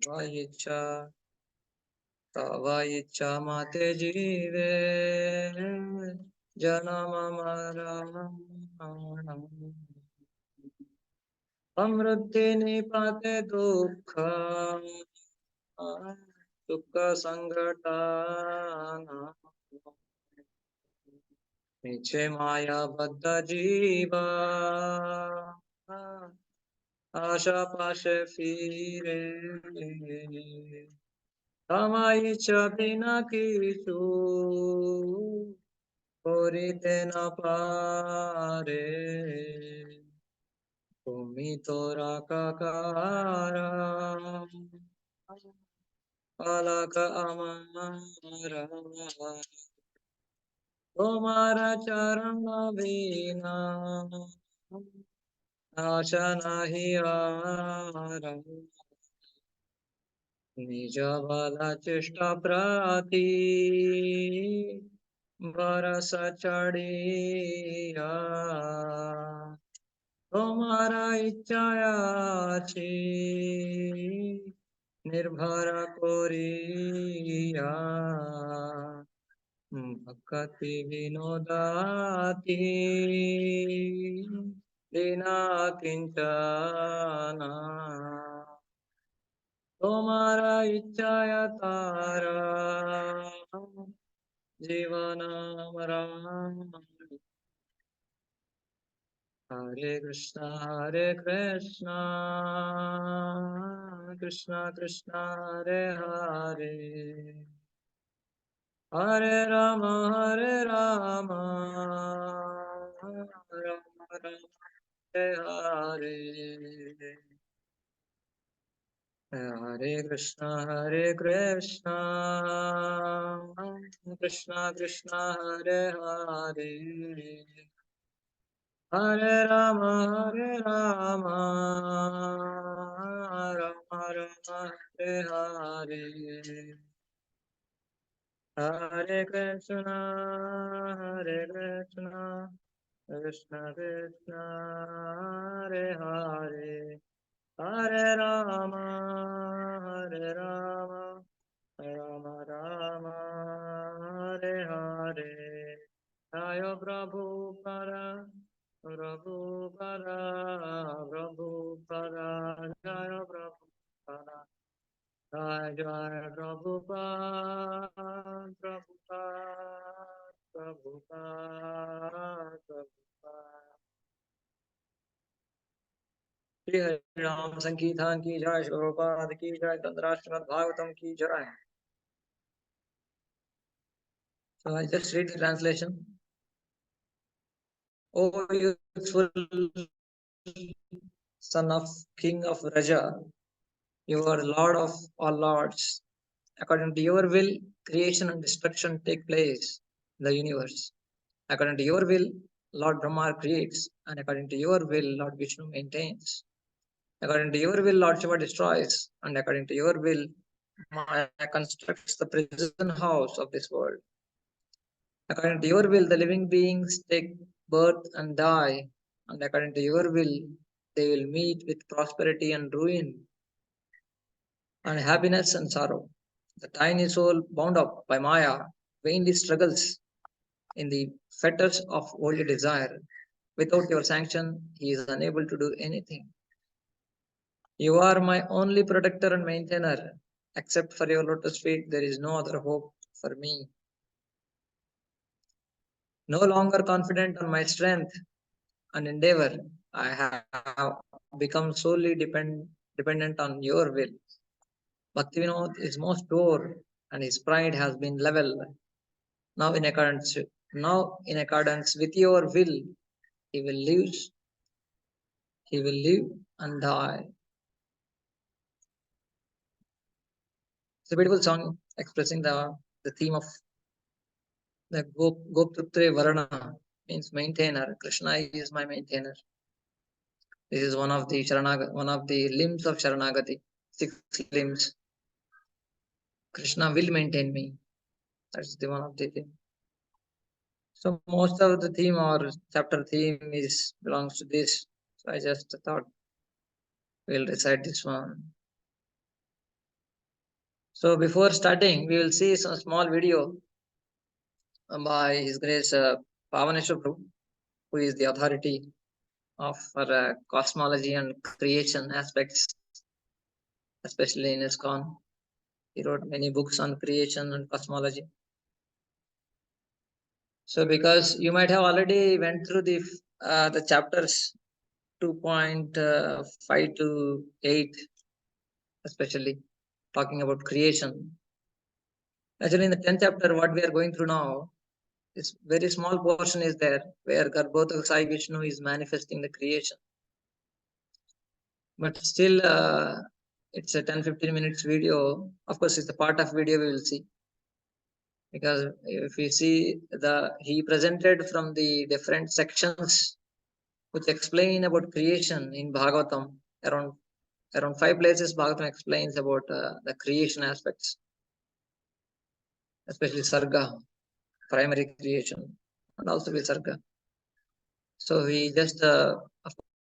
इच्छा तव इच्छा मते जीवे जन्म मरण समृद्धि निपाते दुःख दुःख संघटन नीचे माया बद्ध जीवा आशा पाशे फिरे तमाई बिना किचु করিতে না পারে তুমি তোরা কাকার পালক আমার তোমার চরণ বিনা আশা নাহি আর নিজ বালা চেষ্টা প্রাতি বরস চড়িয়া তোমারা ইচ্ছায় আছি নির্ভর করিয়া ভক্তি বিনোদাতি বিনা কিঞ্চনা তোমারা ইচ্ছায় তারা জীবন Hare Krishna, Krishna Krishna, Hare Hare, Hare Rama, Rama Rama, Hare Hare, Hare Krishna, Krishna Krishna, Hare Hare. Hare Rama, Rama Rama, Hare Hare. Hare Krishna, Krishna Krishna, Hare Hare. Hare Rama, Rama Rama, Hare Hare. Jaya Prabhupada, Prabhupada, Jaya Prabhupada, Jaya Prabhupada, Prabhupada. Shri हरिनाम संकीर्तन की जय, श्री प्रभुपाद की जय, श्रीमद् भागवतम की जय. So I just read the translation. O youthful son of King of Raja, you are Lord of all lords. According to your will, creation and destruction take place in the universe. According to your will, Lord Brahma creates, and according to your will, Lord Vishnu maintains. According to your will, Lord Shiva destroys, and according to your will, Maya constructs the prison house of this world. According to your will, the living beings take birth and die, and according to your will, they will meet with prosperity and ruin, and happiness and sorrow. The tiny soul, bound up by Maya, vainly struggles in the fetters of worldly desire. Without your sanction, he is unable to do anything. You are my only protector and maintainer. Except for your lotus feet, there is no other hope for me. No longer confident on my strength and endeavor, I have become solely dependent on your will. Bhaktivinoda is most pure, and his pride has been leveled. Now in accordance with your will, he will live and die. It's a beautiful song expressing the theme of the Gopputre Varana, means maintainer. Krishna is my maintainer. This is one of the limbs of Sharanagati, 6 limbs. Krishna will maintain me. That's the one of the thing. So most of the theme or chapter theme belongs to this. So I just thought we'll recite this one. So before starting, we will see some small video by His Grace Pavaneshwar Prabhu, who is the authority of cosmology and creation aspects, especially in ISKCON. He wrote many books on creation and cosmology. So because you might have already went through the chapters 2.5 to 8, especially talking about creation. Actually, in the 10th chapter, what we are going through now, is very small portion is there where Garbhota Sai Vishnu is manifesting the creation. But still, it's a 10-15 minutes video. Of course, it's a part of video we will see. Because if we see he presented from the different sections which explain about creation in Bhagavatam, around 5 places Bhagavatam explains about the creation aspects, especially Sarga, primary creation, and also Visarga. So he just, of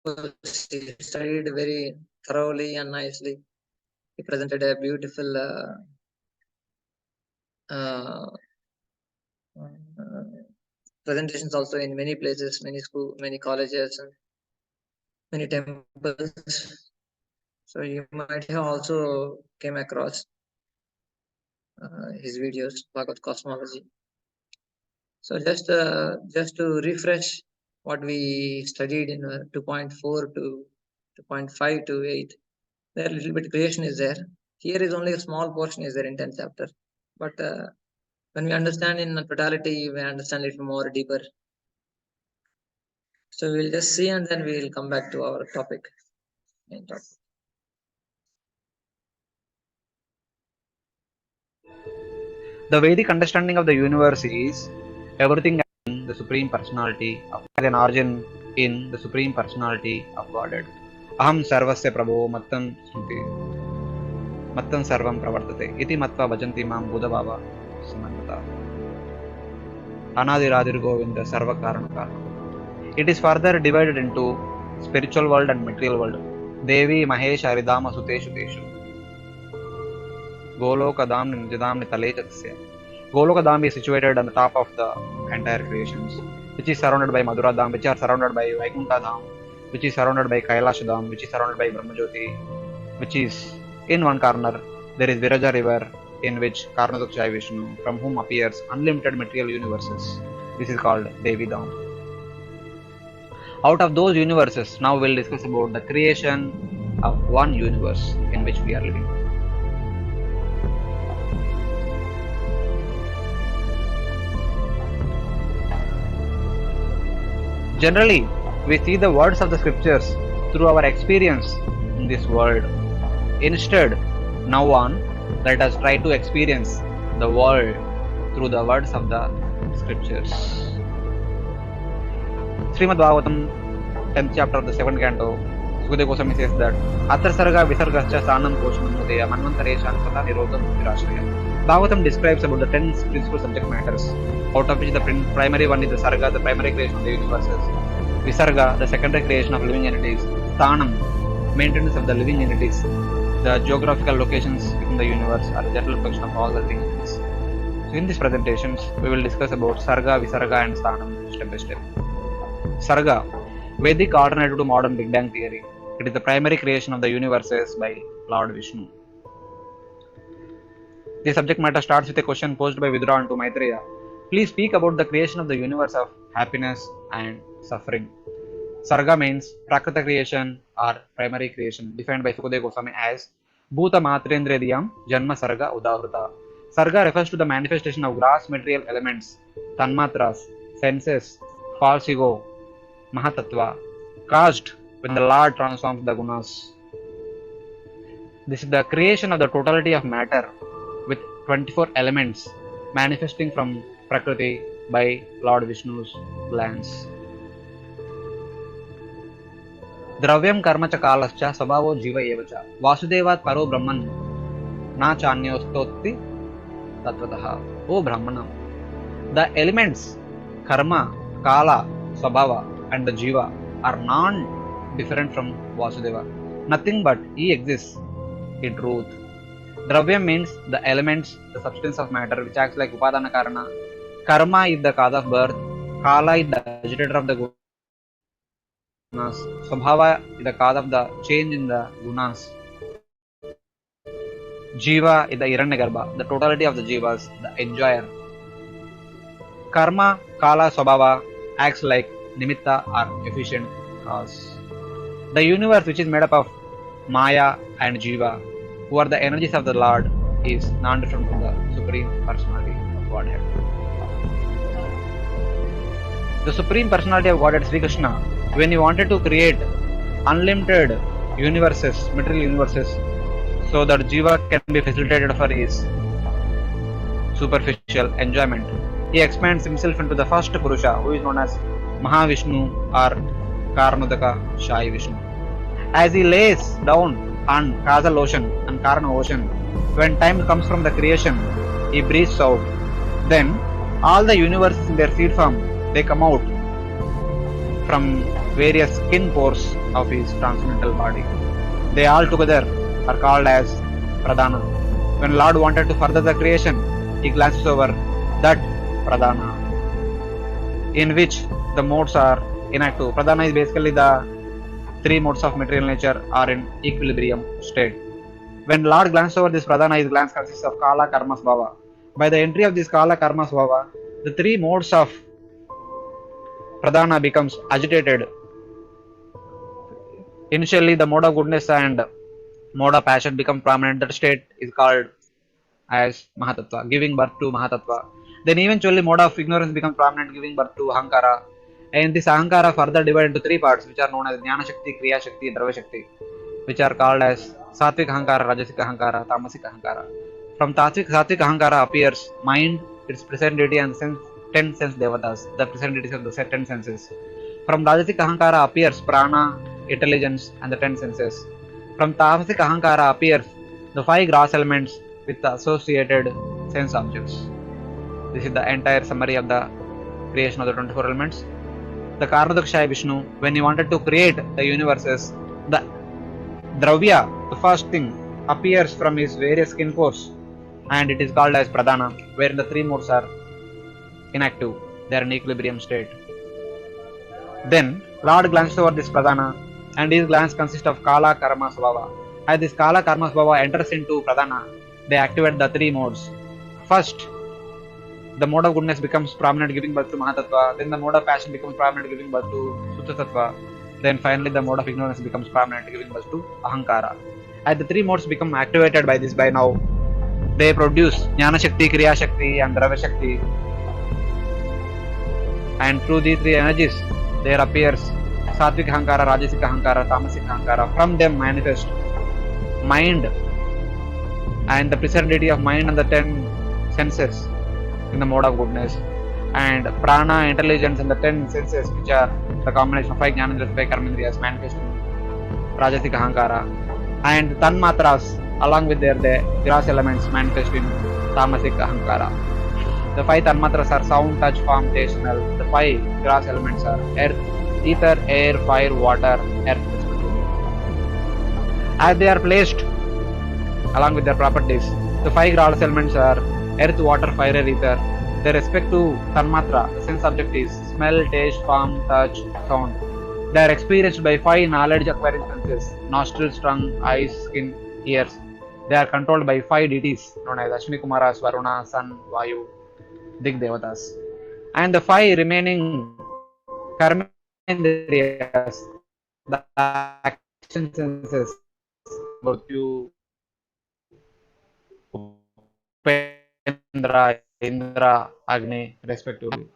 course, he studied very thoroughly and nicely. He presented a beautiful uh, presentations also in many places, many schools, many colleges, and many temples. So you might have also came across his videos, Bhagavad Cosmology. So just to refresh what we studied in 2.4 to 2.5 to 8, there a little bit creation is there. Here is only a small portion is there in 10th chapter. But when we understand in totality, we understand it more deeper. So we'll just see and then we'll come back to our topic. The Vedic understanding of the universe is everything in the Supreme Personality of an origin in the Supreme Personality of Godhead. Aham sarvasya prabho mattam smriti mattam sarvam pravartate iti matva bhajanti mam budhabhava samannata. Anadiradir Govinda sarva karana karana. It is further divided into spiritual world and material world. Devi Mahesh Aridama Suteshu Teshu. Golokadamni Nijadamni Talejasya. Golokadam is situated on the top of the entire creations, which is surrounded by Maduradam, which are surrounded by Vaikuntadam, which is surrounded by Kailashadam, which is surrounded by Brahmajyoti, which is in one corner. There is Viraja river, in which Karnadakshay Vishnu, from whom appears unlimited material universes. This is called Devi Dham. Out of those universes, now we'll discuss about the creation of one universe in which we are living. Generally, we see the words of the scriptures through our experience in this world. Instead, now on, let us try to experience the world through the words of the scriptures. Srimad Bhagavatam, 10th chapter of the 2nd canto, Sukadeva Goswami says that Atra Sarga Visargascha Sanam Koshanam Mudaya Manvantareshan Pata Nirodham Virashraya. Bhagavatam describes about the 10 principal subject matters, out of which the primary one is the Sarga, the primary creation of the universes, Visarga, the secondary creation of living entities, Sthanam, maintenance of the living entities, the geographical locations within the universe are a general function of all the living entities. So in these presentations, we will discuss about Sarga, Visarga and Sthanam step by step. Sarga, Vedic alternative to modern Big Bang theory. It is the primary creation of the universes by Lord Vishnu. The subject matter starts with a question posed by Vidura to Maitreya. Please speak about the creation of the universe of happiness and suffering. Sarga means Prakrita creation or primary creation, defined by Sukadeva Goswami as Bhuta Matrendriyam Janma Sarga Udahruta. Sarga refers to the manifestation of gross material elements, Tanmatras, senses, false ego, Mahatattva, caused when the Lord transforms the gunas. This is the creation of the totality of matter with 24 elements manifesting from Prakriti by Lord Vishnu's glance. Dravyam karma cha kalascha sabhavo jiva evacha Vasudevat paro brahman na chanyostotti tatvataha. O Brahmanam, the elements karma, kala, sabhava and the jiva are non-different from Vasudeva. Nothing but he exists in truth. Dravyam means the elements, the substance of matter, which acts like Upadana Karana. Karma is the cause of birth. Kala is the agitator of the gunas. Swabhava is the cause of the change in the gunas. Jiva is the Hiranyagarbha, the totality of the jivas, the enjoyer. Karma, Kala, Swabhava acts like nimitta or efficient cause. The universe, which is made up of Maya and Jiva, who are the energies of the Lord, is non-different from the Supreme Personality of Godhead. The Supreme Personality of Godhead, Sri Krishna, when he wanted to create unlimited universes, material universes, so that Jiva can be facilitated for his superficial enjoyment, he expands himself into the first Purusha, who is known as Mahavishnu or Karnudaka Shai Vishnu. As he lays down on causal ocean and Karna ocean, when time comes from the creation, he breathes out. Then all the universes in their seed form, they come out from various skin pores of his transcendental body. They all together are called as Pradhana. When Lord wanted to further the creation, he glances over that Pradhana, in which the modes are inactive. Pradhana is basically the three modes of material nature are in equilibrium state. When Lord glances over this Pradhana, his glance consists of Kala, Karma, Svabhava. By the entry of this Kala, Karma, Svabhava, the three modes of Pradhana becomes agitated. Initially, the mode of goodness and mode of passion become prominent. That state is called as Mahatattva, giving birth to Mahatattva. Then eventually mode of ignorance becomes prominent, giving birth to Ahankara. And this Ahankara further divided into three parts, which are known as Jnana Shakti, Kriya Shakti, and Dravya Shakti, which are called as Sattvic Ahankara, Rajasic Ahankara, Tamasic Ahankara. From Sattvic Ahankara appears mind, its present deity, and sense, 10 sense devatas, the present deities of the 10 senses. From Rajasic Ahankara appears prana, intelligence, and the 10 senses. From Tamasic Ahankara appears the 5 gross elements with the associated sense objects. This is the entire summary of the creation of the 24 elements. The Karnadakshaya Vishnu, when he wanted to create the universes, the Dravya, the first thing, appears from his various skin pores, and it is called as Pradhana, wherein the three modes are inactive, they are in equilibrium state. Then Lord glances over this Pradhana, and his glance consists of Kala, Karma, Svabhava. As this Kala, Karma, Svabhava enters into Pradhana, they activate the three modes. First, the mode of goodness becomes prominent, giving birth to Mahatattva. Then the mode of passion becomes prominent, giving birth to Suttatattva. Then finally the mode of ignorance becomes prominent, giving birth to Ahankara. As the three modes become activated by this by now, they produce Jnana Shakti, Kriya Shakti, and Dravya Shakti. And through these three energies, there appears Sattvic Ahankara, Rajasic Ahankara, Tamasic Ahankara. From them manifest mind and the presentity of mind and the 10 senses in the mode of goodness, and prana, intelligence, and the 10 senses, which are the combination of 5 jnanendriyas, 5 karmendriyas, manifest in Rajasic Ahankara, and tanmatras along with their gross elements manifest in Tamasic Ahankara. The 5 tanmatras are sound, touch, form, taste, smell. The 5 gross elements are earth, ether, air, fire, water, earth. As they are placed along with their properties, the 5 gross elements are earth, water, fire, and ether. Their respective tanmatra, the sense object is smell, taste, form, touch, sound. They are experienced by 5 knowledge acquiring senses: nostrils, tongue, eyes, skin, ears. They are controlled by 5 deities known as Ashwini Kumaras, Varuna, Sun, Vayu, Dig Devatas. And the 5 remaining karmendriyas, the action senses, Mrityu, Upendra, Indra, Agni, respectively.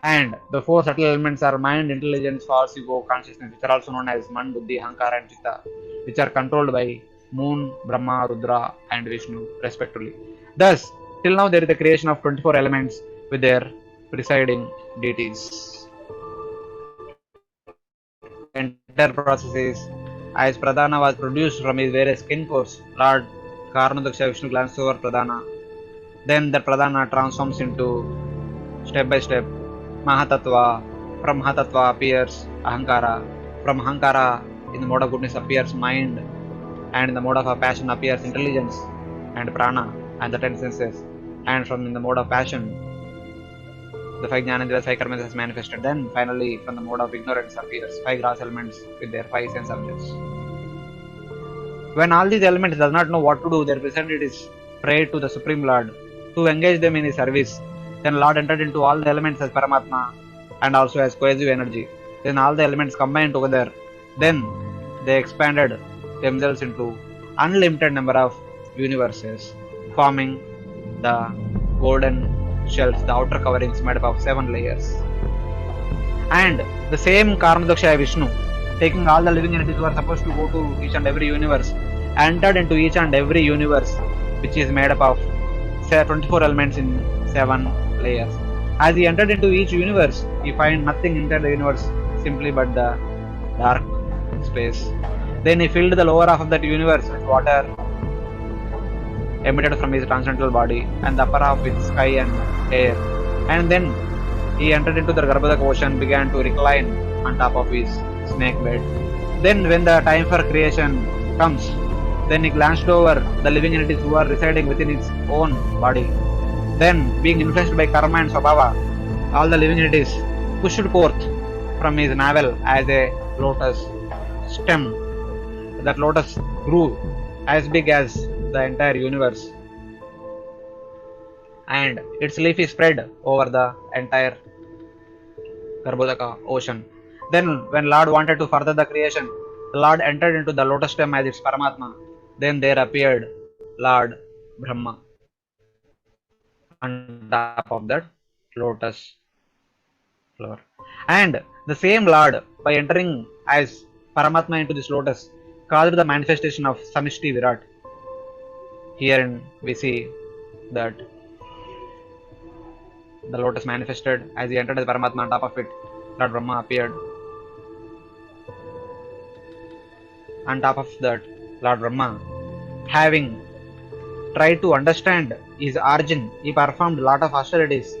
And the 4 subtle elements are mind, intelligence, false ego, consciousness, which are also known as Man, Buddhi, Ahankara, and Chitta, which are controlled by Moon, Brahma, Rudra, and Vishnu, respectively. Thus, till now there is the creation of 24 elements with their presiding deities. The entire process is, as Pradhana was produced from his various skin pores, Lord Karnadaksha Vishnu glances over Pradhana. Then the Pradhana transforms into, step by step, Mahatattva. From Mahatattva appears Ahankara. From Ahankara, in the mode of goodness appears mind, and in the mode of passion appears intelligence. and prana and the 10 senses, and from in the mode of passion, the 5 jnanendras, 5 karmas has manifested. Then finally, from the mode of ignorance appears 5 gross elements with their 5 sense objects. When all these elements does not know what to do, their representatives pray to the Supreme Lord to engage them in his service. Then Lord entered into all the elements as Paramatma and also as cohesive energy. Then all the elements combined together. Then they expanded themselves into unlimited number of universes, forming the golden shells, the outer coverings made up of 7 layers. And the same Karmadakshaya Vishnu, taking all the living entities who are supposed to go to each and every universe, entered into each and every universe, which is made up of 24 elements in 7 layers. As he entered into each universe, he find nothing inside the universe, simply but the dark space. Then he filled the lower half of that universe with water emitted from his transcendental body, and the upper half with sky and air. And then he entered into the Garbhodaka ocean, began to recline on top of his snake bed. Then when the time for creation comes, then he glanced over the living entities who are residing within his own body. Then, being influenced by karma and swabhava, all the living entities pushed forth from his navel as a lotus stem. That lotus grew as big as the entire universe, and its leaf is spread over the entire Garbhodaka ocean. Then, when Lord wanted to further the creation, the Lord entered into the lotus stem as its Paramatma. Then there appeared Lord Brahma on top of that lotus flower. And the same Lord, by entering as Paramatma into this lotus, caused the manifestation of Samishti Virat. Herein we see that the lotus manifested as he entered as Paramatma. On top of it, Lord Brahma appeared. On top of that, Lord Brahma, having tried to understand his origin, he performed a lot of austerities.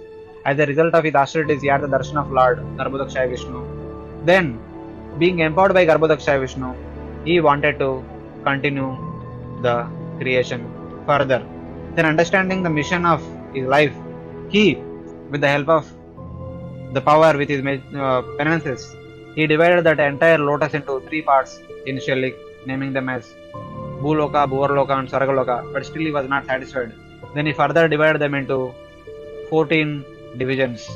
As a result of his austerities, he had the darshan of Lord Garbhodakshaya Vishnu. Then, being empowered by Garbhodakshaya Vishnu, he wanted to continue the creation further. Then, understanding the mission of his life, he, with the help of the power with his penances, he divided that entire lotus into 3 parts initially, naming them as Bhuloka, Bhuvarloka, and Sargaloka, but still he was not satisfied. Then he further divided them into 14 divisions,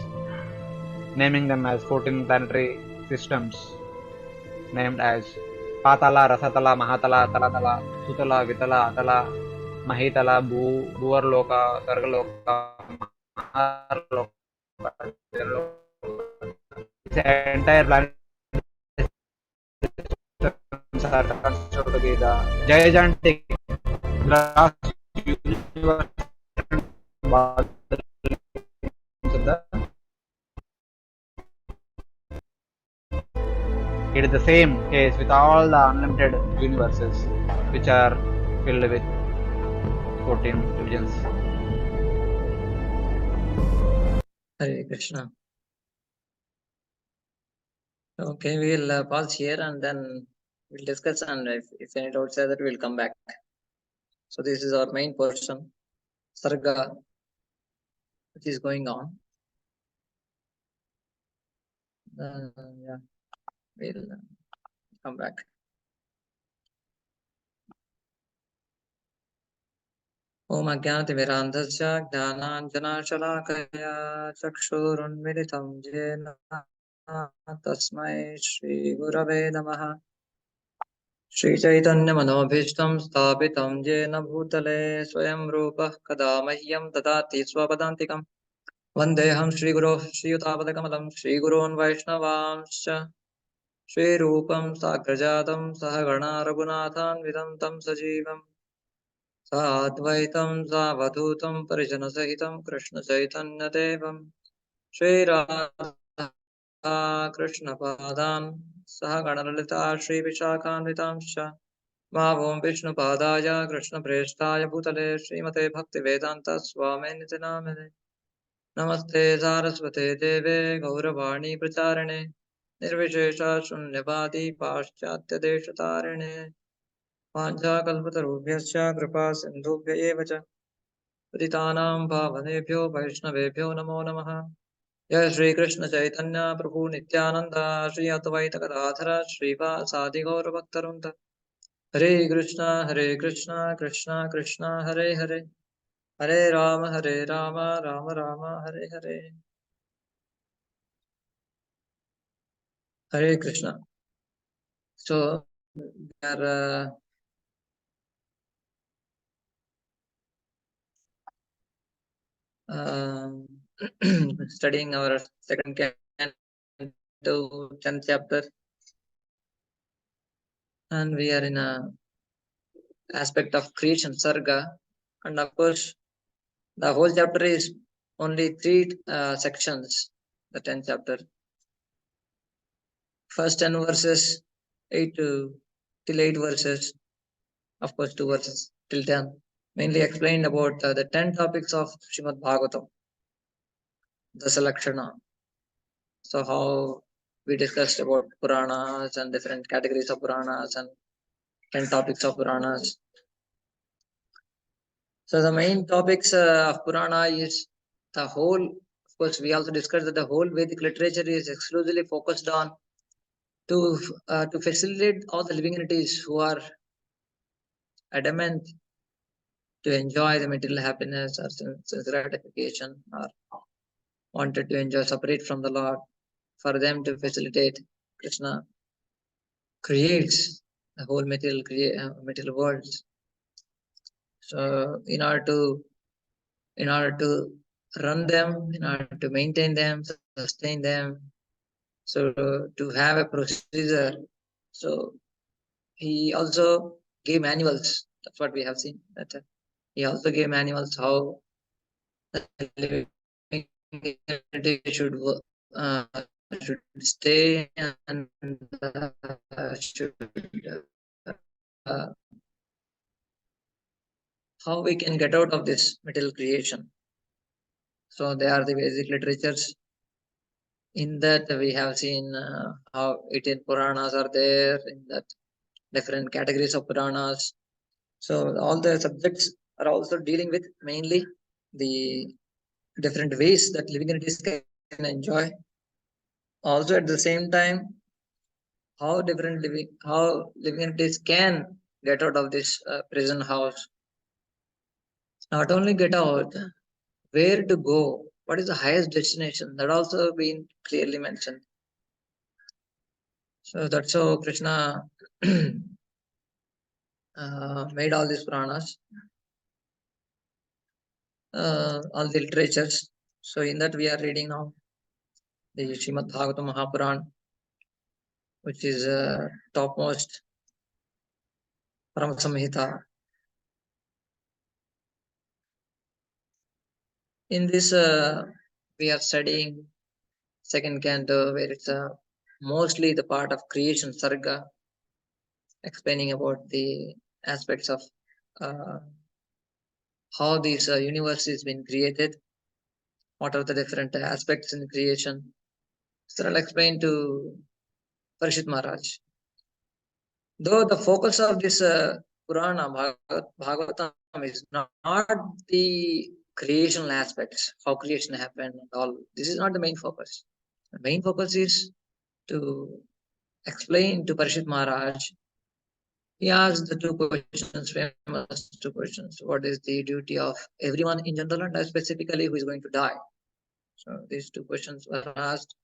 naming them as 14 planetary systems, named as Patala, Rasatala, Mahatala, Talatala, Sutala, Vitala, Atala, Mahitala, Bhuvarloka, Sargaloka, Maharloka, this entire planet are considered to be the gigantic grass universe of the. It is the same case with all the unlimited universes, which are filled with 14 divisions. Hare Krishna. Okay, we'll pause here and then we'll discuss, and if any doubts are that, we'll come back. So this is our main portion, Sarga, which is going on. Yeah, we'll come back. Om Ajnanatimirandhasya Jnananjanashalaakaya Chakshurunmilitam Jena Tasmai Shri Gurave Namaha. Shri Chaitanya Manobhishtam Sthapitam Jena Bhutale Swayam Rupa Kada Mahyam Dadati Swapadantikam Vandeham Shri Guru Shri Utapadakamalam Shri Gurun Vaishnavamscha Shri Rupam Sagrajatam Sahagana Raghunathan Vidam Tam Sajivam साद्वैतं सावधूतं परिजनसहितं कृष्णचैतन्यदेवं Shri Radha कृष्णपादान् सह गणललिता श्रीविशाखान्वितांश्च मावों विष्णुपादाय कृष्णप्रेष्ठाय भूतले श्रीमते भक्तिवेदान्तस्वामिनिति नामिने नमस्ते सारस्वते देवे गौरवाणी प्रचारिणे निर्विशेष शून्यवादी पाश्चात्यदेशतारिणे वाञ्छाकल्पतरुभ्यश्च कृपा सिन्धुभ्य एव च पतितानां पावनेभ्यो वैष्णवेभ्यो नमो नमः। जय श्री कृष्ण चैतन्य प्रभु नित्यानंद श्री अद्वैत गदाधर श्रीवासादि गौरभक्तवृंद। हरे कृष्ण कृष्ण कृष्ण हरे हरे, हरे Ram Ram Ram Hare Hare. Hare Krishna. So we are studying our second canto, 10th chapter, and we are in a aspect of creation, sarga, and of course the whole chapter is only three sections. The 10th chapter, first 10 verses, 8 to till 8 verses, of course 2 verses till 10, mainly explained about the 10 topics of Srimad Bhagavatam, the Salakshana. So how we discussed about Puranas and different categories of Puranas and 10 topics of Puranas. So the main topics of Purana is the whole. Of course, we also discussed that the whole Vedic literature is exclusively focused on to facilitate all the living entities who are adamant to enjoy the material happiness or sense gratification, or wanted to enjoy separate from the Lord. For them to facilitate, Krishna creates the whole material worlds. So in order to run them, in order to maintain them, sustain them, so to have a procedure. So he also gave manuals. That's what we have seen. That he also gave manuals how the living entity uh, should stay and should uh, how we can get out of this material creation. So they are the basic literatures. In that we have seen how 18 Puranas are there, in that different categories of Puranas. So all the subjects are also dealing with mainly the different ways that living entities can enjoy. Also at the same time, how living entities can get out of this prison house. Not only get out, where to go, what is the highest destination, that also been clearly mentioned. So that's how Krishna made all these Puranas, all the literatures. So in that we are reading now the Srimad Bhagavatam Mahapuran, which is topmost Parama Samhita. In this, we are studying second canto, where it's mostly the part of creation, Sarga, explaining about the aspects of uh, how this universe has been created, what are the different aspects in creation. So I'll explain to Parishit Maharaj. Though the focus of this Purana, Bhagavatam, is not the creational aspects, how creation happened and all. This is not the main focus. The main focus is to explain to Parishit Maharaj. He asked the two questions, famous two questions. What is the duty of everyone in general, and specifically who is going to die? So these two questions were asked,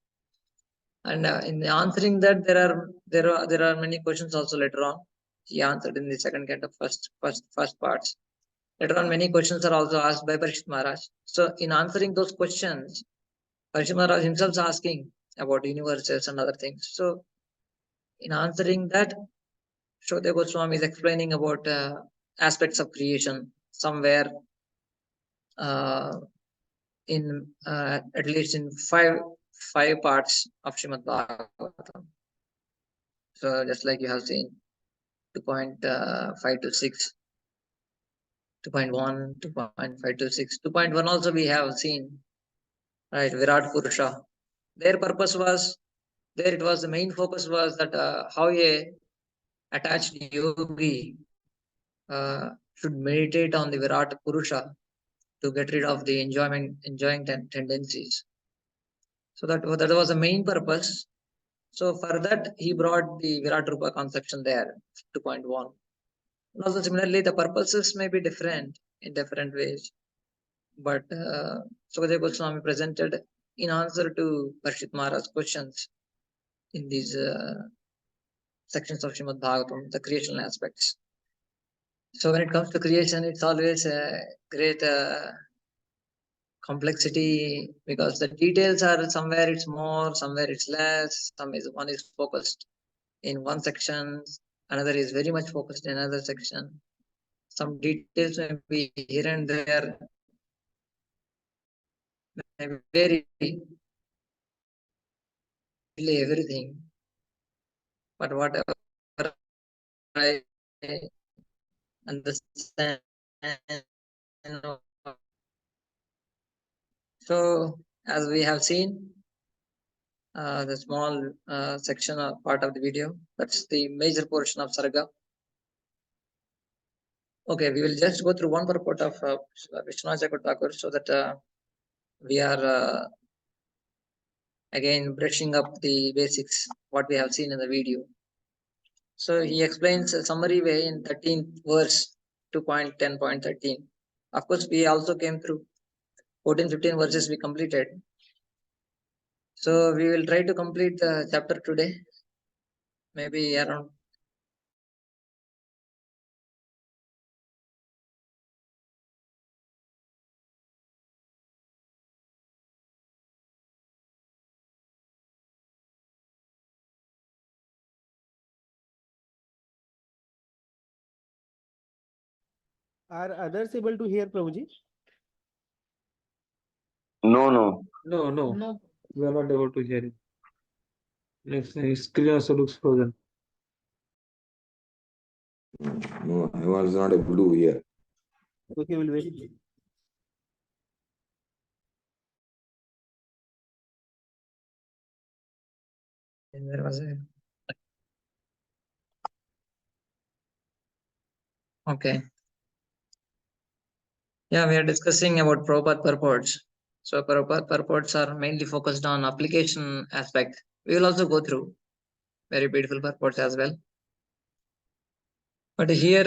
and in answering that, there are many questions also later on. He answered in the second canto, first parts. Later on, many questions are also asked by Parishit Maharaj. So in answering those questions, Parishit Maharaj himself is asking about universes and other things. So in answering that, Shodhya Goswami is explaining about aspects of creation somewhere uh, in at least in five parts of Srimad Bhagavatam. So just like you have seen 2.5 to 6, 2.1, 2.5 to 6, 2.1 also we have seen, right? Virat Purusha. Their purpose was there. It was the main focus was that how a attached yogi should meditate on the Virat Purusha to get rid of the enjoying tendencies. So that was the main purpose. So for that, he brought the Virat Rupa conception there, 2.1. And also similarly, the purposes may be different in different ways. But Sukadeva Goswami presented in answer to Parshit Maharaj's questions in these sections of Srimad Bhagavatam, the creational aspects. So when it comes to creation, it's always a great complexity because the details are somewhere it's more, somewhere it's less. One is focused in one section, another is very much focused in another section. Some details may be here and there, may vary everything. But whatever I understand, so as we have seen, the small section or part of the video, that's the major portion of Sarga. Okay, we will just go through one purport of Vishwanath Chakravarti so that we are again brushing up the basics, what we have seen in the video. So he explains a summary way in 13th verse, 2.10.13. Of course, we also came through 14, 15 verses we completed. So we will try to complete the chapter today, maybe around Are others able to hear, Prabhuji? No, no. No, we are not able to hear it. His screen also looks frozen. No, I was not able to hear. Okay, we'll wait. there was a okay. Yeah, we are discussing about Prabhupada purports. So Prabhupada purports are mainly focused on application aspect. We will also go through very beautiful purports as well. But here,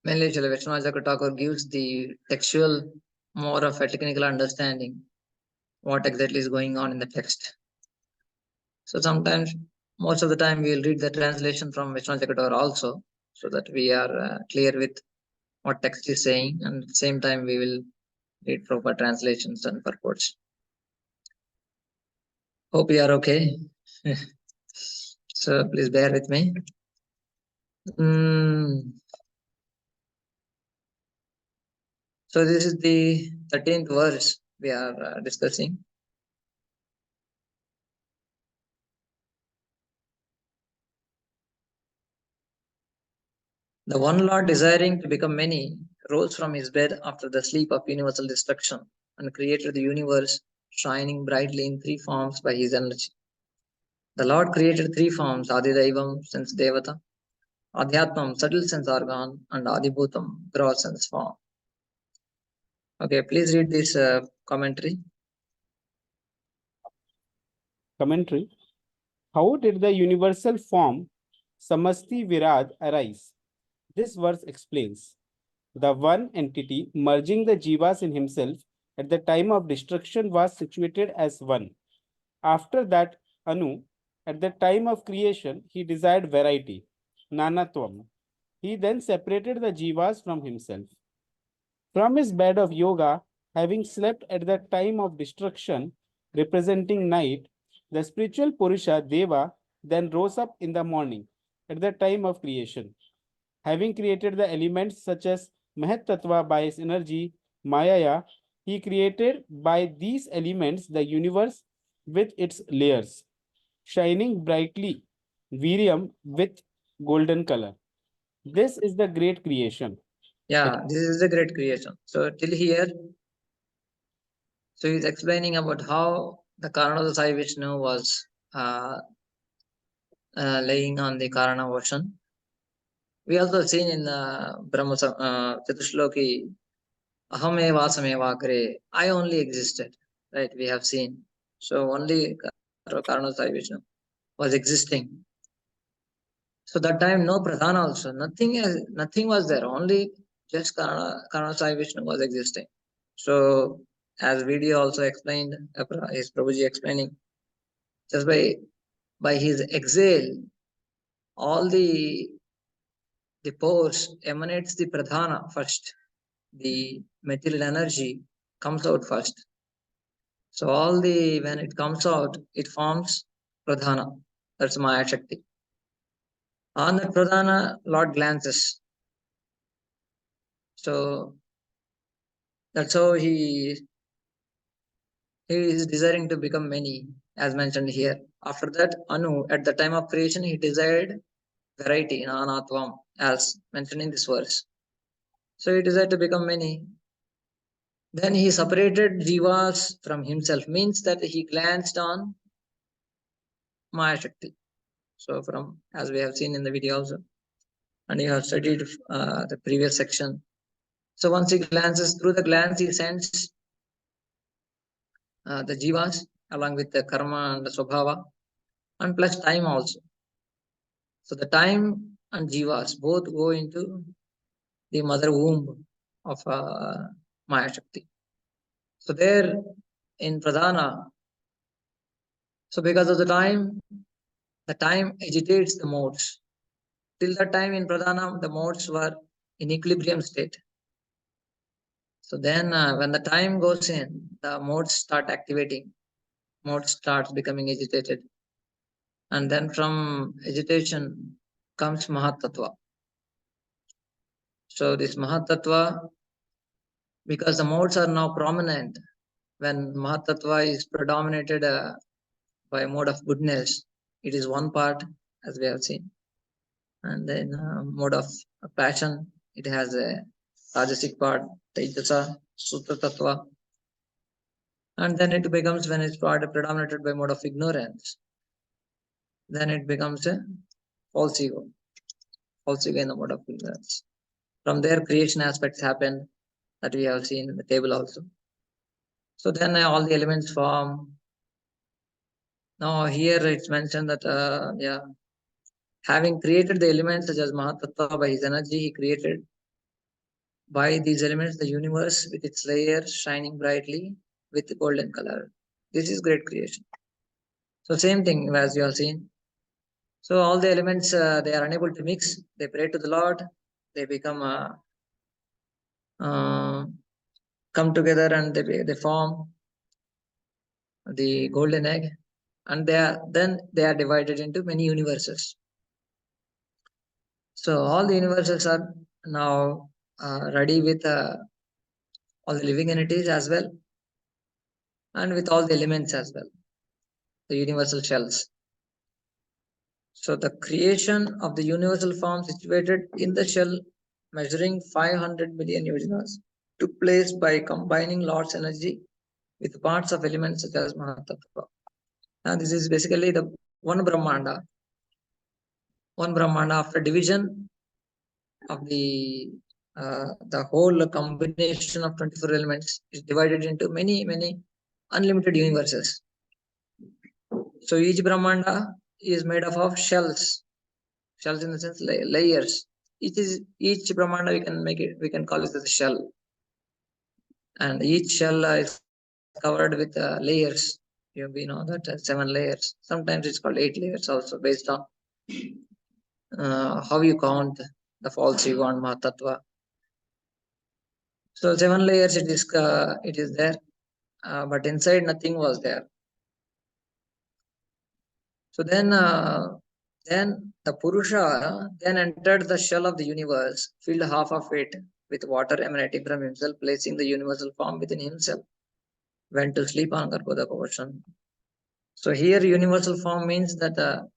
mainly Srila Vishwanath Chakravarti gives the textual more of a technical understanding what exactly is going on in the text. So sometimes, most of the time, we will read the translation from Vishwanath Chakravarti also, so that we are clear with what text is saying, and at the same time, we will read proper translations and purports. Hope you are okay. So please bear with me. So this is the 13th verse we are discussing. The one Lord, desiring to become many, rose from his bed after the sleep of universal destruction and created the universe, shining brightly in three forms by his energy. The Lord created three forms: Adidaivam, sense Devata; Adhyatmam, subtle sense organ; and Adibhutam, gross sense form. Okay, please read this commentary. Commentary. How did the universal form Samasti Virad arise? This verse explains. The one entity merging the jivas in himself at the time of destruction was situated as one. After that, Anu, at the time of creation, he desired variety, nanatvam. He then separated the jivas from himself. From his bed of yoga, having slept at the time of destruction, representing night, the spiritual Purusha Deva then rose up in the morning at the time of creation. Having created the elements such as Mahat Tattva by his energy, Mayaya, he created by these elements the universe with its layers, shining brightly, Virium with golden color. This is the great creation. Yeah, this is the great creation. So till here, so he's explaining about how the Karana of the Sai Vishnu was laying on the Karana ocean. We also seen in Brahma Chatushloki, Ahame Vasameva Agre, I only existed, right? We have seen. So only Karana Sai Vishnu was existing. So that time no Pradhana also, nothing was there, only just Karana Sai Vishnu was existing. So as video also explained, his Prabhuji explaining, just by his exhale, all the pores emanates the Pradhana first. The material energy comes out first. So when it comes out, it forms Pradhana. That's Maya Shakti. On that Pradhana, Lord glances. So that's how he is desiring to become many, as mentioned here. After that, Anu, at the time of creation, he desired variety in Anatvam, as mentioned in this verse. So he desired to become many. Then he separated jivas from himself, means that he glanced on Maya Shakti. So as we have seen in the video also, and you have studied the previous section. So once he glances, through the glance he sends the jivas along with the karma and the swabhava, and plus time also. So the time and jivas both go into the mother womb of Maya Shakti. So there in Pradhana, so because of the time agitates the modes. Till that time in Pradhana, the modes were in equilibrium state. So then when the time goes in, the modes start activating, mode starts becoming agitated. And then from agitation comes Mahatattva. So this Mahatattva, because the modes are now prominent, when Mahatattva is predominated by mode of goodness, it is one part, as we have seen. And then mode of passion, it has a Rajasic part, Tejasa, Sutra Tattva. And then it becomes, when it's predominated by mode of ignorance, then it becomes a false ego in the mode of ignorance. From there, creation aspects happen that we have seen in the table also. So then all the elements form. Now here it's mentioned that, having created the elements such as Mahatattva by his energy, he created by these elements the universe with its layers shining brightly with golden color. This is great creation. So same thing as you have seen. So all the elements, they are unable to mix. They pray to the Lord. They become come together and they form the golden egg, and then they are divided into many universes. So all the universes are now ready with all the living entities as well, and with all the elements as well, the universal shells. So the creation of the universal form situated in the shell measuring 500 million yojanas took place by combining Lord's energy with parts of elements such as Mahatattva. Now this is basically the one Brahmanda. One Brahmanda, after division of the whole combination of 24 elements, is divided into many unlimited universes. So each Brahmanda is made up of shells in the sense layers. Each Brahmanda we can call it as a shell, and each shell is covered with layers. We know that 7 layers. Sometimes it's called 8 layers also, based on how you count the false ego and Mahatattva. So 7 layers it is there, but inside nothing was there. So then the Purusha then entered the shell of the universe, filled half of it with water emanating from himself, placing the universal form within himself, went to sleep on Garbhodaka ocean. So here universal form means that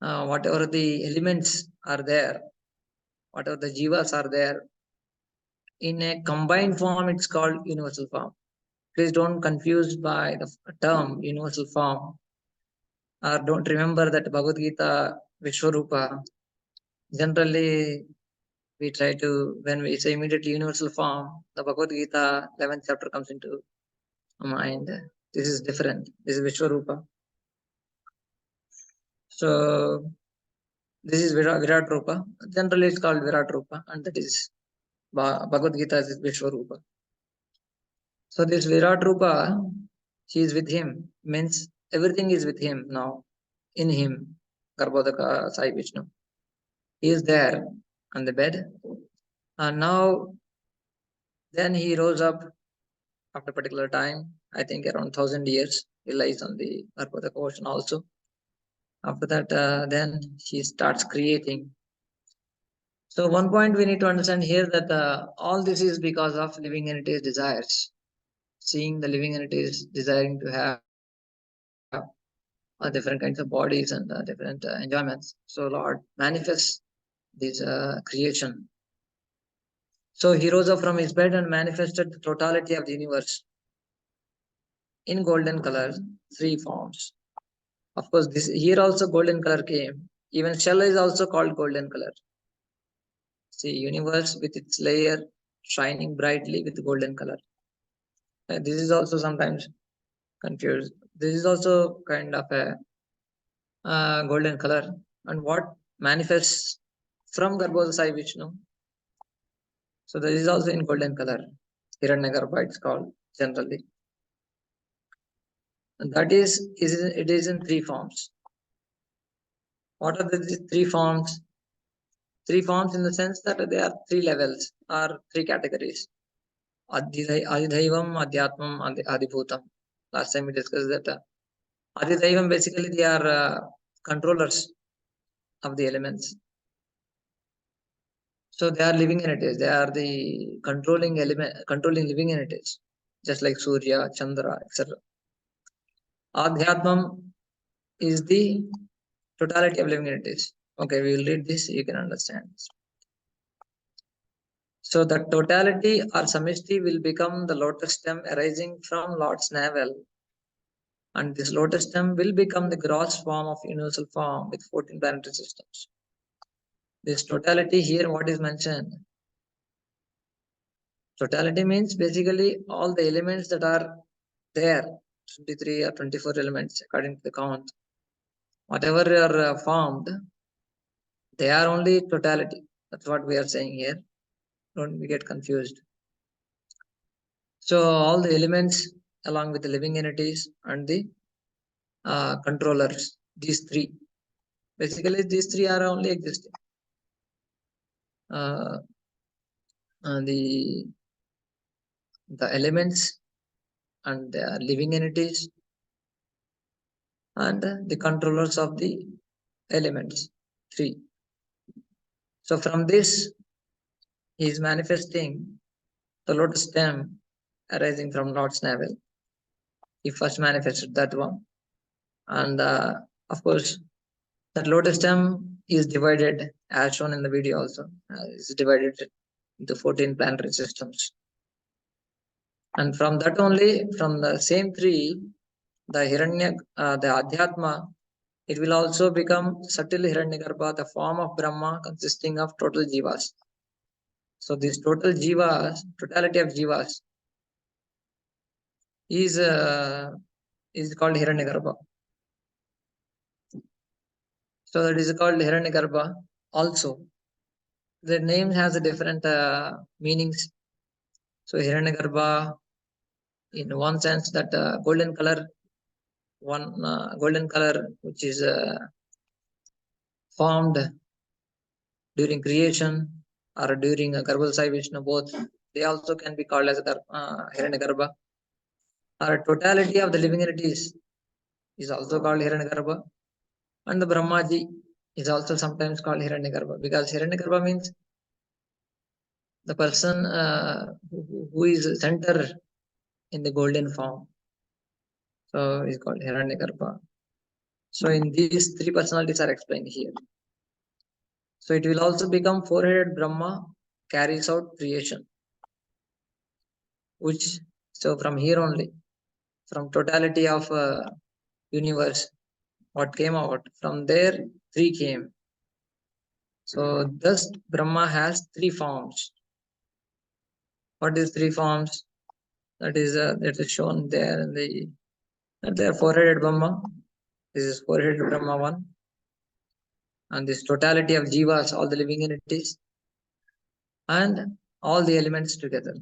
whatever the elements are there, whatever the jivas are there, in a combined form, it's called universal form. Please don't confuse by the term universal form, or don't remember that Bhagavad Gita Vishwarupa, Generally, we try to, when we say immediately universal form, the Bhagavad Gita 11th chapter comes into mind. This is different. This is Vishwarupa. So this is Virat Rupa. Generally, it's called Virat Rupa, and that is Bhagavad Gita is Vishwarupa. So this Virat Rupa, she is with him, means everything is with him now, in him, Garbhodaka Sai Vishnu. He is there on the bed, and now then he rose up after a particular time, I think around 1000 years, he lies on the Garbhodaka ocean also. After that, then she starts creating. So one point we need to understand here that all this is because of living entities' desires. Seeing the living entities desiring to have different kinds of bodies and different enjoyments. So Lord manifests this creation. So he rose up from his bed and manifested the totality of the universe in golden color, 3 forms. Of course, this here also golden color came. Even shell is also called golden color. See, universe with its layer shining brightly with golden color. This is also sometimes confused. This is also kind of a golden color, and what manifests from Garbhoda Sai Vishnu. So this is also in golden color. Hiranyagarbha it's called generally. And that is it is in 3 forms. What are the 3 forms? 3 forms in the sense that they are 3 levels or 3 categories. Adidhaivam, Adhyatmam, Adibhutam. Last time we discussed that Adidhaivam basically they are controllers of the elements. So they are living entities. They are the controlling living entities, just like Surya, Chandra, etc. Adhyatmam is the totality of living entities. Okay, we will read this, you can understand. So the totality or samishti will become the lotus stem arising from Lord's navel. And this lotus stem will become the gross form of universal form with 14 planetary systems. This totality here, what is mentioned? Totality means basically all the elements that are there, 23 or 24 elements according to the count. Whatever are formed, they are only totality. That's what we are saying here. Don't we get confused. So all the elements along with the living entities and the controllers, these 3. Basically, these 3 are only existing. The elements and the living entities and the controllers of the elements, 3. So from this, he is manifesting the lotus stem arising from Lord's navel. He first manifested that one. And of course, that lotus stem is divided, as shown in the video also, is divided into 14 planetary systems. And from that only, from the same 3, the the Adhyatma, it will also become subtle Hiranyagarbha, the form of Brahma consisting of total jivas. So this total jivas, totality of jivas, is called Hiranyagarbha. So that is called Hiranyagarbha also. The name has a different meanings. So Hiranyagarbha, in one sense, that golden color, golden color which is formed during creation or during Garbhoda Sai Vishnu, both, they also can be called as Hiranyagarbha. Or totality of the living entities is also called Hiranyagarbha. And the Brahmaji is also sometimes called Hiranyagarbha, because Hiranyagarbha means the person who is center in the golden form. So is called Hiranyagarbha. So in these 3 personalities are explained here. So it will also become 4-headed Brahma carries out creation. Which, so from here only, from totality of universe, what came out, from there 3 came. So thus Brahma has three forms. What is three forms? That is shown there in the four-headed Brahma. This is four-headed Brahma one. And this totality of jivas, all the living entities, and all the elements together.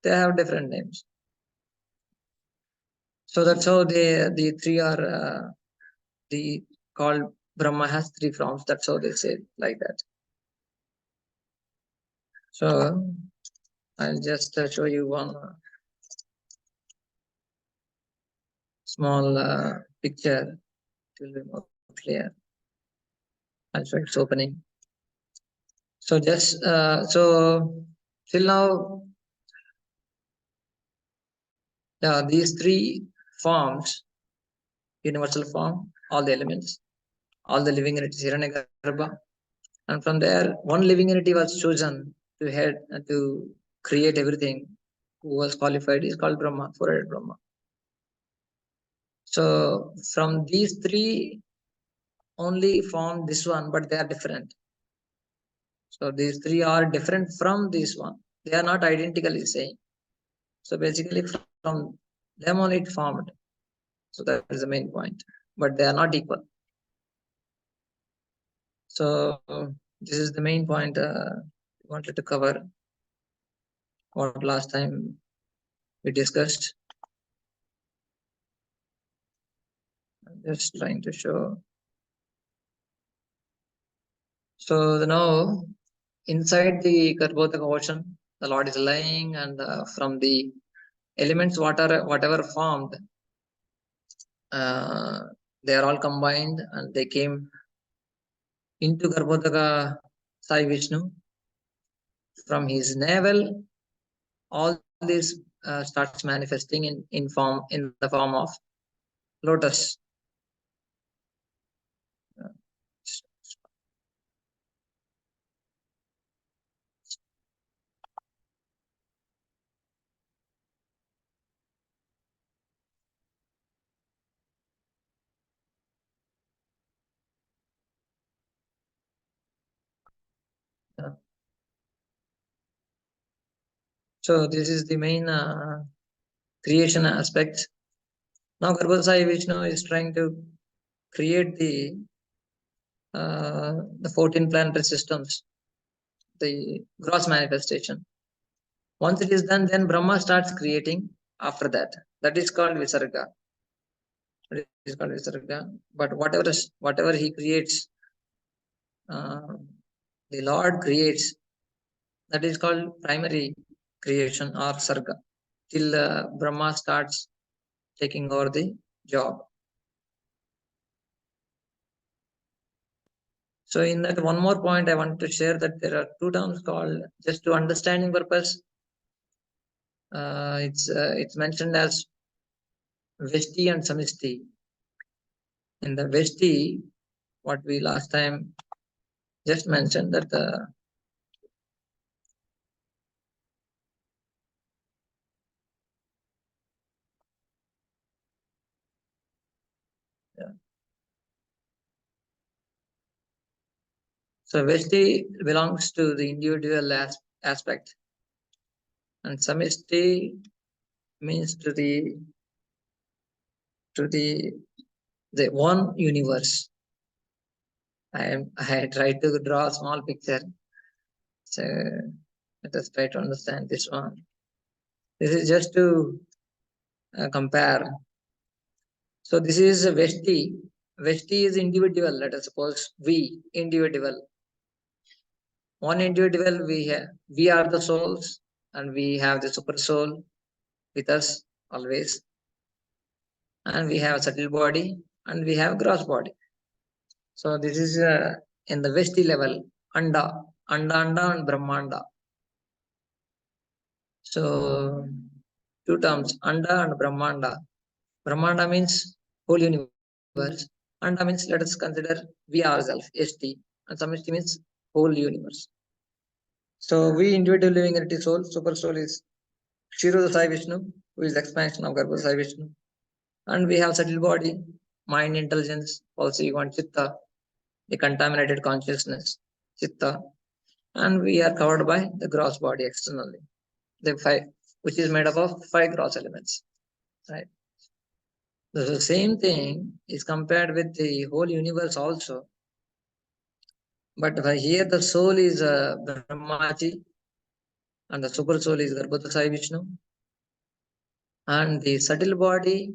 They have different names. So that's how the three are the called Brahma has three forms. That's how they say it, like that. So I'll just show you one small picture. It will be more clear. I'll show its opening. So just so till now, these three forms: universal form, all the elements, all the living entities, Hiranyagarbha, and from there, one living entity was chosen to head to create everything. Who was qualified is called Brahma, four-headed Brahma. So from these three, only form this one, but they are different. So these three are different from this one. They are not identically same. So basically, from them only it formed. So that is the main point. But they are not equal. So this is the main point we wanted to cover. What last time we discussed. I'm just trying to show. So now inside the Garbhodaka ocean, the Lord is lying, and from the elements, whatever formed, they are all combined, and they came into Garbhodaka Sai Vishnu. From his navel, all this starts manifesting in the form of lotus. So this is the main creation aspect. Now Garbhodaka Sai Vishnu is trying to create the 14 planetary systems, the gross manifestation. Once it is done, then Brahma starts creating after that. That is called Visarga. It is called Visarga. But whatever he creates, the Lord creates, that is called primary creation or Sarga, till Brahma starts taking over the job. So in that one more point, I want to share that there are two terms called, just to understanding purpose, it's mentioned as Veshti and Samisti. In the Veshti, what we last time just mentioned that so Veshti belongs to the individual aspect, and Samisti means to the one universe. I tried to draw a small picture. So let us try to understand this one. This is just to compare. So this is a Veshti. Veshti is individual. Let us suppose we individual. One individual we are the souls, and we have the super soul with us always. And we have a subtle body, and we have gross body. So this is in the Veshti level, Anda and Brahmanda. So two terms, Anda and Brahmanda. Brahmanda means whole universe. Anda means let us consider we ourselves, ST, and Samishti means whole universe. So we individual living entity soul, super soul is Kshirodha Sai Vishnu, who is the expansion of Garbhodaka Sai Vishnu. And we have subtle body, mind, intelligence, also you want Chitta, the contaminated consciousness, chitta, and we are covered by the gross body externally, the five, which is made up of 5 gross elements, right? The same thing is compared with the whole universe also, but here the soul is Brahmaji, and the super soul is Garbhoda Sai Vishnu, and the subtle body,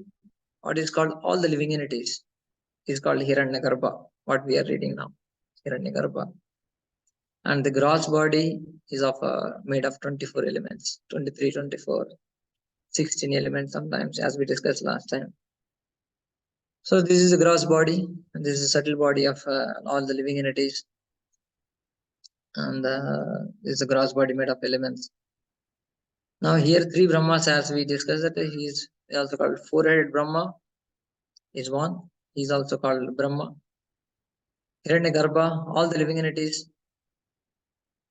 what is called all the living entities, is called Hiranyagarbha, what we are reading now, Hiranyagarbha. And the gross body is of made of 24 elements, 23, 24, 16 elements sometimes, as we discussed last time. So this is the gross body, and this is the subtle body of all the living entities. And this is the gross body made of elements. Now here 3 Brahmas, as we discussed, that he is also called 4-headed Brahma is one. He is also called Brahma. Hiranyagarbha, all the living entities,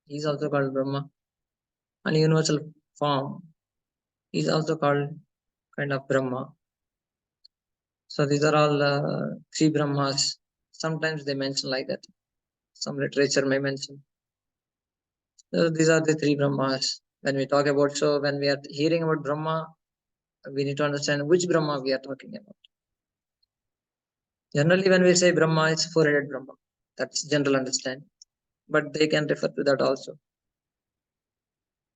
he is also called Brahma. And universal form is also called kind of Brahma. So these are all 3 Brahmas. Sometimes they mention like that. Some literature may mention. So these are the 3 Brahmas. When we talk about, so when we are hearing about Brahma, we need to understand which Brahma we are talking about. Generally, when we say Brahma, it's 4-headed Brahma. That's general understanding. But they can refer to that also.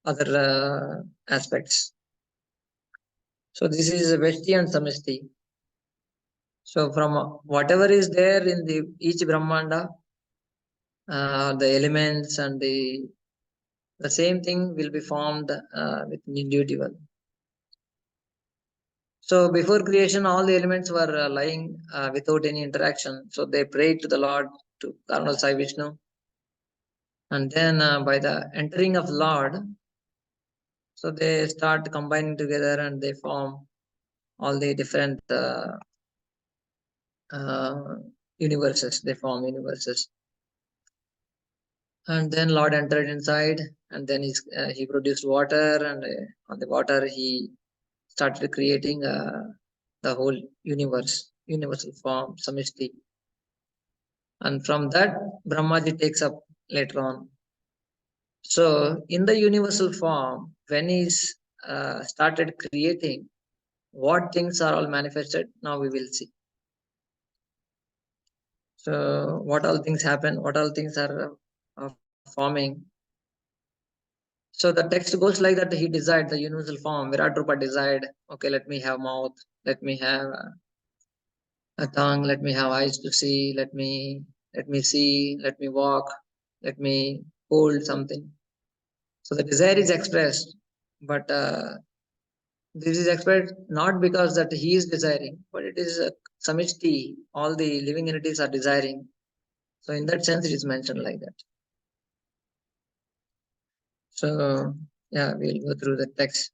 Other aspects. So this is Veshti and Samishti. So from whatever is there in the each Brahmanda, the elements and the same thing will be formed with individual. So before creation, all the elements were lying without any interaction. So they prayed to the Lord, to Karnal Sai Vishnu. And then by the entering of Lord, so they start combining together and they form all the different universes. They form universes. And then Lord entered inside, and then he produced water, and on the water he started creating the whole universe, universal form, Samishti. And from that, Brahmaji takes up later on. So in the universal form, when he started creating, what things are all manifested, now we will see. So what all things happen, what all things are forming. So the text goes like that. He desired the universal form. Virat Rupa desired, okay, let me have mouth, let me have a tongue, let me have eyes to see, let me see, let me walk, let me hold something. So the desire is expressed, but this is expressed not because that he is desiring, but it is a samishti. All the living entities are desiring. So in that sense, it is mentioned like that. So yeah, we'll go through the text.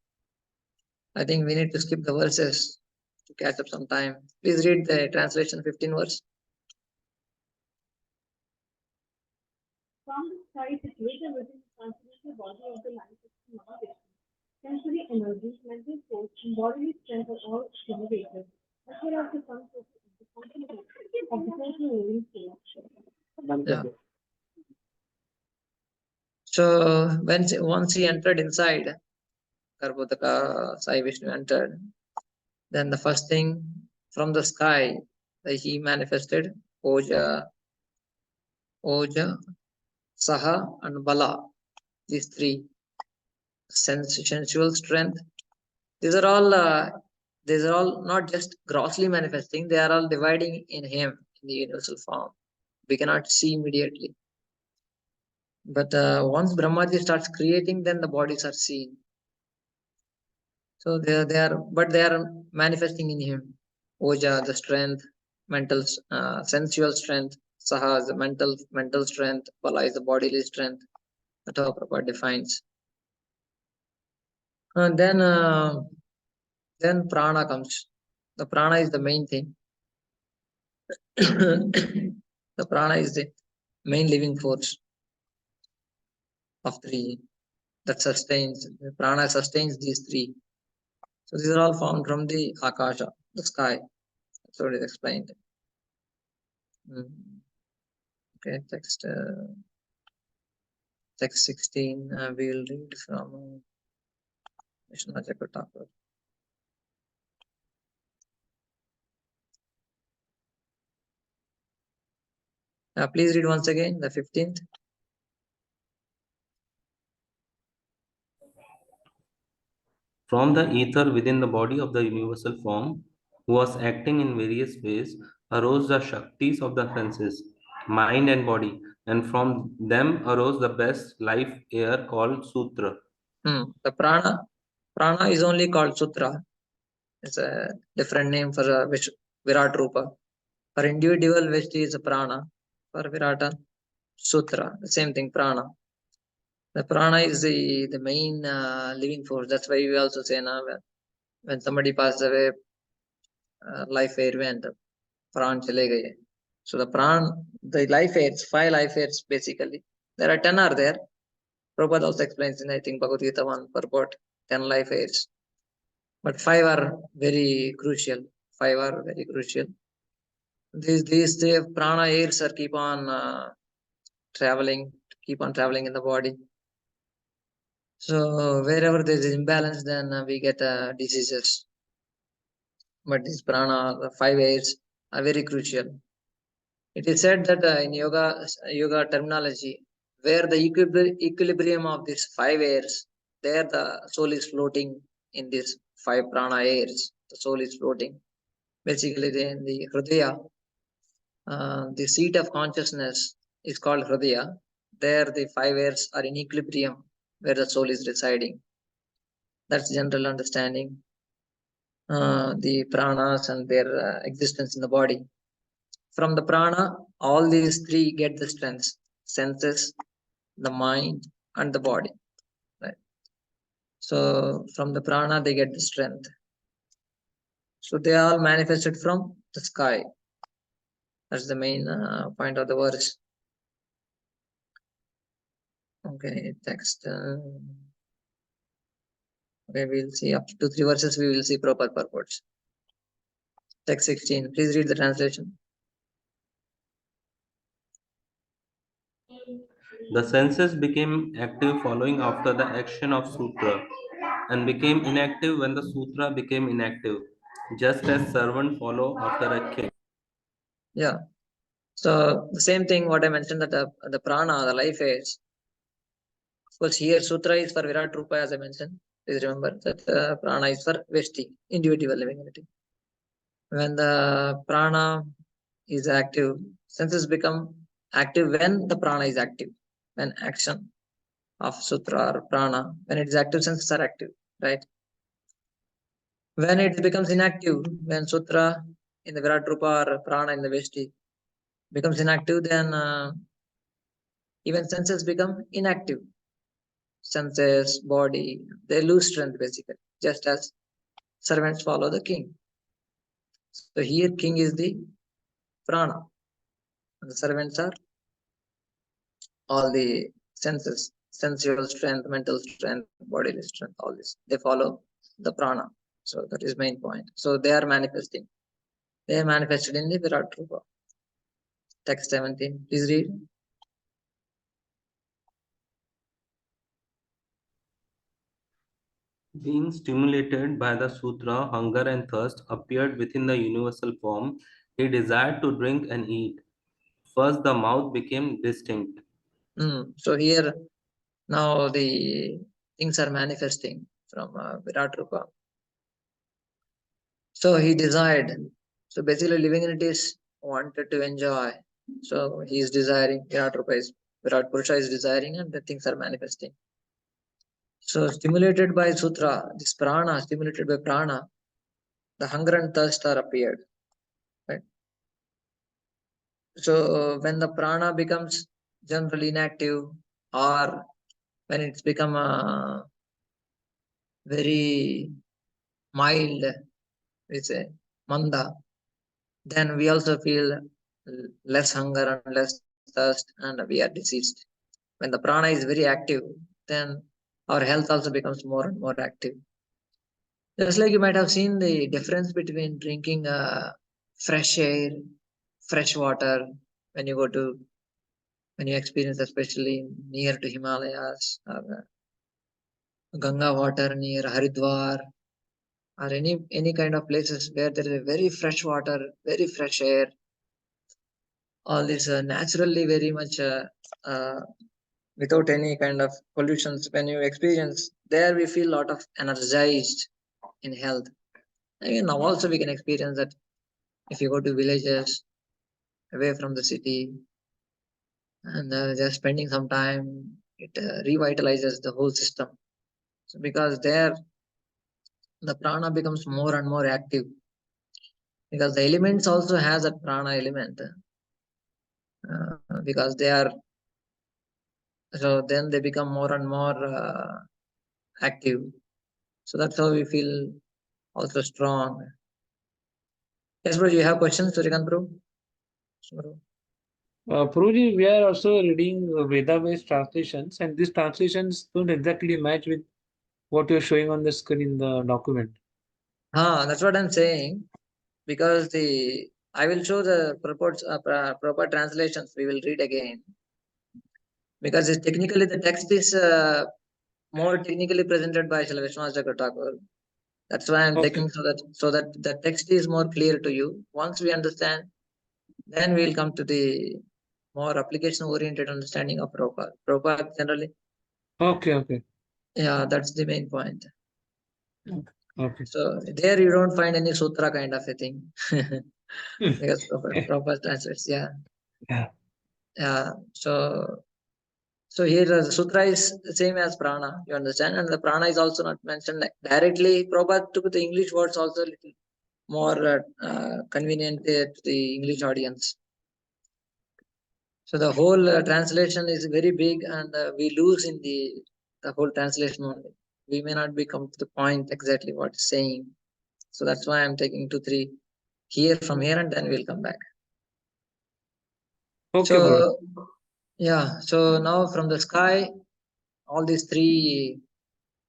I think we need to skip the verses to catch up some time. Please read the translation 15 verse. From the sky situated within the transcendental body of the manifesting Mahavishnu, sensory energy, mental force, and bodily strength are all generated, as well as the concept of the component of the total living soul. Yeah. So once he entered inside, Garbhodaka Sai Vishnu entered, then the first thing from the sky that he manifested Oja, Saha, and Bala. These 3 sensual strength. These are all not just grossly manifesting. They are all dividing in him in the universal form. We cannot see immediately. But once Brahmaji starts creating, then the bodies are seen. So they are manifesting in him. Oja, the strength, mental, sensual strength. Saha is the mental strength. Bala is the bodily strength. That Prabhupada defines. And then prana comes. The prana is the main thing. The prana is the main living force of 3 that sustains. The prana sustains these 3. So these are all formed from the akasha, the sky. That's what is explained. Okay, text 16. We will read from Vishnu Thakur. Please read once again the 15th. From the ether within the body of the universal form, who was acting in various ways, arose the Shaktis of the senses, mind and body, and from them arose the best life air called Sutra. The prana is only called Sutra. It's a different name for Virat Rupa. For individual, Veshti is a prana. For Virata, Sutra, the same thing, prana. The prana is the main living force. That's why we also say now when somebody passes away, life air went, pran chale gaye. So the life airs, 5 life airs basically. There are 10 are there. Prabhupada also explains in I think Bhagavad Gita 1 purport, 10 life airs. But 5 are very crucial. 5 are very crucial. These prana airs are keep on traveling in the body. So wherever there is imbalance, then we get diseases. But these prana, the 5 airs, are very crucial. It is said that in yoga terminology, where the equilibrium of these 5 airs, there the soul is floating in these 5 prana airs. The soul is floating. Basically, in the Hridaya, the seat of consciousness is called Hridaya. There the 5 airs are in equilibrium where the soul is residing. That's general understanding. The pranas and their existence in the body. From the prana, all these 3 get the strength: senses, the mind, and the body. Right. So from the prana, they get the strength. So they all manifested from the sky. That's the main point of the verse. Okay, text. Okay, we'll see up to 3 verses. We will see proper purports. Text 16. Please read the translation. The senses became active following after the action of Sutra, and became inactive when the Sutra became inactive, just as servant follow after a king. Yeah. So the same thing what I mentioned, that the prana, the life airs. Of course, here Sutra is for Virat Rupa, as I mentioned. Please remember that prana is for Veshti, individual living entity. When the prana is active, senses become active when the prana is active. When action of Sutra or prana, when it is active, senses are active, right? When it becomes inactive, when Sutra in the Virat Rupa or prana in the Veshti becomes inactive, then even senses become inactive. Senses, body, they lose strength basically, just as servants follow the king. So here king is the prana, and the servants are all the senses, sensual strength, mental strength, bodily strength, all this. They follow the prana. So that is main point. So they are manifesting. They are manifested in the Virat Rupa. Text 17. Please read. Being stimulated by the Sutra, hunger and thirst appeared within the universal form. He desired to drink and eat. First, the mouth became distinct. So here now the things are manifesting from Virat Rupa. So he desired. So basically, living entities wanted to enjoy. So he is desiring. Virat Purusha is desiring, and the things are manifesting. So stimulated by Sutra, this prana, stimulated by prana, the hunger and thirst are appeared. Right. So when the prana becomes generally inactive, or when it's become very mild, we say manda, then we also feel less hunger and less thirst, and we are diseased. When the prana is very active, then our health also becomes more and more active. Just like you might have seen the difference between drinking fresh air, fresh water when you go to when you experience, especially near to Himalayas, or Ganga water near Haridwar, or any kind of places where there is a very fresh water, very fresh air, all this naturally very much without any kind of pollutions. When you experience there, we feel a lot of energized in health. And now also we can experience that if you go to villages away from the city and just spending some time, it revitalizes the whole system. So because there the prana becomes more and more active, because the elements also has that prana element, because they are, so then they become more and more active. So that's how we feel also strong. Yes, bro, you have questions, Surikant bro? Bro. Prabhuji, we are also reading Veda-based translations, and these translations don't exactly match with what you're showing on the screen in the document. That's what I'm saying. Because I will show the proper translations. We will read again. Because technically the text is more technically presented by Srila Vishwanath Thakur. That's why I'm taking so that the text is more clear to you. Once we understand, then we'll come to the more application-oriented understanding of Prabhupada. Prabhupada generally. Okay. Yeah, that's the main point. Okay. So there you don't find any sutra kind of a thing. Because Prabhupada translates, yeah. Yeah. So here the sutra is the same as prana, you understand, and the prana is also not mentioned directly. Prabhupada took the English words also a little more convenient to the English audience. So the whole translation is very big, and we lose in the whole translation only. We may not become to the point exactly what it's saying. So that's why I'm taking 2-3 here from here, and then we'll come back. Okay, so yeah, so now from the sky, all these three,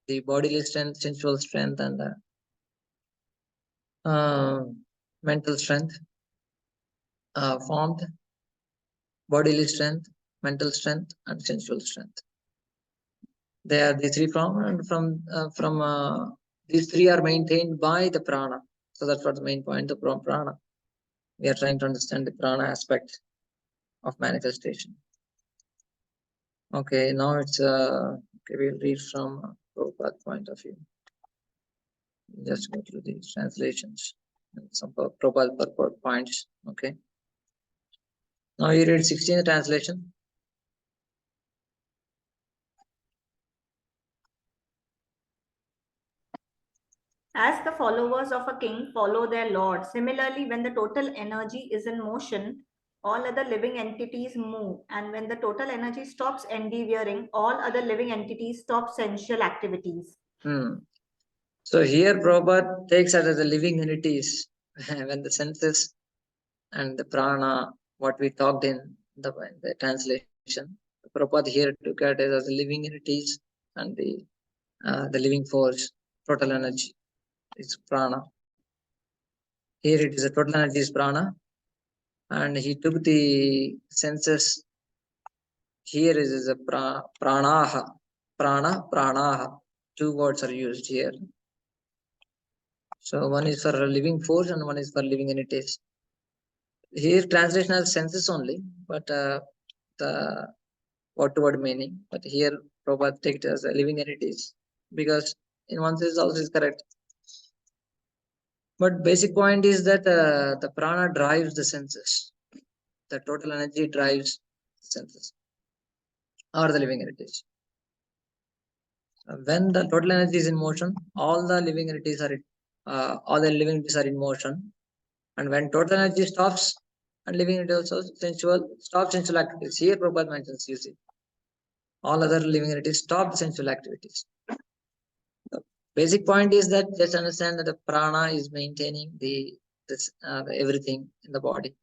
the bodily strength, sensual strength, and mental strength, formed bodily strength, mental strength, and sensual strength. They are the three form, and from these three are maintained by the prana. So that's what the main point, the prana. We are trying to understand the prana aspect of manifestation. Okay, now it's okay. We'll read from Prabhupada point of view. Just go through these translations and some Prabhupada purport points. Okay. Now you read 16th translation. As the followers of a king follow their lord, similarly, when the total energy is in motion, all other living entities move. And when the total energy stops endeavoring, all other living entities stop sensual activities. So here Prabhupada takes it as the living entities when the senses and the prana, what we talked in the translation. Prabhupada here took it as the living entities and the living force, total energy is prana. Here it is a total energy is prana, and he took the senses. Here is a pranaha, pranaha. Two words are used here. So one is for living force and one is for living entities. Here translation has senses only, but the word-to-word meaning. But here Prabhupada takes it as living entities, because in one sense also is correct. But basic point is that the prana drives the senses. The total energy drives the senses or the living entities. When the total energy is in motion, all the living entities are in motion. And when total energy stops, and living entities also stop sensual activities. Here Prabhupada mentions, you see, all other living entities stop the sensual activities. The basic point is that just understand that the prana is maintaining everything in the body,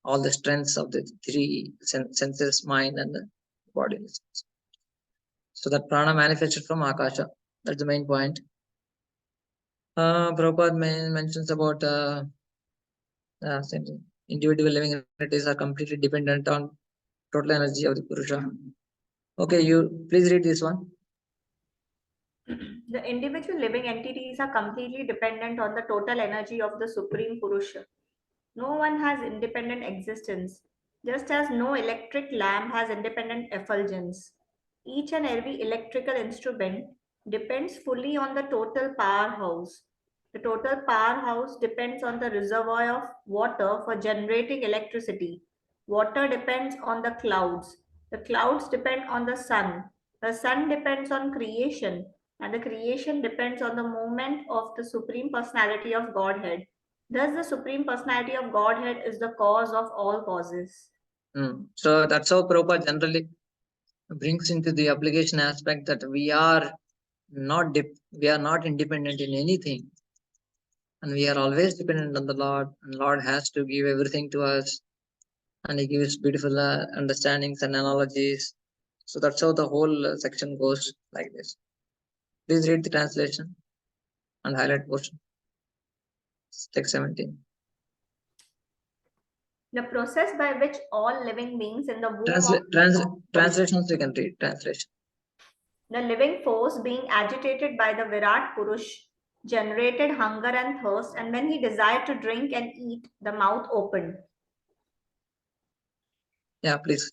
all the strengths of the three senses, mind, and the body. So that prana manifested from Akasha. That's the main point. Prabhupada mentions about same thing. Individual living entities are completely dependent on total energy of the Purusha. Okay, you please read this one. The individual living entities are completely dependent on the total energy of the Supreme Purusha. No one has independent existence, just as no electric lamp has independent effulgence. Each and every electrical instrument depends fully on the total powerhouse. The total powerhouse depends on the reservoir of water for generating electricity. Water depends on the clouds. The clouds depend on the sun. The sun depends on creation, and the creation depends on the movement of the Supreme Personality of Godhead. Thus, the Supreme Personality of Godhead is the cause of all causes. So that's how Prabhupada generally brings into the application aspect that we are not independent in anything, and we are always dependent on the Lord, and Lord has to give everything to us, and He gives beautiful understandings and analogies. So that's how the whole section goes like this. Please read the translation and highlight portion. Text 17. The process by which all living beings in the womb Translations you can read. Translation. The living force being agitated by the Virat Purush generated hunger and thirst, and when he desired to drink and eat, the mouth opened. Yeah, please.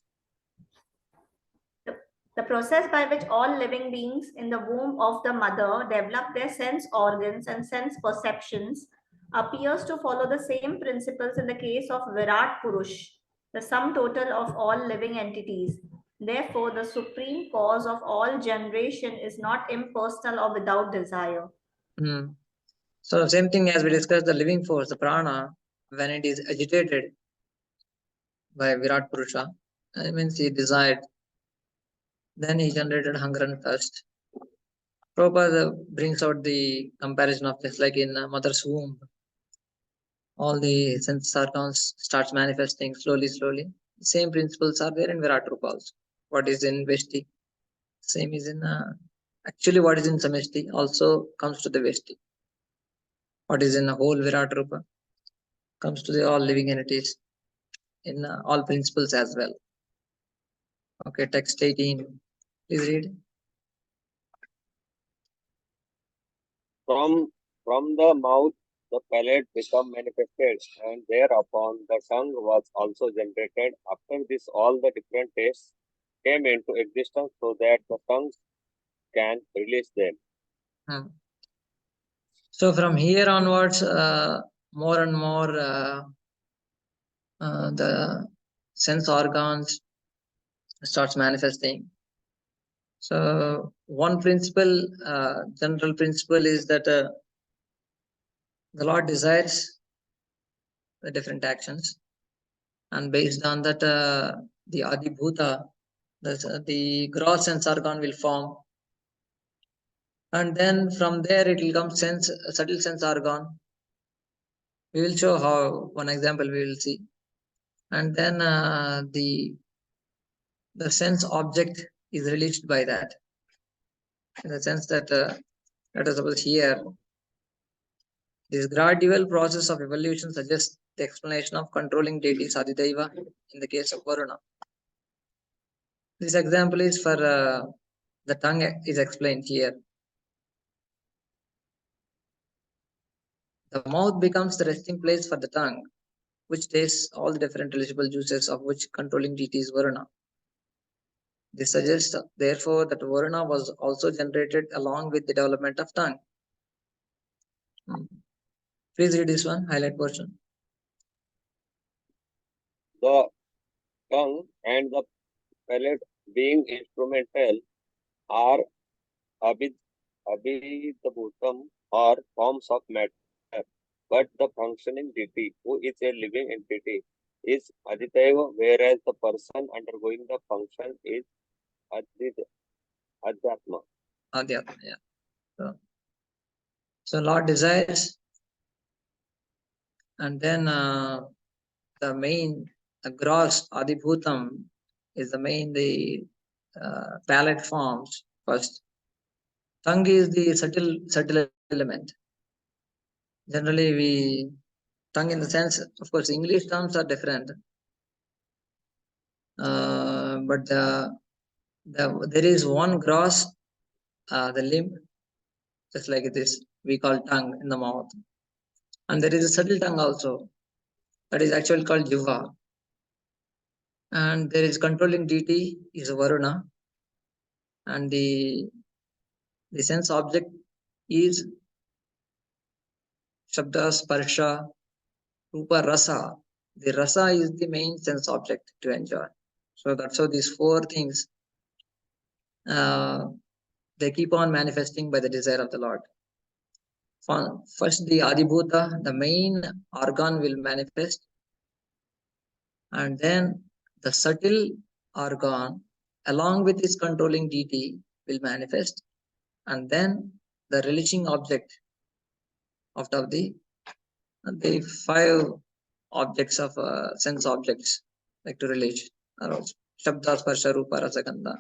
The process by which all living beings in the womb of the mother develop their sense organs and sense perceptions appears to follow the same principles in the case of Virat Purush, the sum total of all living entities. Therefore, the supreme cause of all generation is not impersonal or without desire. So same thing as we discussed, the living force, the prana, when it is agitated by Virat Purusha, it means he desired, then he generated hunger and thirst. Prabhupada brings out the comparison of this, like in mother's womb, all the sense organs starts manifesting slowly. The same principles are there in Virat Rupa also. What is in Veshti, same is in actually what is in Sameshti also comes to the Veshti. What is in the whole Virat Rupa comes to the all living entities in all principles as well. Okay, text 18. Please read. From the mouth the palate became manifested, and thereupon the tongue was also generated. After this, all the different tastes came into existence so that the tongue can release them. So from here onwards, more and more the sense organs starts manifesting. So one principle, general principle is that the Lord desires the different actions, and based on that, the Adibhuta, the gross sense organ will form, and then from there it will come subtle sense organ. We will show how, one example we will see, and then the sense object is released by that, in the sense that let us suppose here this gradual process of evolution suggests the explanation of controlling deities Adidaiva in the case of Varuna. This example is for the tongue is explained here. The mouth becomes the resting place for the tongue, which tastes all the different eligible juices of which controlling deity is Varuna. This suggests, therefore, that Varuna was also generated along with the development of tongue. Please read this one, highlight portion. The tongue and the palate, being instrumental, are abhidhabhutam, or forms of matter, but the functioning deity, who is a living entity, is Aditya, whereas the person undergoing the function is Adhyatma. Adhyatma, yeah. So Lord desires, and then the main, the gross Adibhutam is the main, the palate forms first. Tongue is the subtle element. Generally, tongue in the sense, of course, English terms are different. But there is one gross, the limb, just like this, we call tongue in the mouth. And there is a subtle tongue also, that is actually called jiva. And there is controlling deity is Varuna. And the sense object is Shabda, Sparsha, Rupa, Rasa. The rasa is the main sense object to enjoy. So that's how these four things, they keep on manifesting by the desire of the Lord. First, the Adibhuta, the main organ will manifest, and then the subtle organ, along with its controlling deity, will manifest, and then the relishing object out of the five objects of sense objects, like to relish, or Shabda, Sparsha, Rupa, Rasa, Gandha,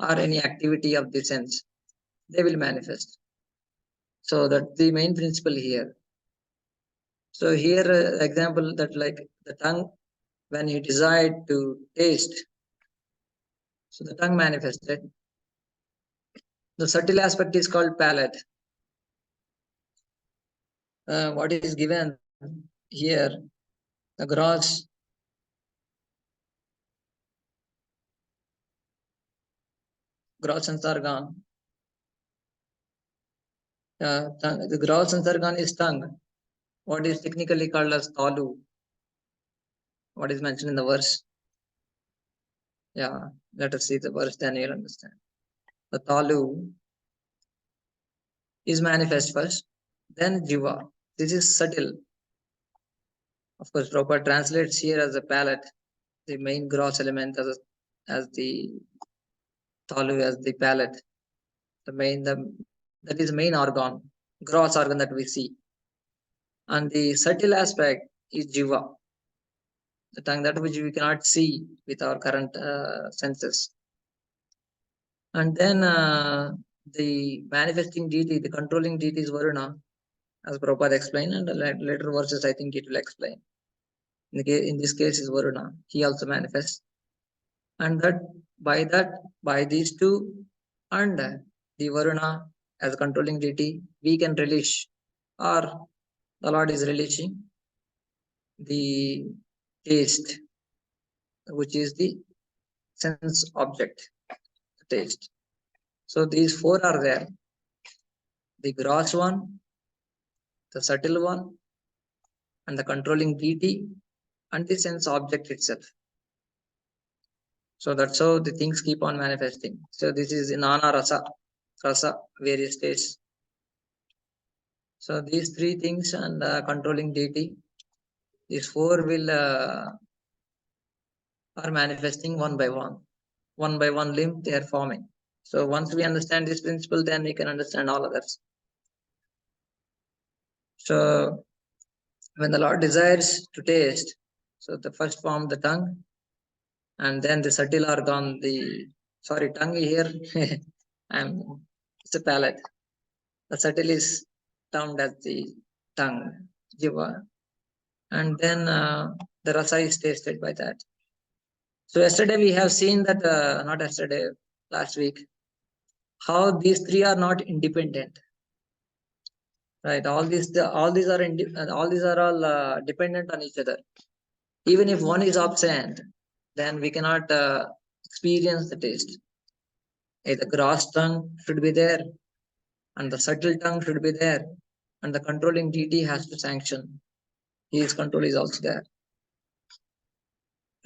or any activity of the sense, they will manifest. So that's the main principle here. So here, example that like the tongue, when he desired to taste, so the tongue manifested. The subtle aspect is called palate. What is given here, the gross sense organ. The gross sense organ is tongue. What is technically called as talu. What is mentioned in the verse. Yeah, let us see the verse, then you'll understand. The talu is manifest first, then jiva. This is subtle. Of course, proper translates here as a palate, the main gross element as the talu, as the palate. That is main organ, gross organ that we see. And the subtle aspect is jiva, the tongue, that which we cannot see with our current senses. And then the manifesting deity, the controlling deity is Varuna, as Prabhupada explained, and later verses I think it will explain. In this case is Varuna, he also manifests. And by these two and the Varuna as a controlling deity, we can relish, or the Lord is relishing the taste, which is the sense object, the taste. So these four are there: the gross one, the subtle one, and the controlling deity, and the sense object itself. So that's how the things keep on manifesting. So this is in Nana Rasa, various states. So these three things and controlling deity, these four will are manifesting one by one. One by one limb they are forming. So once we understand this principle, then we can understand all others. So when the Lord desires to taste, so the first form, the tongue, and then the subtle organ, tongue here, it's a palate. The subtle is termed as the tongue, jiva, and then the rasa is tasted by that. So yesterday we have seen that, not yesterday, last week, how these three are not independent. Right, all these are all dependent on each other. Even if one is absent, then we cannot experience the taste. The gross tongue should be there, and the subtle tongue should be there, and the controlling deity has to sanction. His control is also there.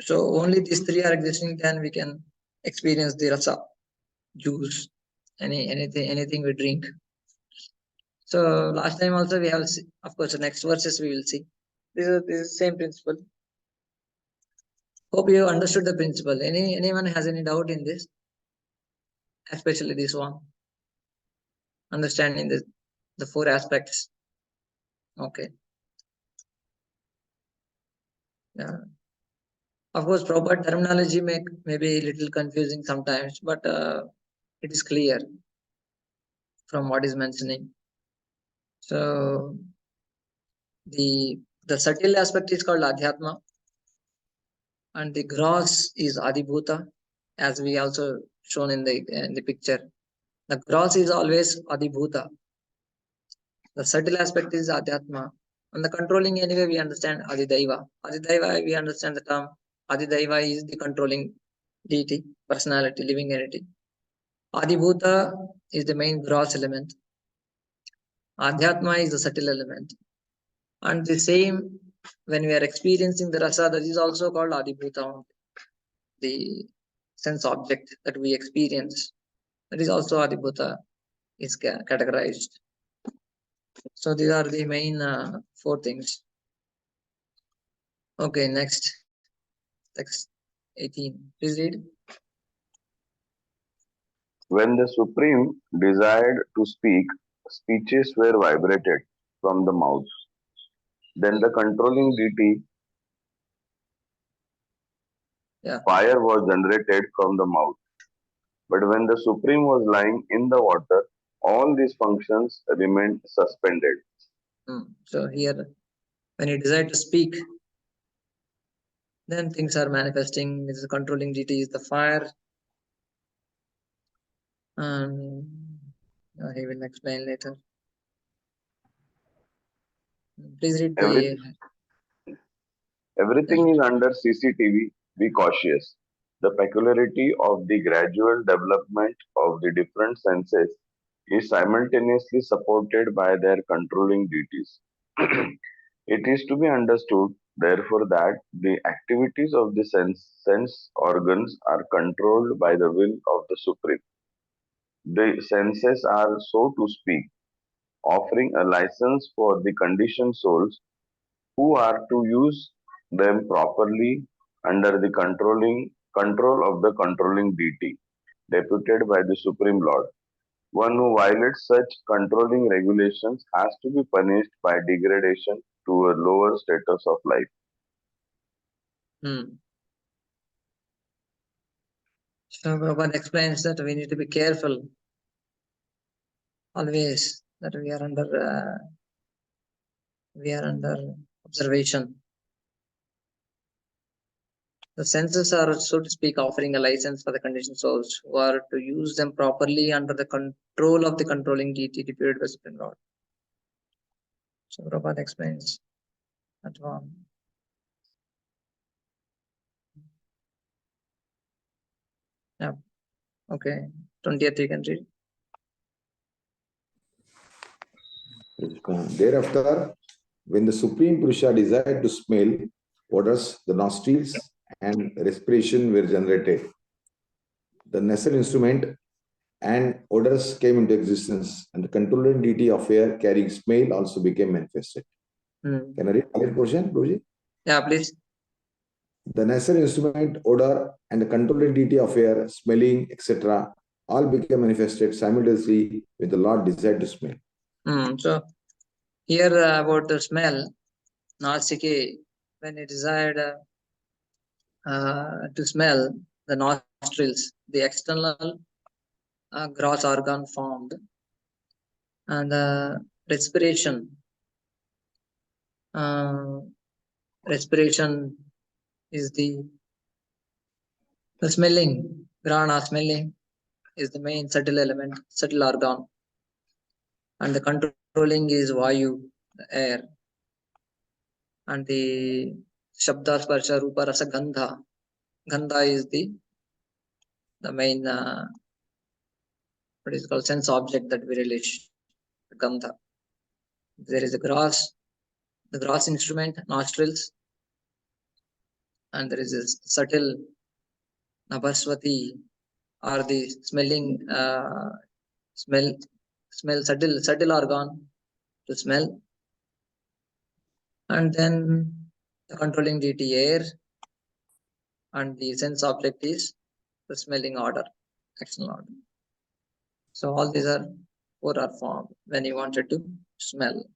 So only these three are existing, then we can experience the rasa, juice, anything we drink. So last time also we have, of course, the next verses we will see. This is the same principle. Hope you understood the principle. Anyone has any doubt in this? Especially this one. Understanding the four aspects. Okay. Yeah. Of course, proper terminology may be a little confusing sometimes, but it is clear from what is mentioning. So the subtle aspect is called adhyatma, and the gross is Adibhuta, as we also shown in the picture. The gross is always Adibhuta. The subtle aspect is Adhyatma. And the controlling anyway we understand Adidaiva. Adidaiva we understand the term. Adidaiva is the controlling deity, personality, living entity. Adibhuta is the main gross element. Adhyatma is the subtle element. And the same when we are experiencing the rasa, that is also called Adibhuta. The sense object that we experience, that is also Adibhuta is categorized. So these are the main 4 things. Okay, next. Text 18. Please read. When the Supreme desired to speak, speeches were vibrated from the mouth. Then the controlling deity, fire was generated from the mouth. But when the Supreme was lying in the water, all these functions remained suspended. So here, when he desired to speak, then things are manifesting. This is controlling deity is the fire. And he will explain later. Please read Everything is under CCTV. Be cautious. The peculiarity of the gradual development of the different senses is simultaneously supported by their controlling deities. It is to be understood, therefore, that the activities of the sense organs are controlled by the will of the Supreme. The senses are, so to speak, offering a license for the conditioned souls who are to use them properly under the control of the controlling deity, deputed by the Supreme Lord. One who violates such controlling regulations has to be punished by degradation to a lower status of life. So Prabhupada explains that we need to be careful always, that we are under observation. The senses are, so to speak, offering a license for the conditioned souls who are to use them properly under the control of the controlling deity deputed by Supreme Lord. So Prabhupada explains that one. Yeah. Okay. 20th you can read. Thereafter, when the Supreme Purusha desired to smell odors, the nostrils and respiration were generated. The nasal instrument and odors came into existence, and the controlling deity of air carrying smell also became manifested. Can I read the portion, Prabhuji? Yeah, please. The nasal instrument, odor, and the controlling deity of air, smelling, etc., all became manifested simultaneously when the Lord desired to smell. So here about the smell, Nasike, when he desired to smell, the nostrils, the external gross organ formed, and respiration. Respiration is the smelling, grana smelling is the main subtle element, subtle organ, and the controlling is vayu, the air, and the shabda, sparsha, rupa, rasa, gandha. Gandha is the main what is called sense object that we relish, gandha. There is the gross instrument, nostrils, and there is this subtle nabhaswati, or the smelling smell subtle organ to smell, and then the controlling deity air, and the sense object is the smelling order, external order. So all these are 4 are formed when he wanted to smell.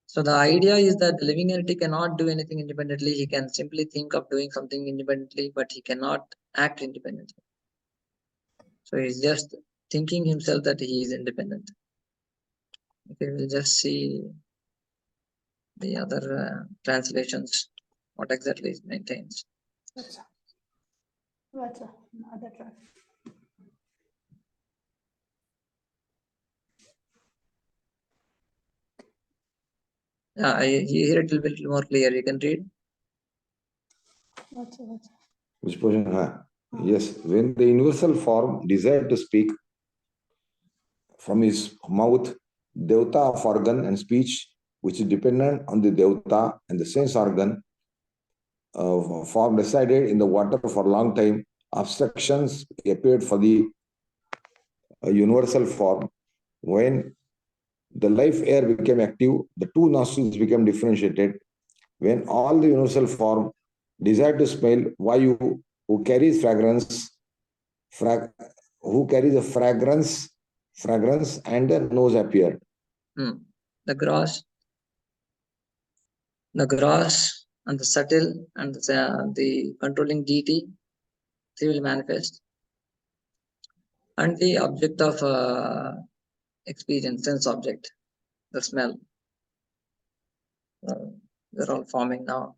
So the idea is that the living entity cannot do anything independently. He can simply think of doing something independently, but he cannot act independently. So he's just thinking himself that he is independent. Okay, we'll just see the other translations what exactly it maintains. Yeah, here it will be more clear. You can read. Which portion? Yes, when the universal form desired to speak from his mouth, Devta of organ and speech, which is dependent on the Devta and the sense organ, form resided in the water for a long time. Obstructions appeared for the universal form. When the life air became active, the two nostrils became differentiated. When all the universal form desired to smell, Vayu, who carries fragrance, who carries a fragrance and the nose appeared. The gross and the subtle and the controlling deity, they will manifest. And the object of experience, sense object, the smell. They're all forming now.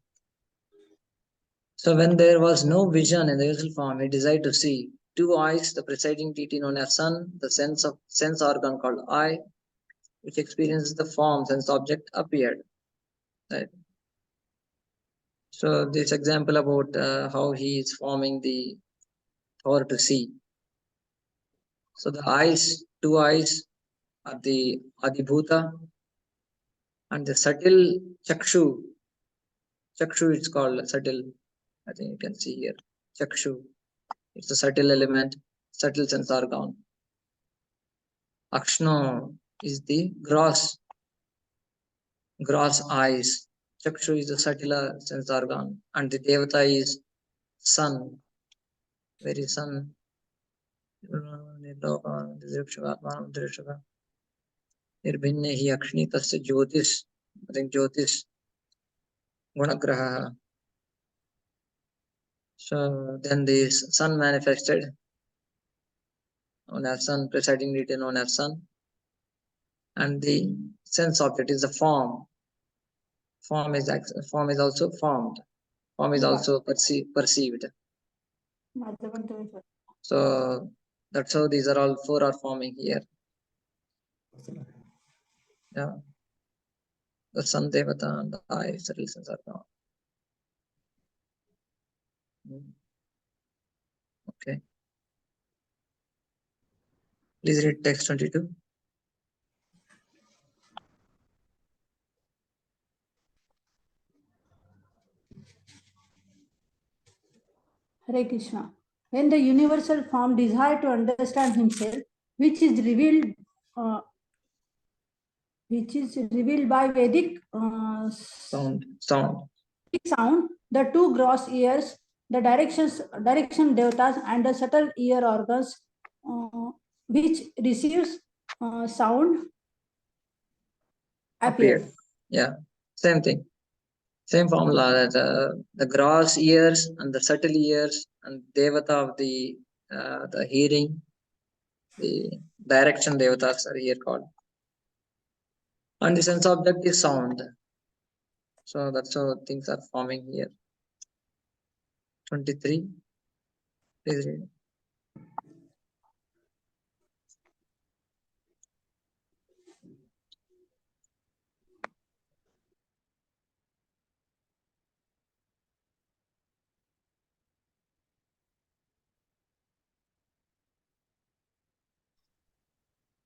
So when there was no vision in the usual form, he desired to see. Two eyes, the presiding deity known as sun, the sense organ called eye, which experiences the form, sense object appeared. Right. So this example about how he is forming the power to see. So the eyes, two eyes are the Adibhuta, and the subtle Chakshu. Chakshu is called subtle. I think you can see here. Chakshu. It's a subtle element, subtle sense organ. Akshno is the gross eyes. Chakshu is the subtler sense organ. And the Devata is sun. Very sun. Nirbhinne hi akshni tasya jyotish. I think jyotish gunagraha. So then the sun manifested, known as sun, presiding deity known as sun. And the sense object is the form. Form is also formed. Form is also perceived. So that's how these are all four are forming here. Yeah. The sun devata and the eye, subtle sense are gone. Okay. Please read text 22. Hare Krishna. When the universal form desired to understand himself, which is revealed by Vedic Sound. The two gross ears, the direction devatas, and the subtle ear organs, which receives sound, appeared. Yeah, same thing. Same formula that the gross ears and the subtle ears and devata of the hearing, the direction devatas are here called. And the sense object is sound. So that's how things are forming here. 23. Please read.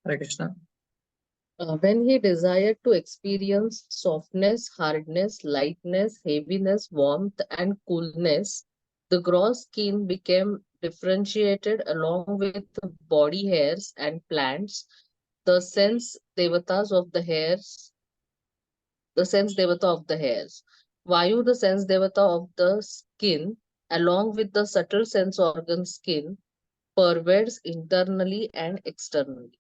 Hare Krishna. When he desired to experience softness, hardness, lightness, heaviness, warmth, and coolness, the gross skin became differentiated along with the body hairs and plants, the sense devatas of the hairs, Vayu, the sense devata of the skin, along with the subtle sense organ skin, pervades internally and externally.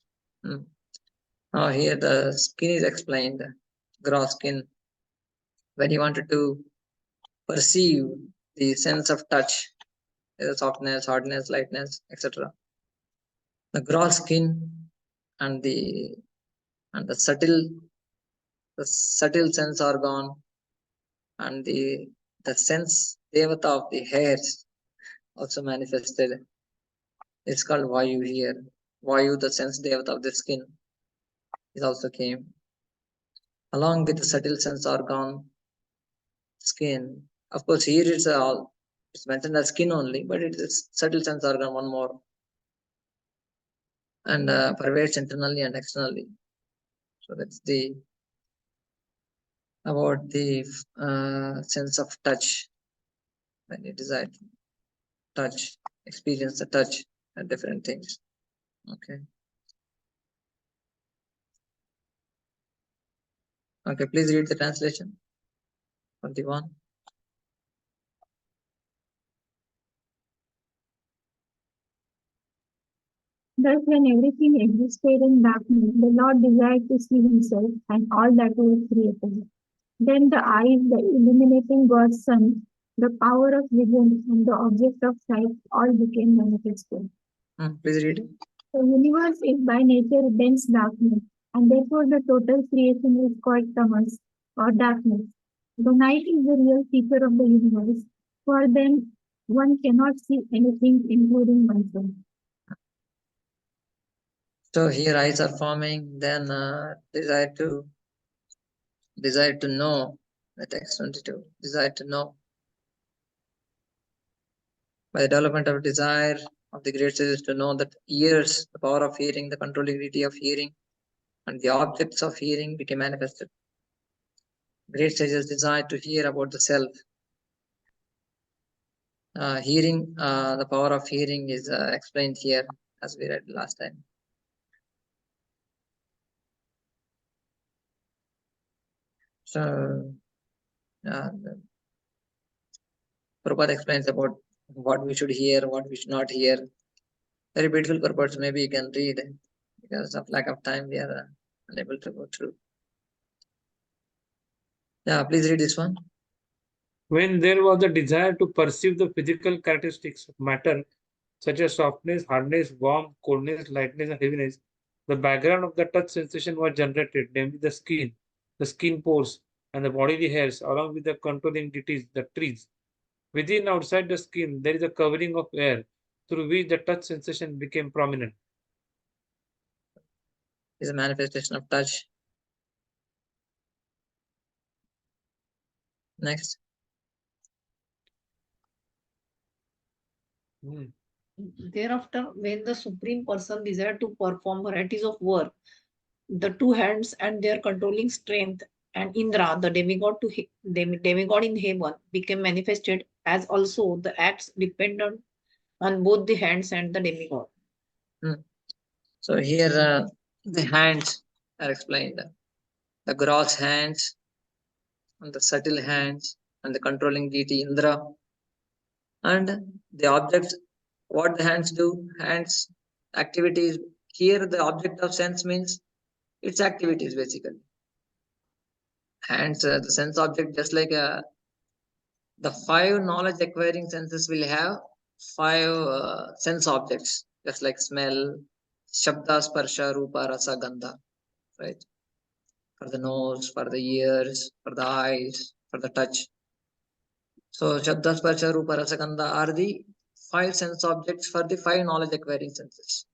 Here the skin is explained, gross skin. When you wanted to perceive the sense of touch, softness, hardness, lightness, etc. The gross skin and the subtle sense organ and the the sense devata of the hairs also manifested. It's called Vayu here. Vayu, the sense devata of the skin, is also came. Along with the subtle sense organ, skin. Of course, here it's mentioned as skin only, but it is subtle sense organ, one more. And pervades internally and externally. So that's the about the sense of touch. When you desire to touch, experience the touch and different things. Okay. Okay, please read the translation. 21. Thus, when everything existed in darkness, the Lord desired to see himself and all that was created. Then the eyes, the illuminating God's Son, the power of vision, and the object of sight all became manifested. Please read it. The universe is by nature dense darkness, and therefore the total creation is called tamas, or darkness. The night is the real feature of the universe, for then one cannot see anything, including oneself. So here eyes are forming, then desire to know. The text 22. Desire to know. By the development of desire of the great sages to know that ears, the power of hearing, the controllability of hearing, and the objects of hearing became manifested. Great sages desire to hear about the self. Hearing, the power of hearing is explained here as we read last time. So, Prabhupada explains about what we should hear, what we should not hear. Very beautiful purpose. Maybe you can read. Because of lack of time, we are unable to go through. Yeah, please read this one. When there was a desire to perceive the physical characteristics of matter, such as softness, hardness, warmth, coldness, lightness, and heaviness, the background of the touch sensation was generated, namely the skin pores, and the bodily hairs, along with the controlling deities, the trees. Within and outside the skin, there is a covering of air through which the touch sensation became prominent. Is a manifestation of touch. Next. Thereafter, when the Supreme Person desired to perform varieties of work, the two hands and their controlling strength and Indra, the demigod in heaven, became manifested, as also the acts dependent on both the hands and the demigod. So here the hands are explained. The gross hands and the subtle hands and the controlling deity Indra. And the objects, what the hands do, hands activities. Here the object of sense means its activities basically. Hands, the sense object, just like the 5 knowledge acquiring senses will have 5 sense objects, just like smell, shabda, sparsha, rupa, rasa, gandha, right? For the nose, for the ears, for the eyes, for the touch. So shabda, sparsha, rupa, rasa, gandha are the 5 sense objects for the 5 knowledge acquiring senses.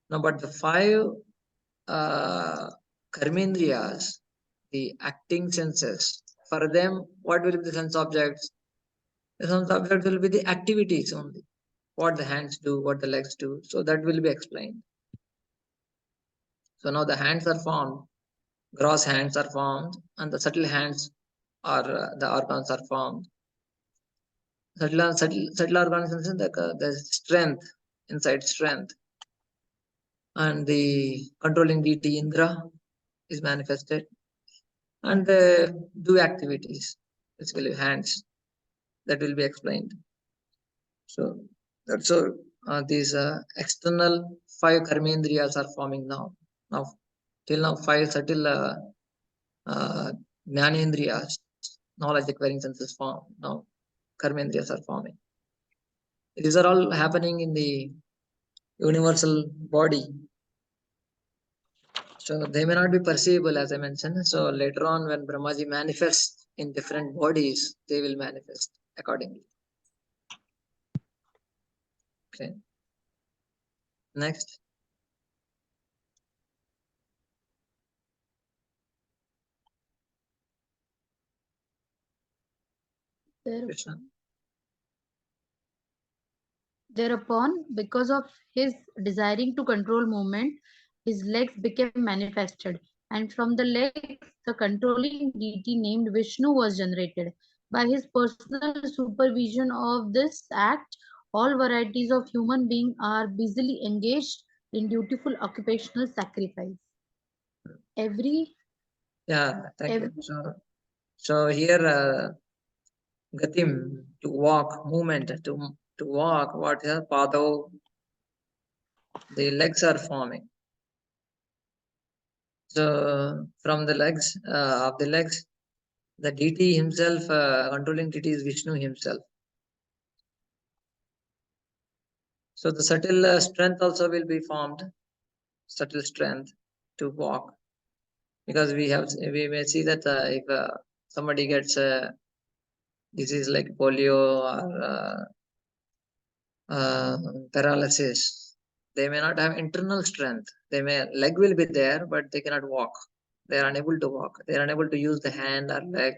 Now, but the 5 karmendriyas, the acting senses, for them, what will be the sense objects? The sense object will be the activities only. What the hands do, what the legs do. So that will be explained. So now the hands are formed, gross hands are formed, and the subtle hands are the organs are formed. Subtle organs in the strength, inside strength. And the controlling deity Indra is manifested. And do activities, basically hands. That will be explained. So that's so these external 5 karmendriyas are forming now. Now, till now 5 subtle jnanendriyas, knowledge acquiring senses form. Now karmendriyas are forming. These are all happening in the universal body. So they may not be perceivable, as I mentioned. So later on, when Brahmaji manifests in different bodies, they will manifest accordingly. Okay. Next. Krishna. Thereupon, because of his desiring to control movement, his legs became manifested, and from the legs, the controlling deity named Vishnu was generated. By his personal supervision of this act, all varieties of human beings are busily engaged in dutiful occupational sacrifice. Yeah, thank you. So here, gatim, to walk, movement, to walk, what is pado? The legs are forming. So from the legs, of the legs, the deity himself, controlling deity is Vishnu himself. So the subtle strength also will be formed, subtle strength to walk, because we may see that if somebody gets a disease like polio or paralysis, they may not have internal strength. Leg will be there, but they cannot walk. They are unable to walk. They are unable to use the hand or leg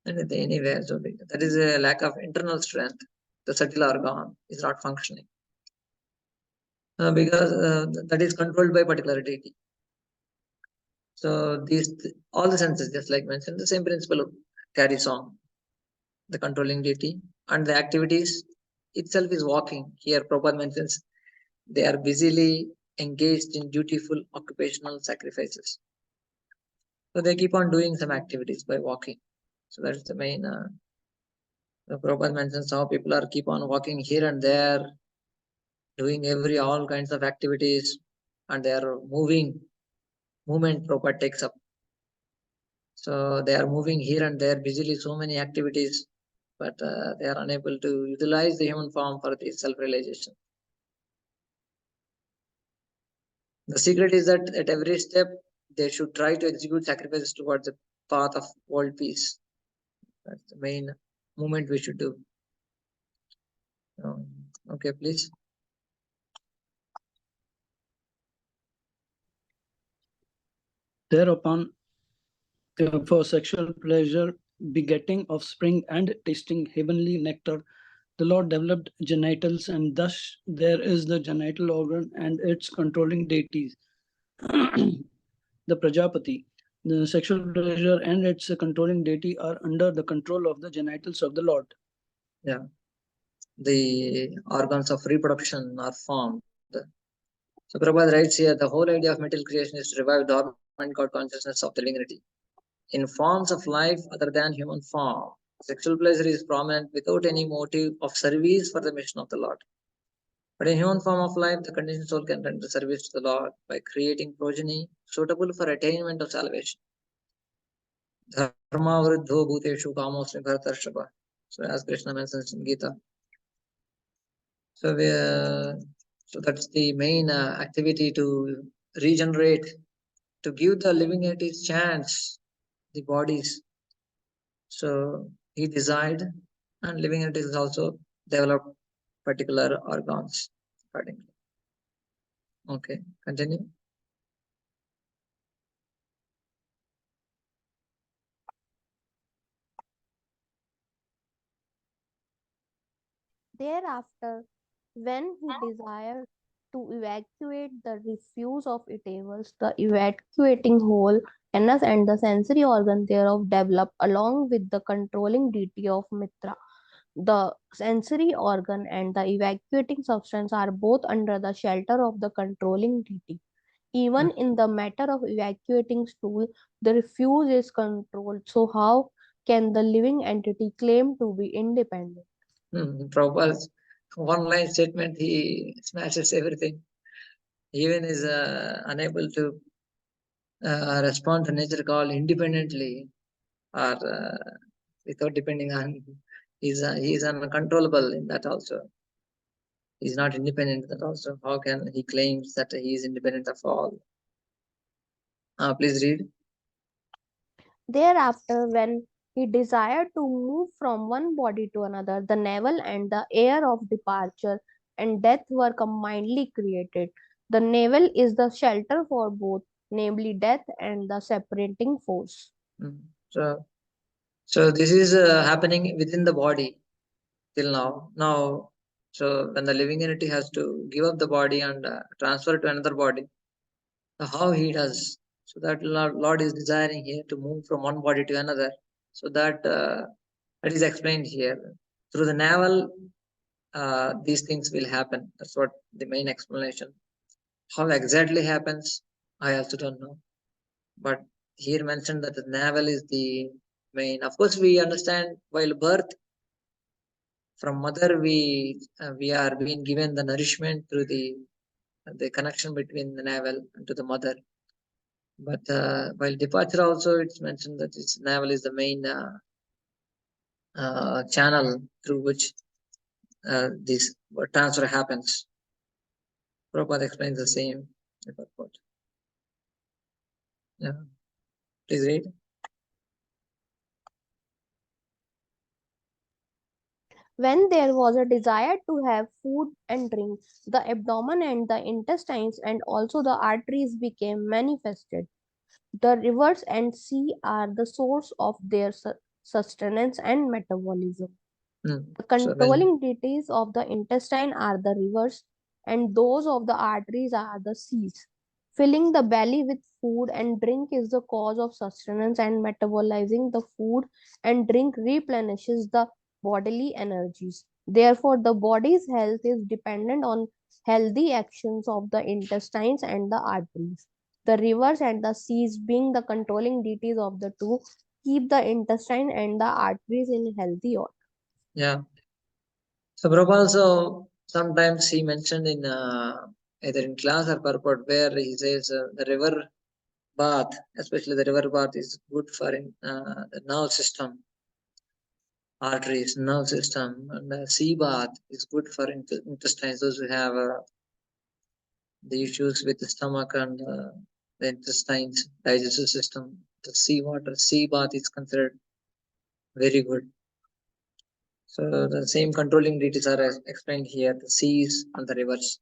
anywhere. So that is a lack of internal strength. The subtle organ is not functioning because that is controlled by particular deity. So all the senses, just like mentioned, the same principle carries on. The controlling deity and the activities itself is walking. Here Prabhupada mentions they are busily engaged in dutiful occupational sacrifices. So they keep on doing some activities by walking. So that's the main. Prabhupada mentions how people are keep on walking here and there, doing all kinds of activities, and they are movement Prabhupada takes up. So they are moving here and there busily, so many activities, but they are unable to utilize the human form for the self-realization. The secret is that at every step, they should try to execute sacrifices towards the path of world peace. That's the main movement we should do. Okay, please. Thereupon, for sexual pleasure, begetting offspring, and tasting heavenly nectar, the Lord developed genitals, and thus there is the genital organ and its controlling deities. The Prajapati, the sexual pleasure and its controlling deity are under the control of the genitals of the Lord. Yeah. The organs of reproduction are formed. So Prabhupada writes here, the whole idea of material creation is to revive dormant God consciousness of the divinity in forms of life other than human form. Sexual pleasure is prominent without any motive of service for the mission of the Lord. But in human form of life, the conditioned soul can render service to the Lord by creating progeny suitable for attainment of salvation. Dharma vruddho bhuteshu kamosmi bharatarshava. So as Krishna mentions in Gita. So that's the main activity to regenerate, to give the living entities chance, the bodies. So he desired, and living entities also developed particular organs accordingly. Okay, continue. Thereafter, when he desired to evacuate the refuse of eatables, the evacuating hole, anus, and the sensory organ thereof developed along with the controlling deity of Mitra. The sensory organ and the evacuating substance are both under the shelter of the controlling deity. Even in the matter of evacuating stool, the refuse is controlled. So, how can the living entity claim to be independent? Prabhupada's one-line statement, he smashes everything. Even is unable to respond to nature call independently or without depending on. He is uncontrollable in that also. He is not independent in that also. How can he claims that he is independent of all? Please read. Thereafter, when He desired to move from one body to another. The navel and the air of departure and death were combinedly created. The navel is the shelter for both, namely death and the separating force. So this is happening within the body till now. Now, so when the living entity has to give up the body and transfer to another body, how he does. So that Lord is desiring here to move from one body to another. So that is explained here. Through the navel, these things will happen. That's what the main explanation. How exactly happens, I also don't know. But here mentioned that the navel is the main. Of course, we understand while birth, from mother we are being given the nourishment through the connection between the navel and to the mother. But while departure also, it's mentioned that its navel is the main channel through which this transfer happens. Prabhupada explains the same. Yeah, please read. When there was a desire to have food and drink, the abdomen and the intestines and also the arteries became manifested. The rivers and sea are the source of their sustenance and metabolism. The controlling deities of the intestine are the rivers, and those of the arteries are the seas. Filling the belly with food and drink is the cause of sustenance, and metabolizing the food and drink replenishes the bodily energies. Therefore, the body's health is dependent on healthy actions of the intestines and the arteries. The rivers and the seas, being the controlling deities of the two, keep the intestine and the arteries in healthy order. Yeah. So Prabhupada also sometimes he mentioned in either in class or purport where he says the river bath, especially the river bath, is good for the nerve system, arteries, nerve system, and sea bath is good for intestines. Those who have the issues with the stomach and the intestines, digestive system, the sea water, sea bath is considered very good. So the same controlling deities are explained here: the seas and the rivers,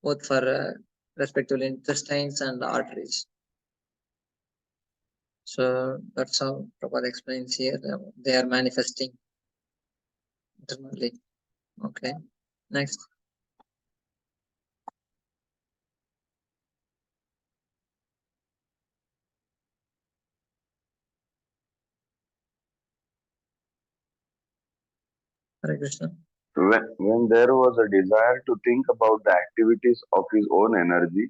both for respectively intestines and arteries. So that's how Prabhupada explains here. They are manifesting internally. Okay, next. Hare Krishna. When there was a desire to think about the activities of his own energy,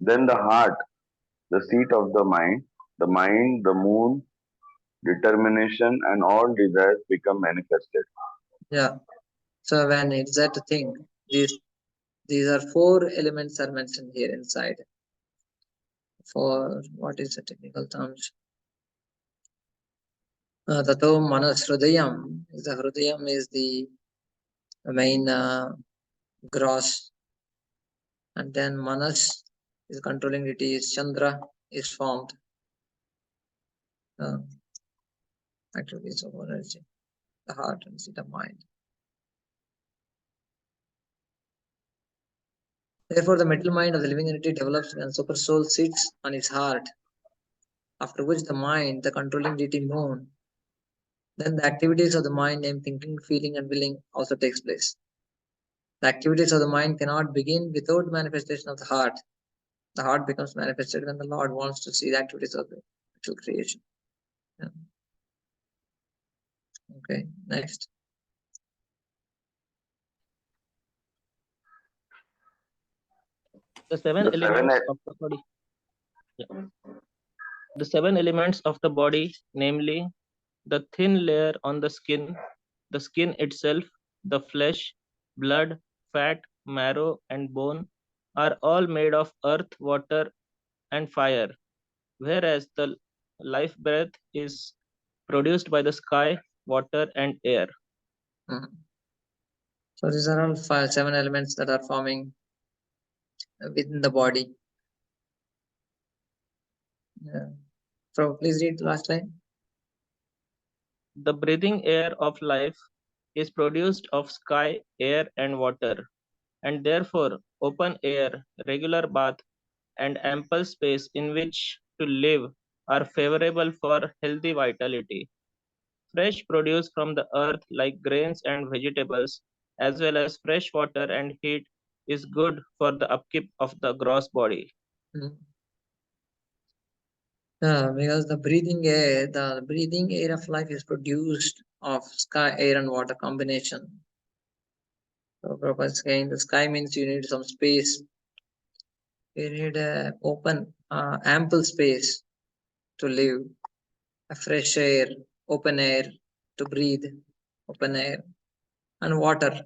then the heart, the seat of the mind, the moon, determination, and all desires become manifested. Yeah. So when it's that thing, these are four elements are mentioned here inside. For what is the technical terms? Tato manas hrudayam. The hrudayam is the main gross, and then manas is controlling it is Chandra is formed. Activities of energy, the heart and the mind. Therefore, the mental mind of the living entity develops when super soul sits on its heart, after which the mind, the controlling deity moon, then the activities of the mind named thinking, feeling, and willing also takes place. The activities of the mind cannot begin without manifestation of the heart. The heart becomes manifested when the Lord wants to see the activities of the actual creation. Yeah. Okay, next. The seven elements of the body. Yeah. The seven elements of the body, namely the thin layer on the skin itself, the flesh, blood, fat, marrow, and bone, are all made of earth, water, and fire, whereas the life breath is produced by the sky, water, and air. So these are all seven elements that are forming within the body. Yeah. So please read the last line. The breathing air of life is produced of sky, air, and water, and therefore open air, regular bath, and ample space in which to live are favorable for healthy vitality. Fresh produce from the earth like grains and vegetables, as well as fresh water and heat, is good for the upkeep of the gross body. Because the breathing air of life is produced of sky, air, and water combination. So Prabhupada is saying the sky means you need some space. You need ample space to live, a fresh air, open air to breathe, open air, and water,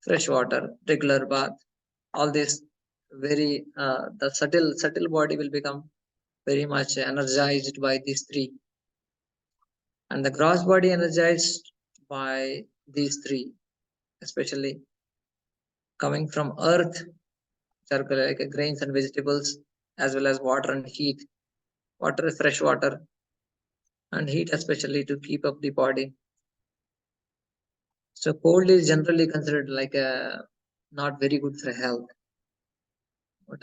fresh water, regular bath. All this the subtle body will become very much energized by these three, and the gross body energized by these three, especially coming from earth, like grains and vegetables, as well as water and heat. Water is fresh water, and heat especially to keep up the body. So cold is generally considered like not very good for health, but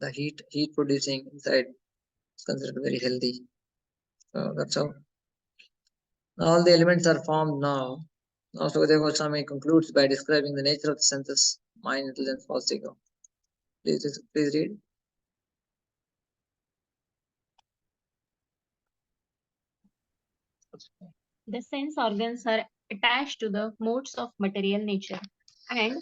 the heat producing inside is considered very healthy. So that's how all the elements are formed now. Now Sukadeva Goswami concludes by describing the nature of the senses, mind, intelligence, false ego. Please read. The sense organs are attached to the modes of material nature, and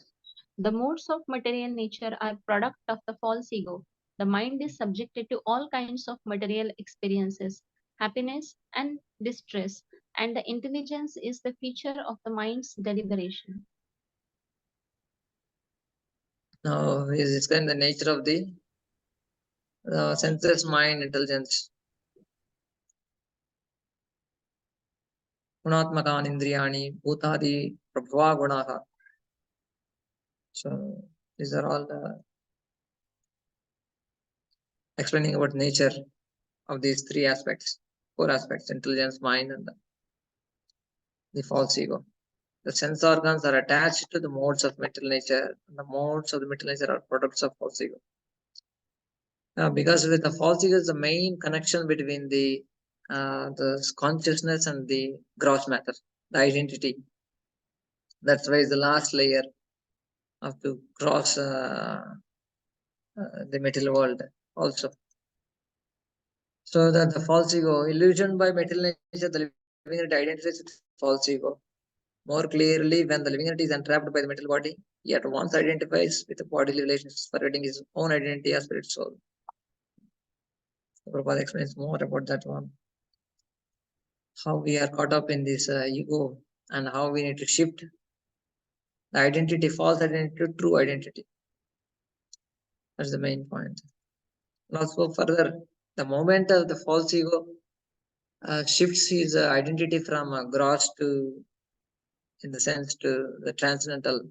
the modes of material nature are product of the false ego. The mind is subjected to all kinds of material experiences, happiness and distress, and the intelligence is the feature of the mind's deliberation. Now he is describing the nature of the senses, mind, intelligence. Gunatmakan indriyani bhutadi prabhava gunaha. So these are all explaining about nature of these three aspects, four aspects: intelligence, mind, and the false ego. The sense organs are attached to the modes of material nature, and the modes of the material nature are products of false ego. Because with the false ego is the main connection between the consciousness and the gross matter, the identity. That's why it's the last layer of to cross the material world also. So that the false ego, illusioned by material nature, the living entity identifies with false ego more clearly when the living entity is entrapped by the material body, yet once identifies with the bodily relationships, forgetting his own identity as spirit soul. Prabhupada explains more about that one. How we are caught up in this ego and how we need to shift the identity, false identity to true identity. That's the main point. And also further, the moment of the false ego shifts his identity from gross to, in the sense, to the transcendental.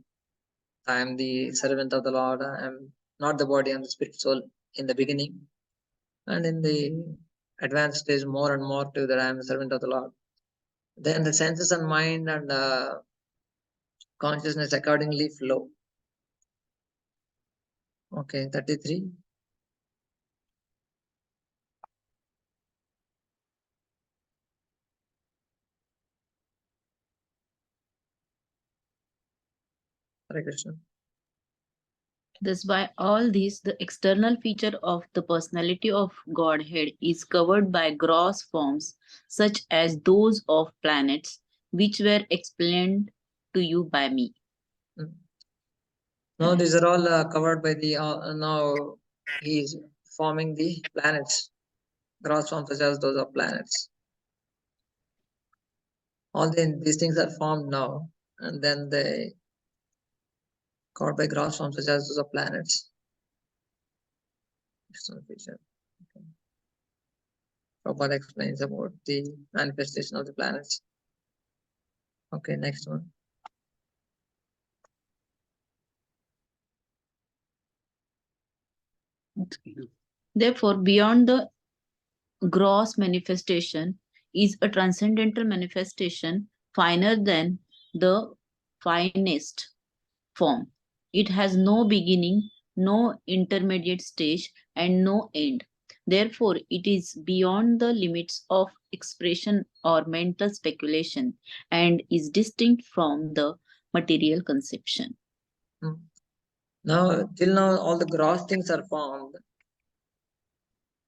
I am the servant of the Lord. I am not the body, I am the spirit soul in the beginning. And in the advanced stage, more and more to that I am the servant of the Lord. Then the senses and mind and consciousness accordingly flow. Okay, 33. Hare Krishna. Thus, by all these, the external feature of the personality of Godhead is covered by gross forms, such as those of planets, which were explained to you by me. Now these are all covered by the, now he is forming the planets, gross forms such as those of planets. All these things are formed now, and then they covered by gross forms such as those of planets. Okay. Prabhupada explains about the manifestation of the planets. Okay, next one. Therefore, beyond the gross manifestation, is a transcendental manifestation finer than the finest form. It has no beginning, no intermediate stage, and no end. Therefore, it is beyond the limits of expression or mental speculation and is distinct from the material conception. Now, till now, all the gross things are formed.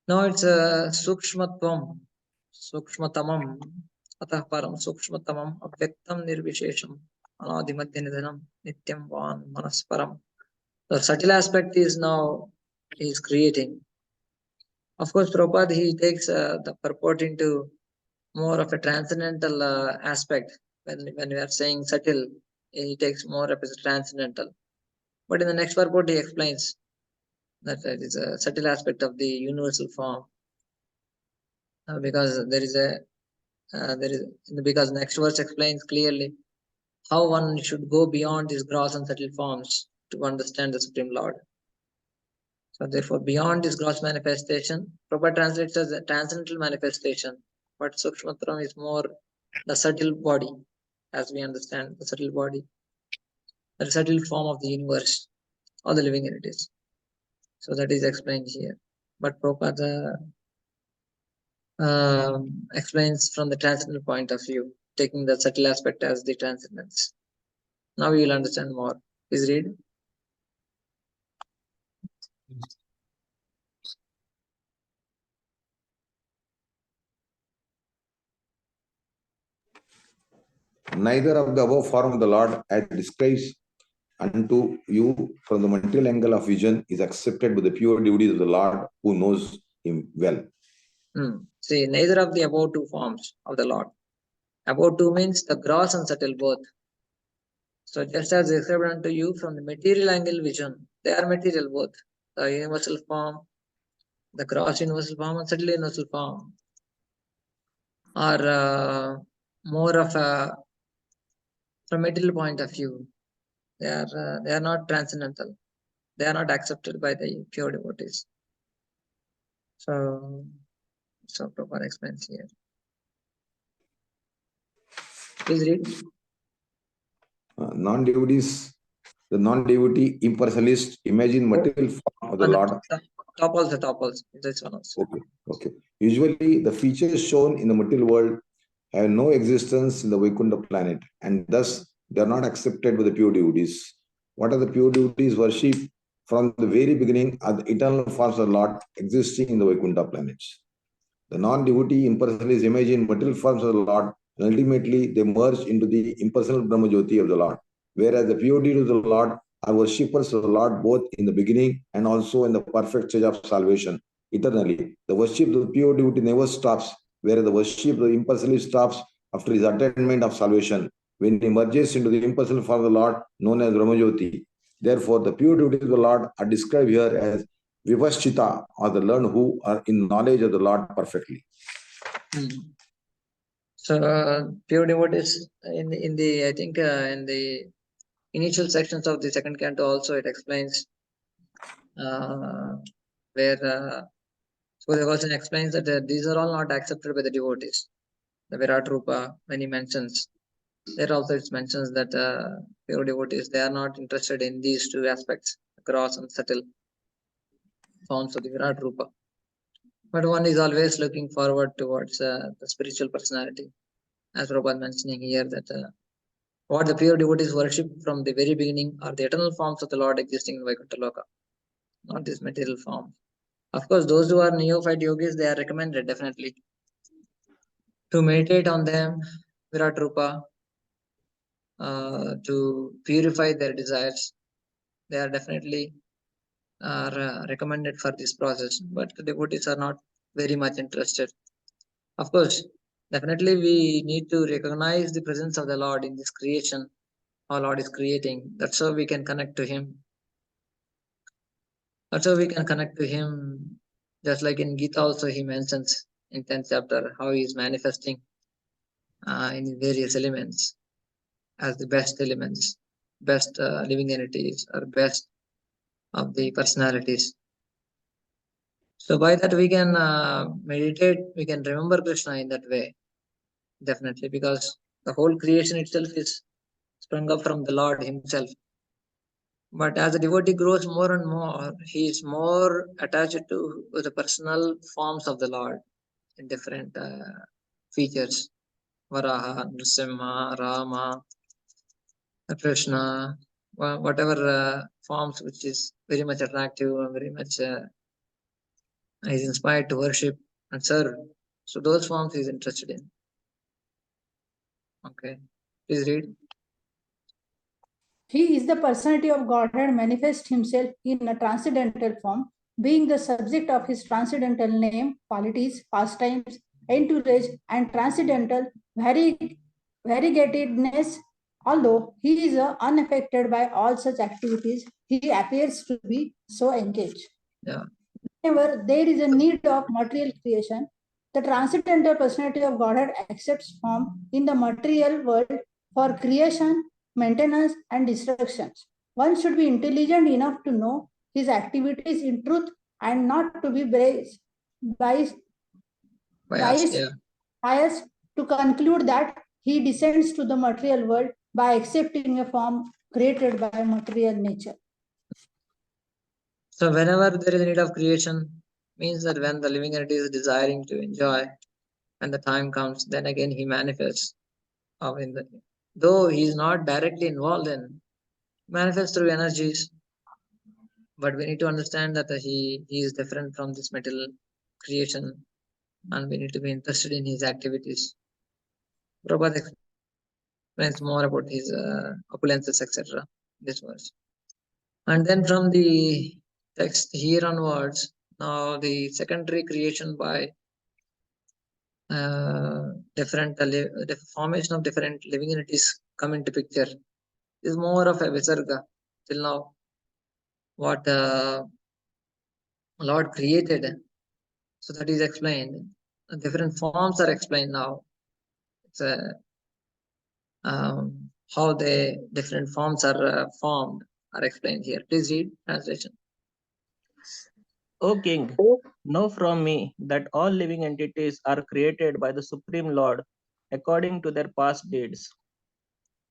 Now it's a sukshmatvam, sukshmatamam, atah param sukshmatamam, avyaktam nirvishesham, anadimadyanidhanam, nityam van manasparam. The subtle aspect is now is creating. Of course, Prabhupada, he takes the purport into more of a transcendental aspect. When we are saying subtle, he takes more of a transcendental. But in the next purport, he explains that it is a subtle aspect of the universal form. Because because next verse explains clearly how one should go beyond these gross and subtle forms to understand the Supreme Lord. So therefore, beyond this gross manifestation, Prabhupada translates as a transcendental manifestation, but Sukshmatram is more the subtle body, as we understand the subtle body, the subtle form of the universe, all the living entities. So that is explained here. But Prabhupada explains from the transcendental point of view, taking the subtle aspect as the transcendence. Now we will understand more. Please read. Neither of the above form of the Lord, as described unto you from the material angle of vision, is accepted by the pure devotees of the Lord who knows him well. See, neither of the above two forms of the Lord. Above two means the gross and subtle both. So just as described unto you from the material angle vision, they are material both. The universal form, the gross universal form and subtle universal form are more of a, from material point of view, they are not transcendental. They are not accepted by the pure devotees. So Prabhupada explains here. Please read. Non-devotees, the non-devotee impersonalist imagine material form of the Lord. Top also. This one also. Okay. Usually, the features shown in the material world have no existence in the Vaikuntha planet, and thus they are not accepted by the pure devotees. What are the pure devotees worship? From the very beginning are the eternal forms of the Lord existing in the Vaikuntha planets. The non-devotee impersonalists imagine material forms of the Lord, and ultimately they merge into the impersonal Brahma Jyoti of the Lord. Whereas the pure devotees of the Lord are worshippers of the Lord both in the beginning and also in the perfect stage of salvation eternally. The worship of the pure devotee never stops, whereas the worship of the impersonalist stops after his attainment of salvation, when he merges into the impersonal form of the Lord known as Brahma Jyoti. Therefore, the pure devotees of the Lord are described here as Vivashchita, or the learned who are in knowledge of the Lord perfectly. So pure devotees in the I think in the initial sections of the second canto also it explains where so the version explains that these are all not accepted by the devotees. The Virat Rupa, when he mentions, there also it mentions that pure devotees, they are not interested in these two aspects, gross and subtle forms of the Virat Rupa. But one is always looking forward towards the spiritual personality. As Prabhupada mentioning here that what the pure devotees worship from the very beginning are the eternal forms of the Lord existing in Vaikuntha Loka, not this material form. Of course, those who are neophyte yogis, they are recommended definitely to meditate on them, Virat Rupa, to purify their desires. They are definitely recommended for this process, but the devotees are not very much interested. Of course, definitely we need to recognize the presence of the Lord in this creation. Our Lord is creating. That's how we can connect to Him. That's how we can connect to Him. Just like in Gita also He mentions in 10th chapter how He is manifesting in various elements as the best elements, best living entities or best of the personalities. So by that we can meditate, we can remember Krishna in that way. definitely, because the whole creation itself is sprung up from the Lord Himself. But as the devotee grows more and more, he is more attached to the personal forms of the Lord in different features. Varaha, Nrsimha, Rama, Krishna, whatever forms which is very much attractive and very much is inspired to worship and serve. So those forms he is interested in. Okay, please read. He is the personality of Godhead manifest himself in a transcendental form, being the subject of his transcendental name, qualities, pastimes, entourage, and transcendental variegatedness. Although he is unaffected by all such activities, he appears to be so engaged. Yeah. Whenever there is a need of material creation, the transcendental personality of Godhead accepts form in the material world for creation, maintenance, and destructions. One should be intelligent enough to know his activities in truth and not to be biased to conclude that he descends to the material world by accepting a form created by material nature. So whenever there is a need of creation, means that when the living entity is desiring to enjoy, and the time comes, then again he manifests. Though he is not directly involved in, manifests through energies. But we need to understand that he is different from this material creation, and we need to be interested in his activities. Prabhupada explains more about his opulences, etc. This verse. And then from the text here onwards, now the secondary creation by the formation of different living entities come into picture. Is more of a visarga till now. What Lord created, so that is explained. Different forms are explained now. It's how the different forms are formed are explained here. Please read translation. O King, know from me that all living entities are created by the Supreme Lord according to their past deeds.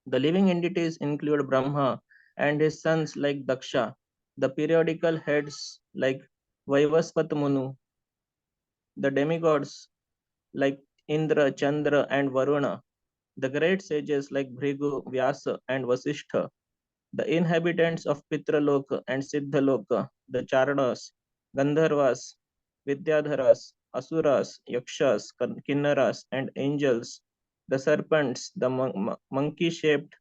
The living entities include Brahma and his sons like Daksha, the periodical heads like Vaivasvat Munu, the demigods like Indra, Chandra, and Varuna, the great sages like Bhrigu, Vyasa, and Vasishtha, the inhabitants of Pitraloka and Siddhaloka, the Charanas, Gandharvas, Vidyadharas, Asuras, Yakshas, Kinnaras, and angels, the serpents, the monkey-shaped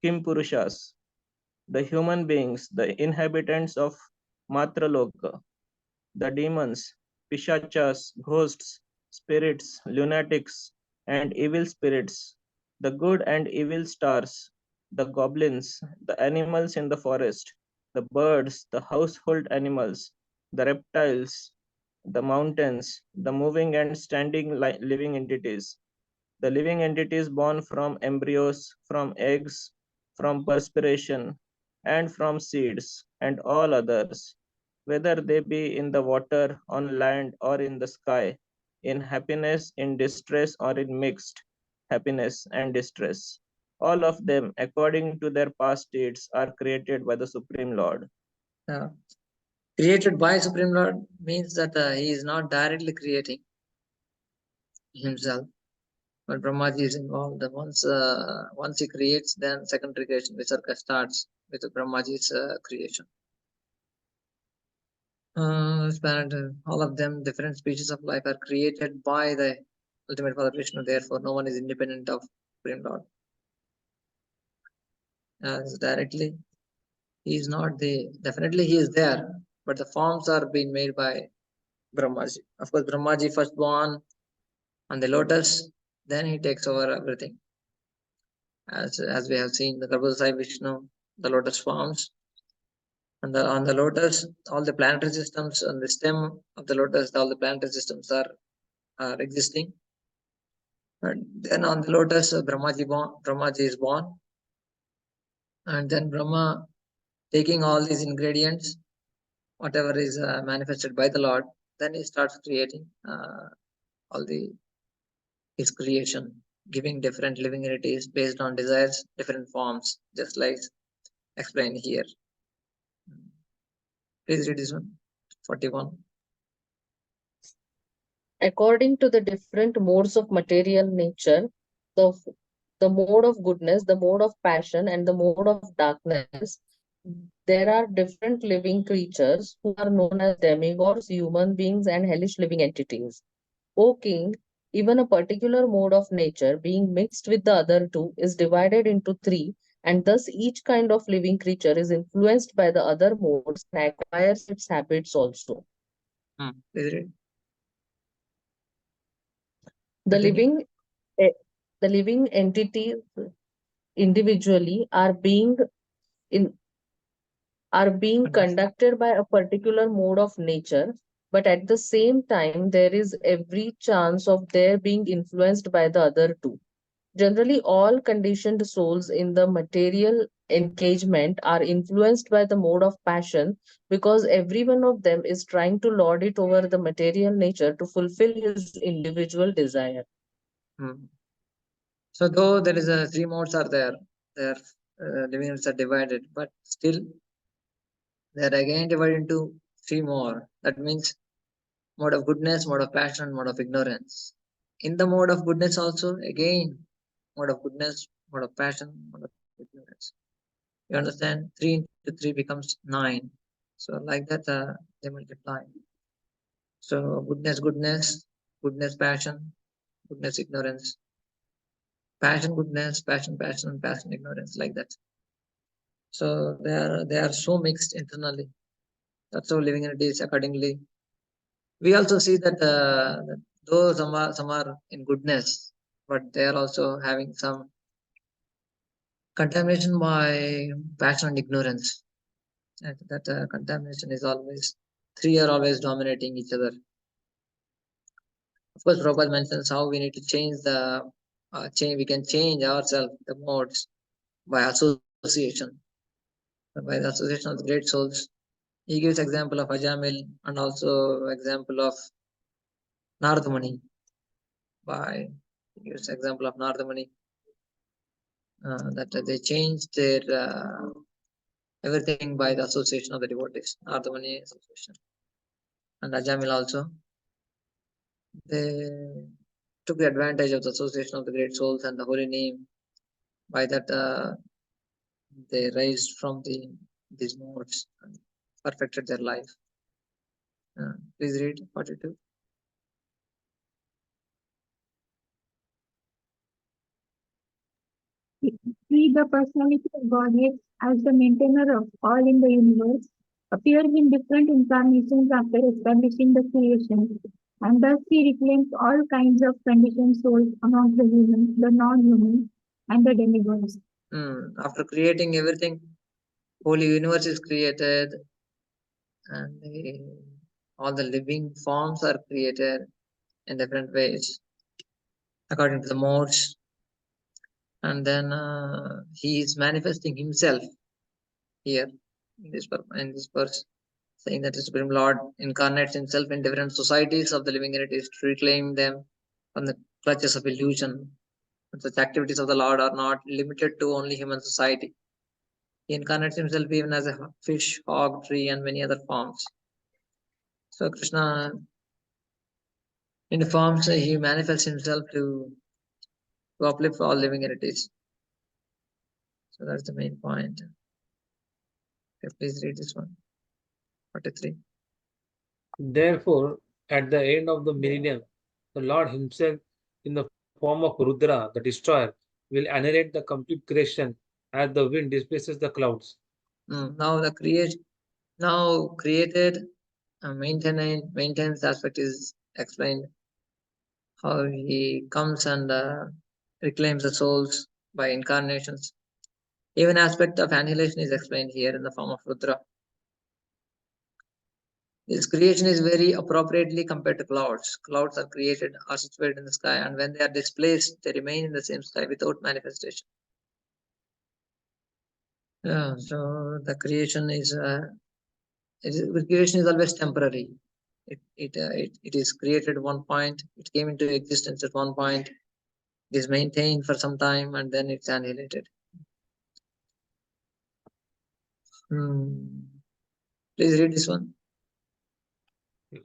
Kimpurushas, the human beings, the inhabitants of Matraloka, the demons, Pishachas, ghosts, spirits, lunatics, and evil spirits, the good and evil stars, the goblins, the animals in the forest, the birds, the household animals, the reptiles, the mountains, the moving and standing living entities, the living entities born from embryos, from eggs, from perspiration, and from seeds, and all others, whether they be in the water, on land, or in the sky, in happiness, in distress, or in mixed happiness and distress. All of them, according to their past deeds, are created by the Supreme Lord. Created by Supreme Lord means that he is not directly creating himself, but Brahmaji is involved. Once he creates, then secondary creation, Visarga, starts with Brahmaji's creation. All of them, different species of life, are created by the ultimate Father Vishnu. Therefore, no one is independent of Supreme Lord. Directly, he is not definitely he is there, but the forms are being made by Brahmaji. Of course, Brahmaji first born on the lotus, then he takes over everything. As we have seen, the Garbhodaya Vishnu, the lotus forms, and on the lotus, all the planetary systems, on the stem of the lotus, all the planetary systems are existing. And then on the lotus, Brahmaji is born, and then Brahma, taking all these ingredients, whatever is manifested by the Lord, then he starts creating all his creation. giving different living entities based on desires, different forms, just like explained here. Please read this one. 41. According to the different modes of material nature, the, the mode of goodness, the mode of passion, and the mode of darkness, there are different living creatures who are known as demigods, human beings, and hellish living entities. O king, even a particular mode of nature, being mixed with the other two, is divided into three, and thus each kind of living creature is influenced by the other modes and acquires its habits also. Please read. The living entities individually are being conducted by a particular mode of nature, but at the same time there is every chance of their being influenced by the other two. Generally, all conditioned souls in the material engagement are influenced by the mode of passion, because every one of them is trying to lord it over the material nature to fulfill his individual desire. So though there is a three modes are there, their living units are divided, but still they are again divided into three more. That means mode of goodness, mode of passion, mode of ignorance. In the mode of goodness also, again, mode of goodness, mode of passion, mode of ignorance. You understand? 3 into 3 becomes 9. So like that, they multiply. So goodness, goodness, goodness, passion, goodness, ignorance, passion, goodness, passion, passion, passion, ignorance, like that. So they are so mixed internally. That's how living in it is accordingly. We also see that though some are in goodness, but they are also having some contamination by passion and ignorance. And that contamination is always, three are always dominating each other. Of course, Prabhupada mentions how we need to change the we can change ourselves, the modes, by association. By the association of the great souls. He gives example of Ajamil and also example of Nardamani. He gives example of Nardamani. That they changed their everything by the association of the devotees. Nardamani association. And Ajamil also. They took the advantage of the association of the great souls and the holy name. By that, they raised from these modes and perfected their life. Please read 42. See the personality of Godhead as the maintainer of all in the universe, appears in different incarnations after establishing the creation, and thus he reclaims all kinds of conditioned souls among the humans, the non-humans, and the demigods. After creating everything, whole universe is created, and all the living forms are created in different ways according to the modes. And then he is manifesting himself here in this verse, saying that the Supreme Lord incarnates himself in different societies of the living entities to reclaim them from the clutches of illusion. And such activities of the Lord are not limited to only human society. He incarnates himself even as a fish, hog, tree, and many other forms. So Krishna, in the forms, he manifests himself to uplift all living entities. So that's the main point. Okay, please read this one. 43. Therefore, at the end of the millennium, the Lord himself, in the form of Rudra, the destroyer, will annihilate the complete creation as the wind displaces the clouds. Now the created maintenance aspect is explained. How he comes and reclaims the souls by incarnations. Even aspect of annihilation is explained here in the form of Rudra. This creation is very appropriately compared to clouds. Clouds are created, are situated in the sky, and when they are displaced, they remain in the same sky without manifestation. Yeah, so the creation is always temporary. It is created at one point. It came into existence at one point, It is maintained for some time and then it's annihilated. Please read this one.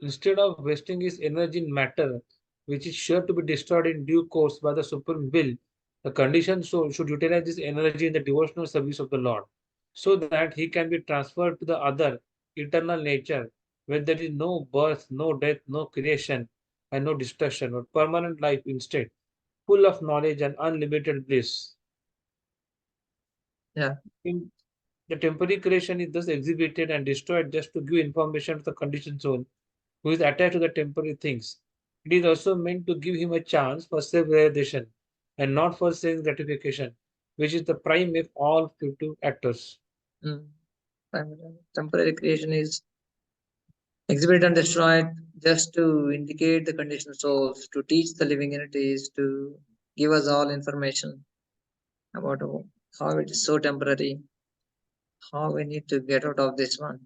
Instead of wasting his energy in matter, which is sure to be destroyed in due course by the supreme will, the conditioned soul should utilize this energy in the devotional service of the Lord, so that he can be transferred to the other eternal nature, where there is no birth, no death, no creation, and no destruction, but permanent life instead, full of knowledge and unlimited bliss. Yeah. The temporary creation is thus exhibited and destroyed just to give information to the conditioned soul who is attached to the temporary things. It is also meant to give him a chance for self-realization and not for sense gratification, which is the prime of all future actors. Temporary creation is exhibited and destroyed just to indicate the conditioned souls, to teach the living entities, to give us all information about how it is so temporary, how we need to get out of this one,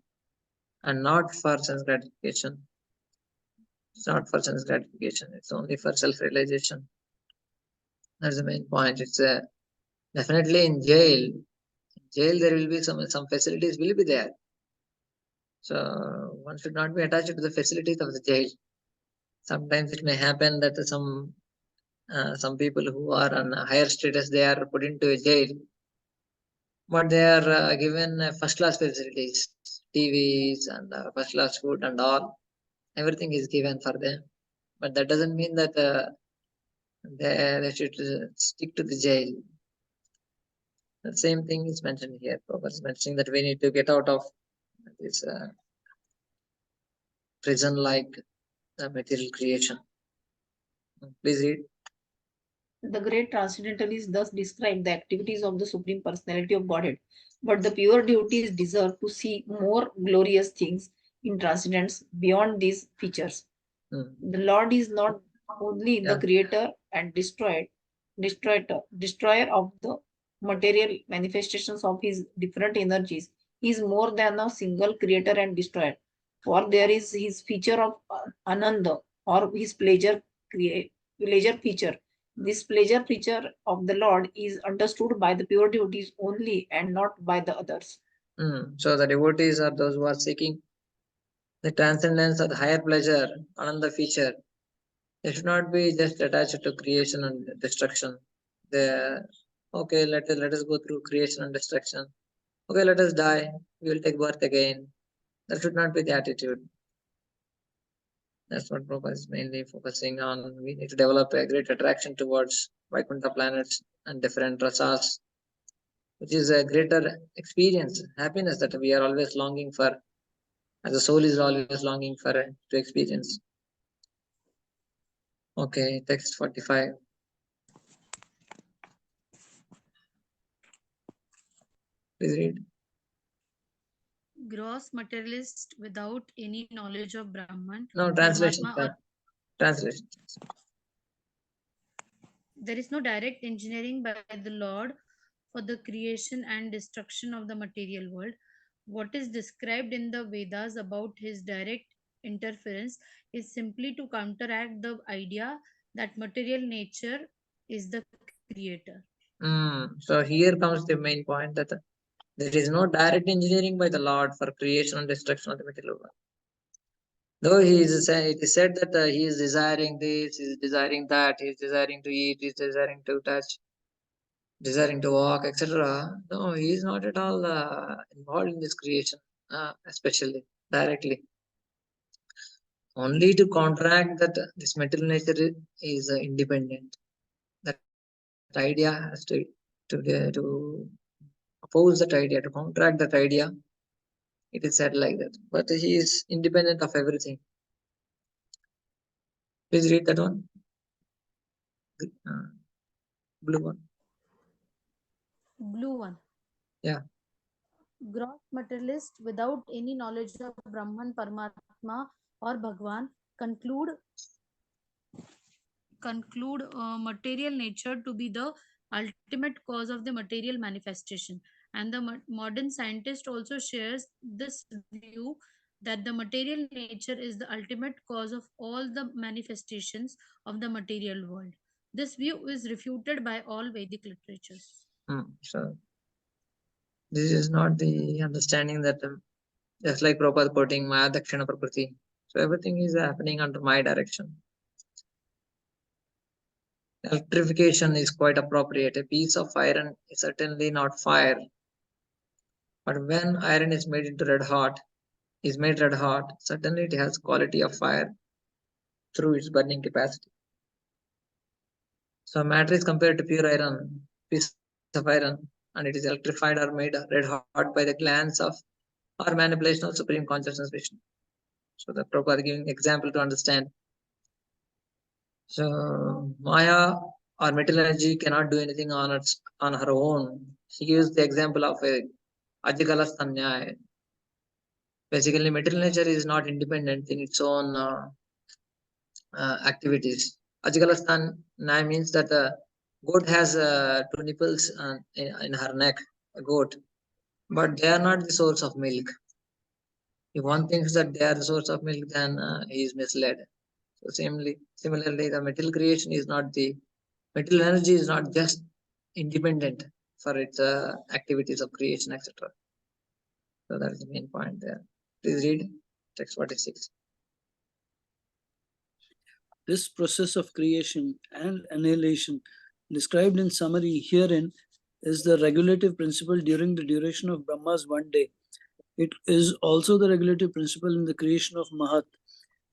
and not for sense gratification. It's not for sense gratification, it's only for self-realization. That's the main point. It's definitely in jail. In jail, there will be some facilities will be there. So one should not be attached to the facilities of the jail. Sometimes it may happen that some people who are on a higher status, they are put into a jail, but they are given first class facilities, TVs and first class food and all. Everything is given for them, but that doesn't mean that they should stick to the jail. The same thing is mentioned here. Prabhupada is mentioning that we need to get out of this prison-like material creation. Please read. The great transcendentalists thus describe the activities of the Supreme Personality of Godhead, but the pure devotees deserve to see more glorious things in transcendence beyond these features. The Lord is not only the creator and destroyer of the material manifestations of his different energies. He is more than a single creator and destroyer, for there is his feature of ananda, or his pleasure feature. This pleasure feature of the Lord is understood by the pure devotees only and not by the others. So the devotees are those who are seeking the transcendence of the higher pleasure, ananda feature. They should not be just attached to creation and destruction. Okay, let us go through creation and destruction. Okay, let us die. We will take birth again. That should not be the attitude. That's what Prabhupada is mainly focusing on. We need to develop a great attraction towards Vaikuntha planets and different rasas, which is a greater experience, happiness that we are always longing for, as the soul is always longing for to experience. Okay, text 45. Please read. Gross materialist without any knowledge of Brahman. No, translation. Translation. There is no direct engineering by the Lord for the creation and destruction of the material world. What is described in the Vedas about his direct interference is simply to counteract the idea that material nature is the creator. So here comes the main point, that there is no direct engineering by the Lord for creation and destruction of the material world. Though it is said that he is desiring this, he is desiring that, he is desiring to eat, he is desiring to touch, desiring to walk, etc. No, he is not at all involved in this creation, especially directly. Only to counteract that this material nature is independent. That idea has to oppose that idea, to counteract that idea. It is said like that. But he is independent of everything. Please read that one. Blue one. Blue one. Yeah. Gross materialist without any knowledge of Brahman, Paramatma, or Bhagwan conclude material nature to be the ultimate cause of the material manifestation. And the modern scientist also shares this view that the material nature is the ultimate cause of all the manifestations of the material world. This view is refuted by all Vedic literatures. So this is not the understanding that just like Prabhupada quoting Maya Dakshina Prakriti. So everything is happening under my direction. Electrification is quite appropriate. A piece of iron is certainly not fire, but when iron is made red hot, certainly it has quality of fire through its burning capacity. So matter is compared to pure iron, piece of iron, and it is electrified or made red hot by the glance of or manipulation of Supreme Consciousness Vishnu. So the Prabhupada giving example to understand. So Maya or material energy cannot do anything on her own. She gives the example of a Ajigala Sanyaya. Basically, material nature is not independent in its own activities. Ajigala Sanyaya means that the goat has 2 nipples in her neck, a goat, but they are not the source of milk. If one thinks that they are the source of milk, then he is misled. So similarly, the material creation is not the material energy is not just independent for its activities of creation, etc. So that is the main point there. Please read text 46. This process of creation and annihilation described in summary herein is the regulative principle during the duration of Brahma's one day. It is also the regulative principle in the creation of Mahat,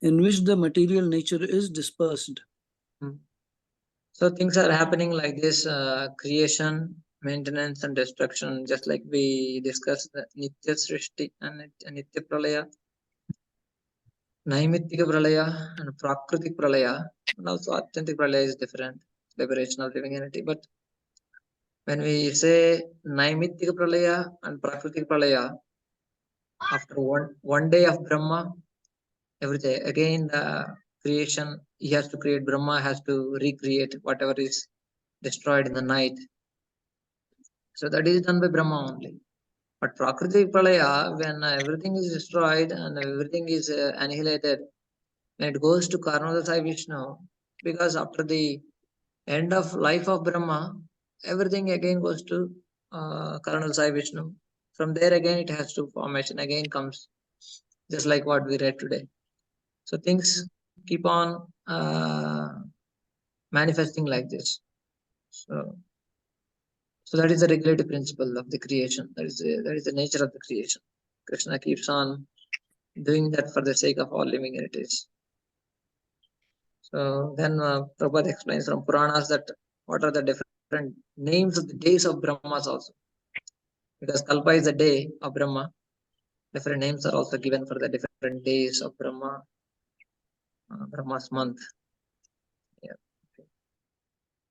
in which the material nature is dispersed. So things are happening like this, creation, maintenance and destruction, just like we discussed the Nitya Srishti and Nitya Pralaya, Naimittika Pralaya and Prakritik Pralaya, and also Atyantik Pralaya is different, liberation of living entity. But when we say Naimittika Pralaya and Prakritik Pralaya, after one day of Brahma, every day again the creation, he has to create, Brahma has to recreate whatever is destroyed in the night. So that is done by Brahma only. But Prakriti Pralaya, when everything is destroyed and everything is annihilated, when it goes to Karnodasai Vishnu, because after the end of life of Brahma, everything again goes to Karnodasai Vishnu. From there again it has to formation, again comes, just like what we read today. So things keep on manifesting like this. So that is the regulative principle of the creation. That is the nature of the creation. Krishna keeps on doing that for the sake of all living entities. So then Prabhupada explains from Puranas that what are the different names of the days of Brahmas also. Because Kalpa is the day of Brahma. Different names are also given for the different days of Brahma, Brahma's month. Yeah. Okay.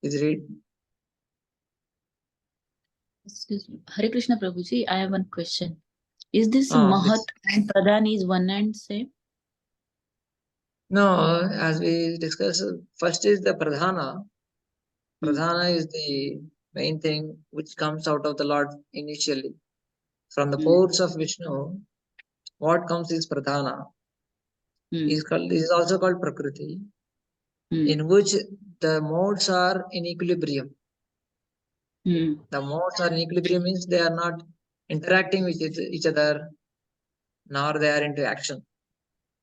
Please read. Excuse me. Hare Krishna Prabhuji, I have one question. Is this Mahat and Pradhan is one and same? No, as we discussed, first is the Pradhana. Pradhana is the main thing which comes out of the Lord initially. From the pores of Vishnu, what comes is Pradhana. Is also called Prakriti, in which the modes are in equilibrium. The modes are in equilibrium means they are not interacting with each other, nor they are into action.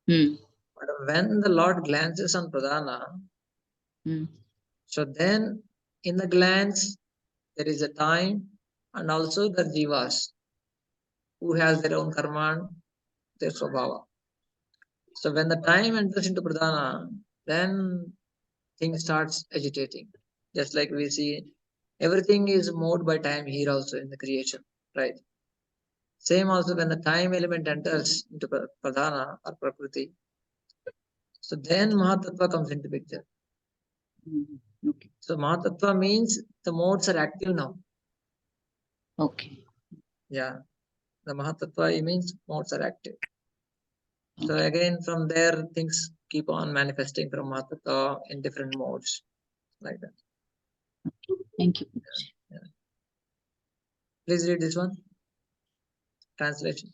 But when the Lord glances on Pradhana, so then in the glance there is a time and also the jivas who has their own karma, their swabhava. So when the time enters into Pradhana, then things starts agitating. Just like we see, everything is moved by time here also in the creation, right? Same also when the time element enters into Pradhana or Prakriti, so then Mahatattva comes into picture. Okay. So Mahatattva means the modes are active now. Okay. Yeah. The Mahatattva means modes are active. So again, from there, things keep on manifesting from Mahatattva in different modes, like that. Thank you. Yeah. Please read this one. Translation.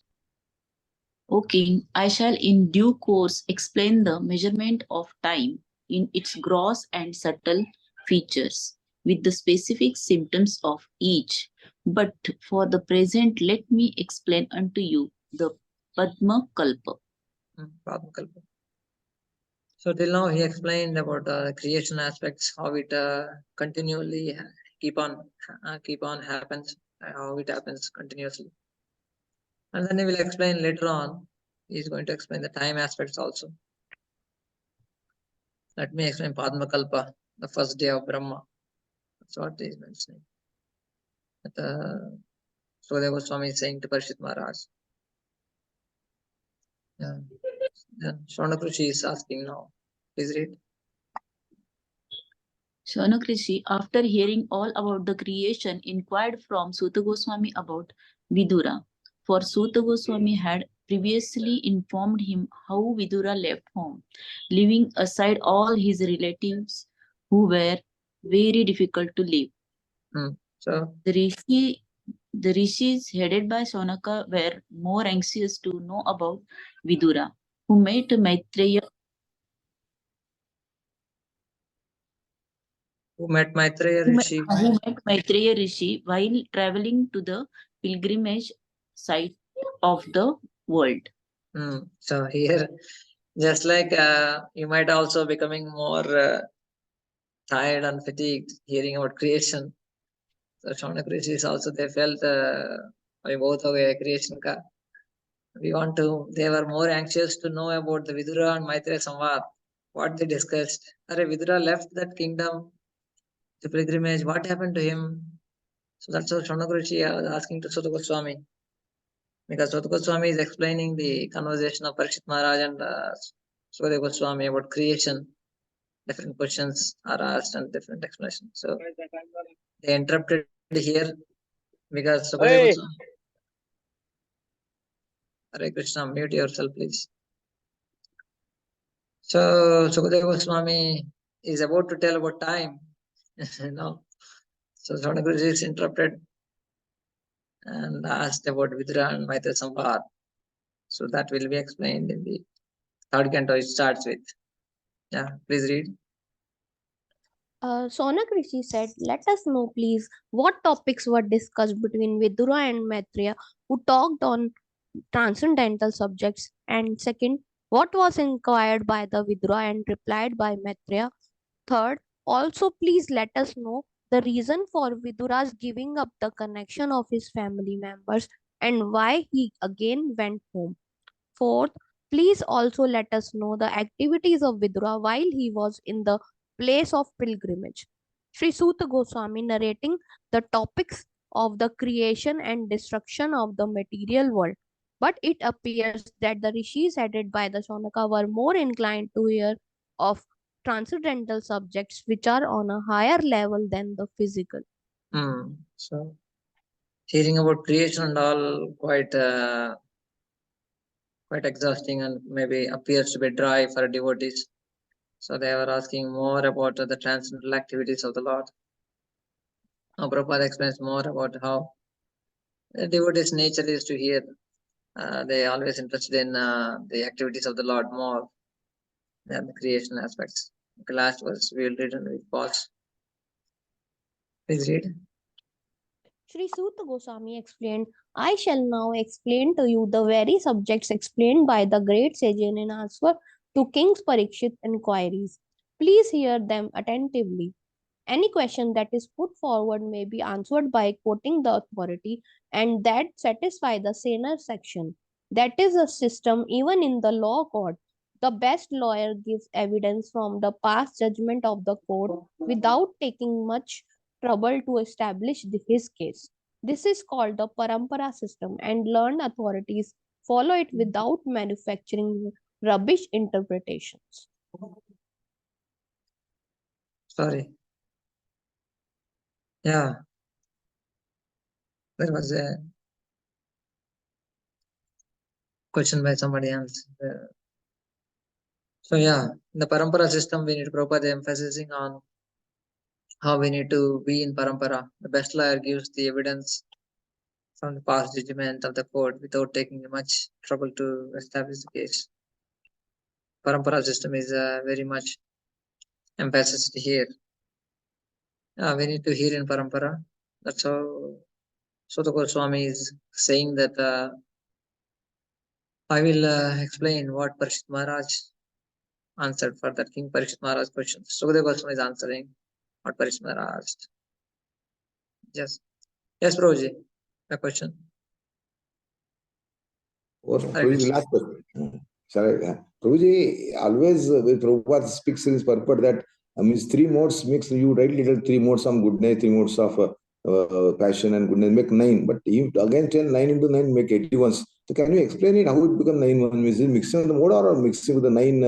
O King, I shall in due course explain the measurement of time in its gross and subtle features with the specific symptoms of each. But for the present, let me explain unto you the Padma Kalpa. Padma Kalpa. So till now he explained about creation aspects, how it continually keep on happens, how it happens continuously. And then he will explain later on, he is going to explain the time aspects also. Let me explain Padma Kalpa, the first day of Brahma. That's what he is mentioning. Sukadeva Goswami is saying to Parishit Maharaj. Yeah. Then Shonakrushi is asking now. Please read. Shonakrishi, after hearing all about the creation, inquired from Suta Goswami about Vidura. For Suta Goswami had previously informed him how Vidura left home, leaving aside all his relatives who were very difficult to live. So the rishis headed by Sonaka were more anxious to know about Vidura, who met Maitreya. Who met Maitreya Rishi? Who met Maitreya Rishi while traveling to the pilgrimage site of the world. So here, just like you might also becoming more tired and fatigued hearing about creation. So Shonakrishi is also, they felt both away creation ka. They were more anxious to know about the Vidura and Maitreya Samvad, what they discussed. Vidura left that kingdom, the pilgrimage, what happened to him? So that's what Shonakrishi was asking to Suta Goswami. Because Suta Goswami is explaining the conversation of Parikshit Maharaj and Sukadeva Goswami about creation. Different questions are asked and different explanations. So they interrupted here because Sukadeva Goswami. Hare Krishna, mute yourself, please. So Sukadeva Goswami is about to tell about time. So Shonakrishi is interrupted and asked about Vidura and Maitreya Samvad. So that will be explained in the third canto. It starts with. Yeah, please read. Sonakrishi said, "Let us know, please, what topics were discussed between Vidura and Maitreya, who talked on transcendental subjects, and second, what was inquired by the Vidura and replied by Maitreya. Third, also please let us know the reason for Vidura's giving up the connection of his family members and why he again went home. Fourth, please also let us know the activities of Vidura while he was in the place of pilgrimage." Sri Suta Goswami narrating the topics of the creation and destruction of the material world. But it appears that the rishis headed by the Shonaka were more inclined to hear of transcendental subjects which are on a higher level than the physical. So hearing about creation and all quite exhausting and maybe appears to be dry for devotees. So they were asking more about the transcendental activities of the Lord. Now Prabhupada explains more about how the devotee's nature is to hear. They are always interested in the activities of the Lord more than the creation aspects. The last verse we will read and we pause. Please read. Sri Suta Goswami explained, "I shall now explain to you the very subjects explained by the great sage in answer to King Parikshit's inquiries. Please hear them attentively. Any question that is put forward may be answered by quoting the authority, and that satisfy the saner section. That is a system even in the law court. The best lawyer gives evidence from the past judgment of the court without taking much trouble to establish his case. This is called the parampara system, and learned authorities follow it without manufacturing rubbish interpretations." Sorry. Yeah. There was a question by somebody else. So yeah, in the parampara system, we need Prabhupada emphasizing on how we need to be in parampara. The best lawyer gives the evidence from the past judgment of the court without taking much trouble to establish the case. Parampara system is very much emphasized here. We need to hear in parampara. That's how Sutta Goswami is saying that I will explain what Parishit Maharaj answered for that King Parishit Maharaj question. Sukadeva Goswami is answering what Parishit Maharaj asked. Yes. Yes, Prabhuji. A question. Or Prabhuji, last question. Sorry, Prabhuji, always when Prabhupada speaks in his purport that means three modes makes you rightly tell three modes of goodness, three modes of passion and goodness make 9. But you again tell 9 into 9 make 81. So can you explain it how it become 9 1? Is it mixing with the mode or mixing with the 9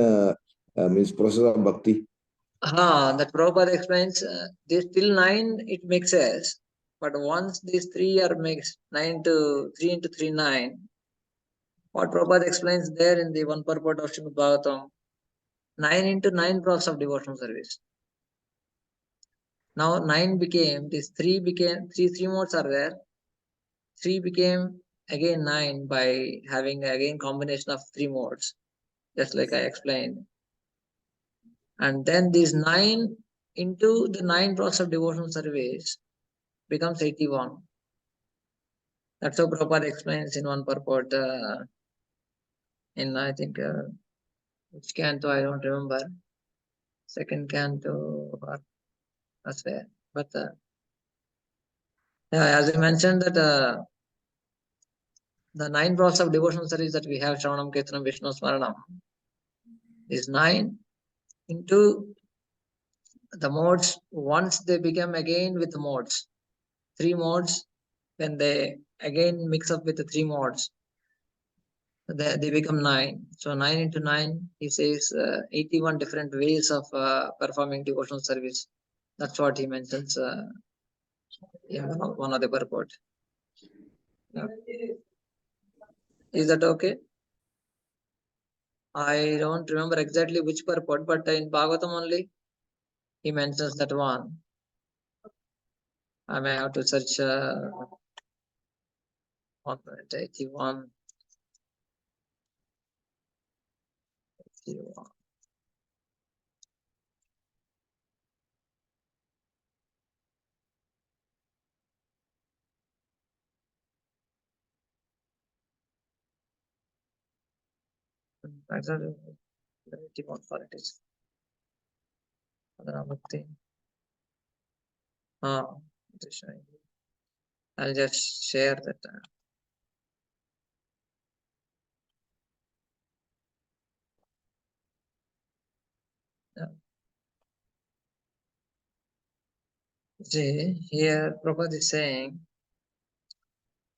means process of bhakti? That Prabhupada explains this till 9 it mixes, but once these three are mixed, 9 to 3 into 3 9. What Prabhupada explains there in the one purport of Srimad Bhagavatam, 9 into 9 process of devotional service. Now 9 became, these 3 became, three modes are there. 3 became again 9 by having again combination of 3 modes, just like I explained. And then this 9 into the 9 process of devotional service becomes 81. That's how Prabhupada explains in one purport, in I think, which canto, I don't remember. Second canto, or that's where. But yeah, as I mentioned that the 9 process of devotional service that we have, Shravanam, Kirtanam, Vishnu Smaranam, is 9 into the modes. Once they become again with the modes, 3 modes, when they again mix up with the 3 modes, they become 9. So 9 into 9, he says 81 different ways of performing devotional service. That's what he mentions in one of the purport. Yeah. Is that okay? I don't remember exactly which purport, but in Bhagavatam only he mentions that one. I may have to search 81. 81. Exactly. 81 for it is. Bhakti. I'll just share that. Yeah. See, here Prabhupada is saying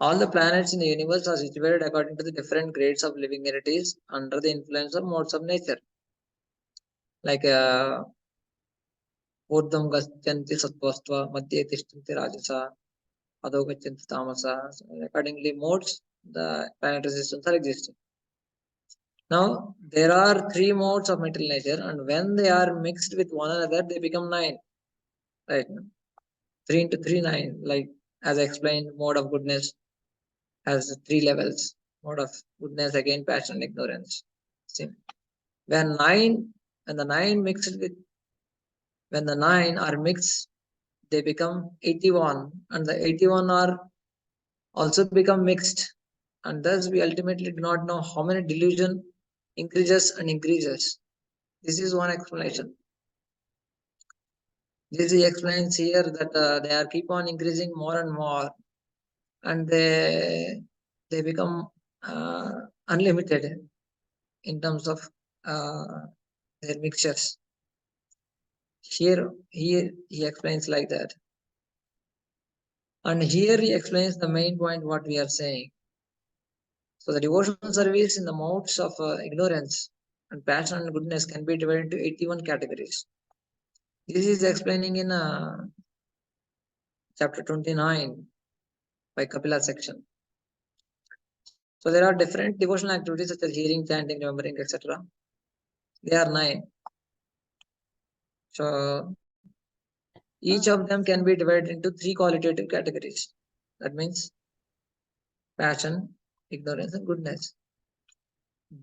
all the planets in the universe are situated according to the different grades of living entities under the influence of modes of nature. Like Urdham Gachanti Sattvastva, Madhya Tishtanti Rajasa, Adho Gachanti Tamasa. So accordingly, modes, the planetary systems are existing. Now, there are 3 modes of material nature, and when they are mixed with one another, they become 9. Right? 3 into 3, 9. Like, as I explained, mode of goodness has 3 levels. Mode of goodness, again, passion and ignorance. See? When the 9 mixed with, when the 9 are mixed, they become 81, and the 81 are also become mixed. And thus, we ultimately do not know how many delusion increases and increases. This is one explanation. This he explains here that they are keep on increasing more and more, and they become unlimited in terms of their mixtures. Here he explains like that, and here he explains the main point what we are saying. So the devotional service in the modes of ignorance and passion and goodness can be divided into 81 categories. This is explaining in chapter 29 by Kapila section. So there are different devotional activities such as hearing, chanting, remembering, etc. They are 9. So each of them can be divided into 3 qualitative categories. That means passion, ignorance, and goodness.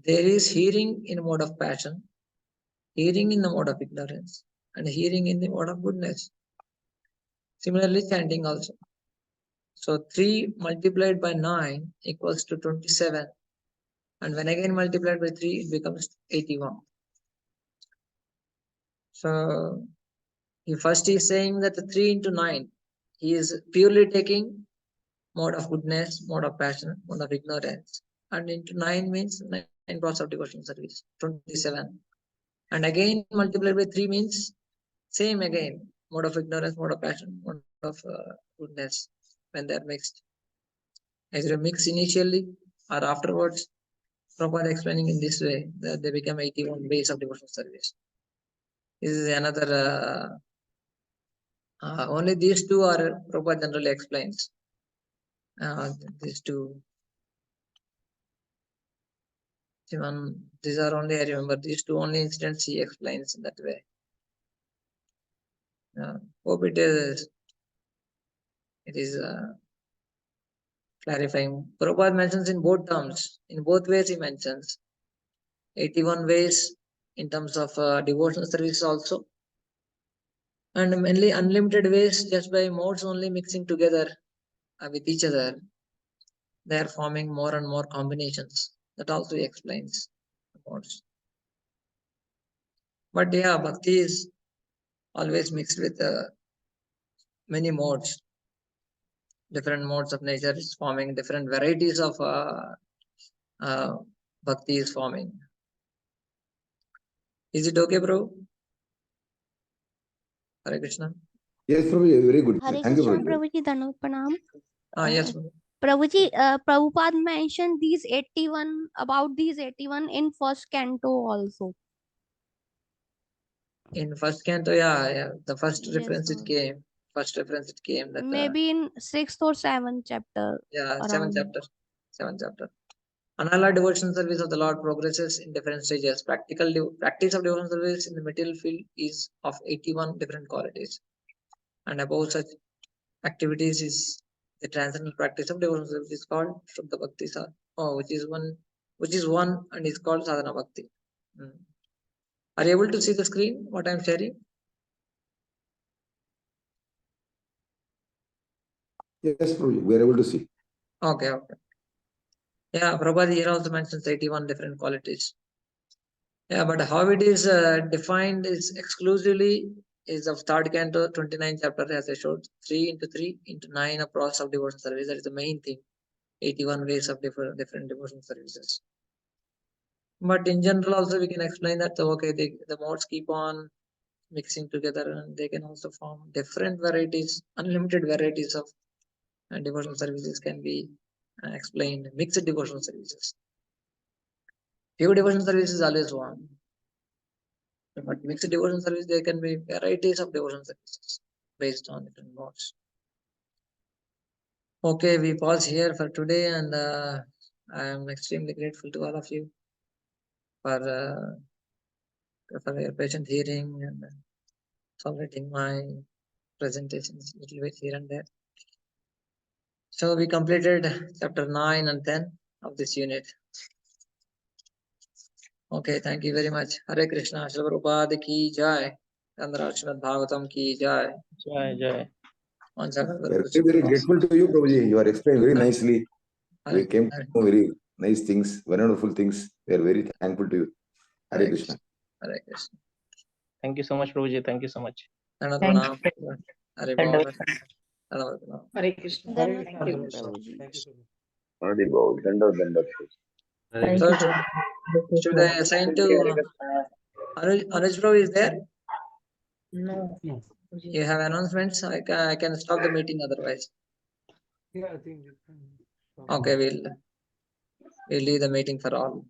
There is hearing in mode of passion, hearing in the mode of ignorance, and hearing in the mode of goodness. Similarly, chanting also. So 3 multiplied by 9 equals to 27. And when again multiplied by 3, it becomes 81. So first he is saying that the 3 into 9, he is purely taking mode of goodness, mode of passion, mode of ignorance. And into 9 means 9 parts of devotional service, 27. And again multiplied by 3 means same again, mode of ignorance, mode of passion, mode of goodness, when they are mixed. Either mix initially or afterwards, Prabhupada explaining in this way that they become 81 ways of devotional service. This is another, only these two are Prabhupada generally explains. These two. Even these are only, I remember, these two only incidents he explains in that way. Hope it is clarifying. Prabhupada mentions in both terms, in both ways he mentions 81 ways in terms of devotional service also, and mainly unlimited ways just by modes only mixing together with each other. They are forming more and more combinations. That also he explains the modes. But yeah, bhakti is always mixed with many modes. Different modes of nature is forming, different varieties of bhakti is forming. Is it okay, bro? Hare Krishna. Yes, Prabhuji, very good. Hare Thank you, Krishna, Prabhuji. Prabhuji, Dhanavad Pranam. Yes. Prabhuji, Prabhupada mentioned these 81, about these 81 in first canto also. In first canto, yeah, the first Yes, reference it sir. came. First reference it came that. Maybe in 6th or 7th chapter. Yeah, around. 7th chapter. Unalloyed devotional service of the Lord progresses in different stages. Practice of devotional service in the material field is of 81 different qualities. And above such activities is the transcendental practice of devotional service is called Shuddha Bhakti, which is one and is called Sadhana Bhakti. Are you able to see the screen, what I am sharing? Yes, Prabhuji, we are able to see. Okay. Yeah, Prabhupada here also mentions 81 different qualities. Yeah, but how it is defined is exclusively is of third canto, 29th chapter, as I showed, 3 into 3 into 9 a process of devotional service. That is the main thing. 81 ways of different devotional services. But in general, also we can explain that okay, the modes keep on mixing together, and they can also form different varieties, unlimited varieties of devotional services can be explained. Mixed devotional services. Pure devotional service is always one. But mixed devotional service, there can be varieties of devotional services based on different modes. Okay, we pause here for today, and I am extremely grateful to all of you for your patient hearing and tolerating my presentations a little bit here and there. So we completed chapter 9 and 10 of this unit. Okay, thank you very much. Hare Krishna, Srila Prabhupada ki jai. Chandra Srimad Bhagavatam ki jai. Jai Jai. We are very grateful to you, Prabhuji. You are explained very nicely. We came to know very nice things, wonderful things. We are very thankful to you. Hare Krishna. Hare Krishna. Thank you so much, Prabhuji. Thank you so much. Hare Thank Bhava. Hare Krishna. Dhanavad Thank you. Pranam, Prabhuji. Hare Bhava. Dandavat. So should I assign to Anuj Bro is there? No. You have announcements? I can stop the meeting otherwise. Yeah, I think. Okay, we'll leave the meeting for all.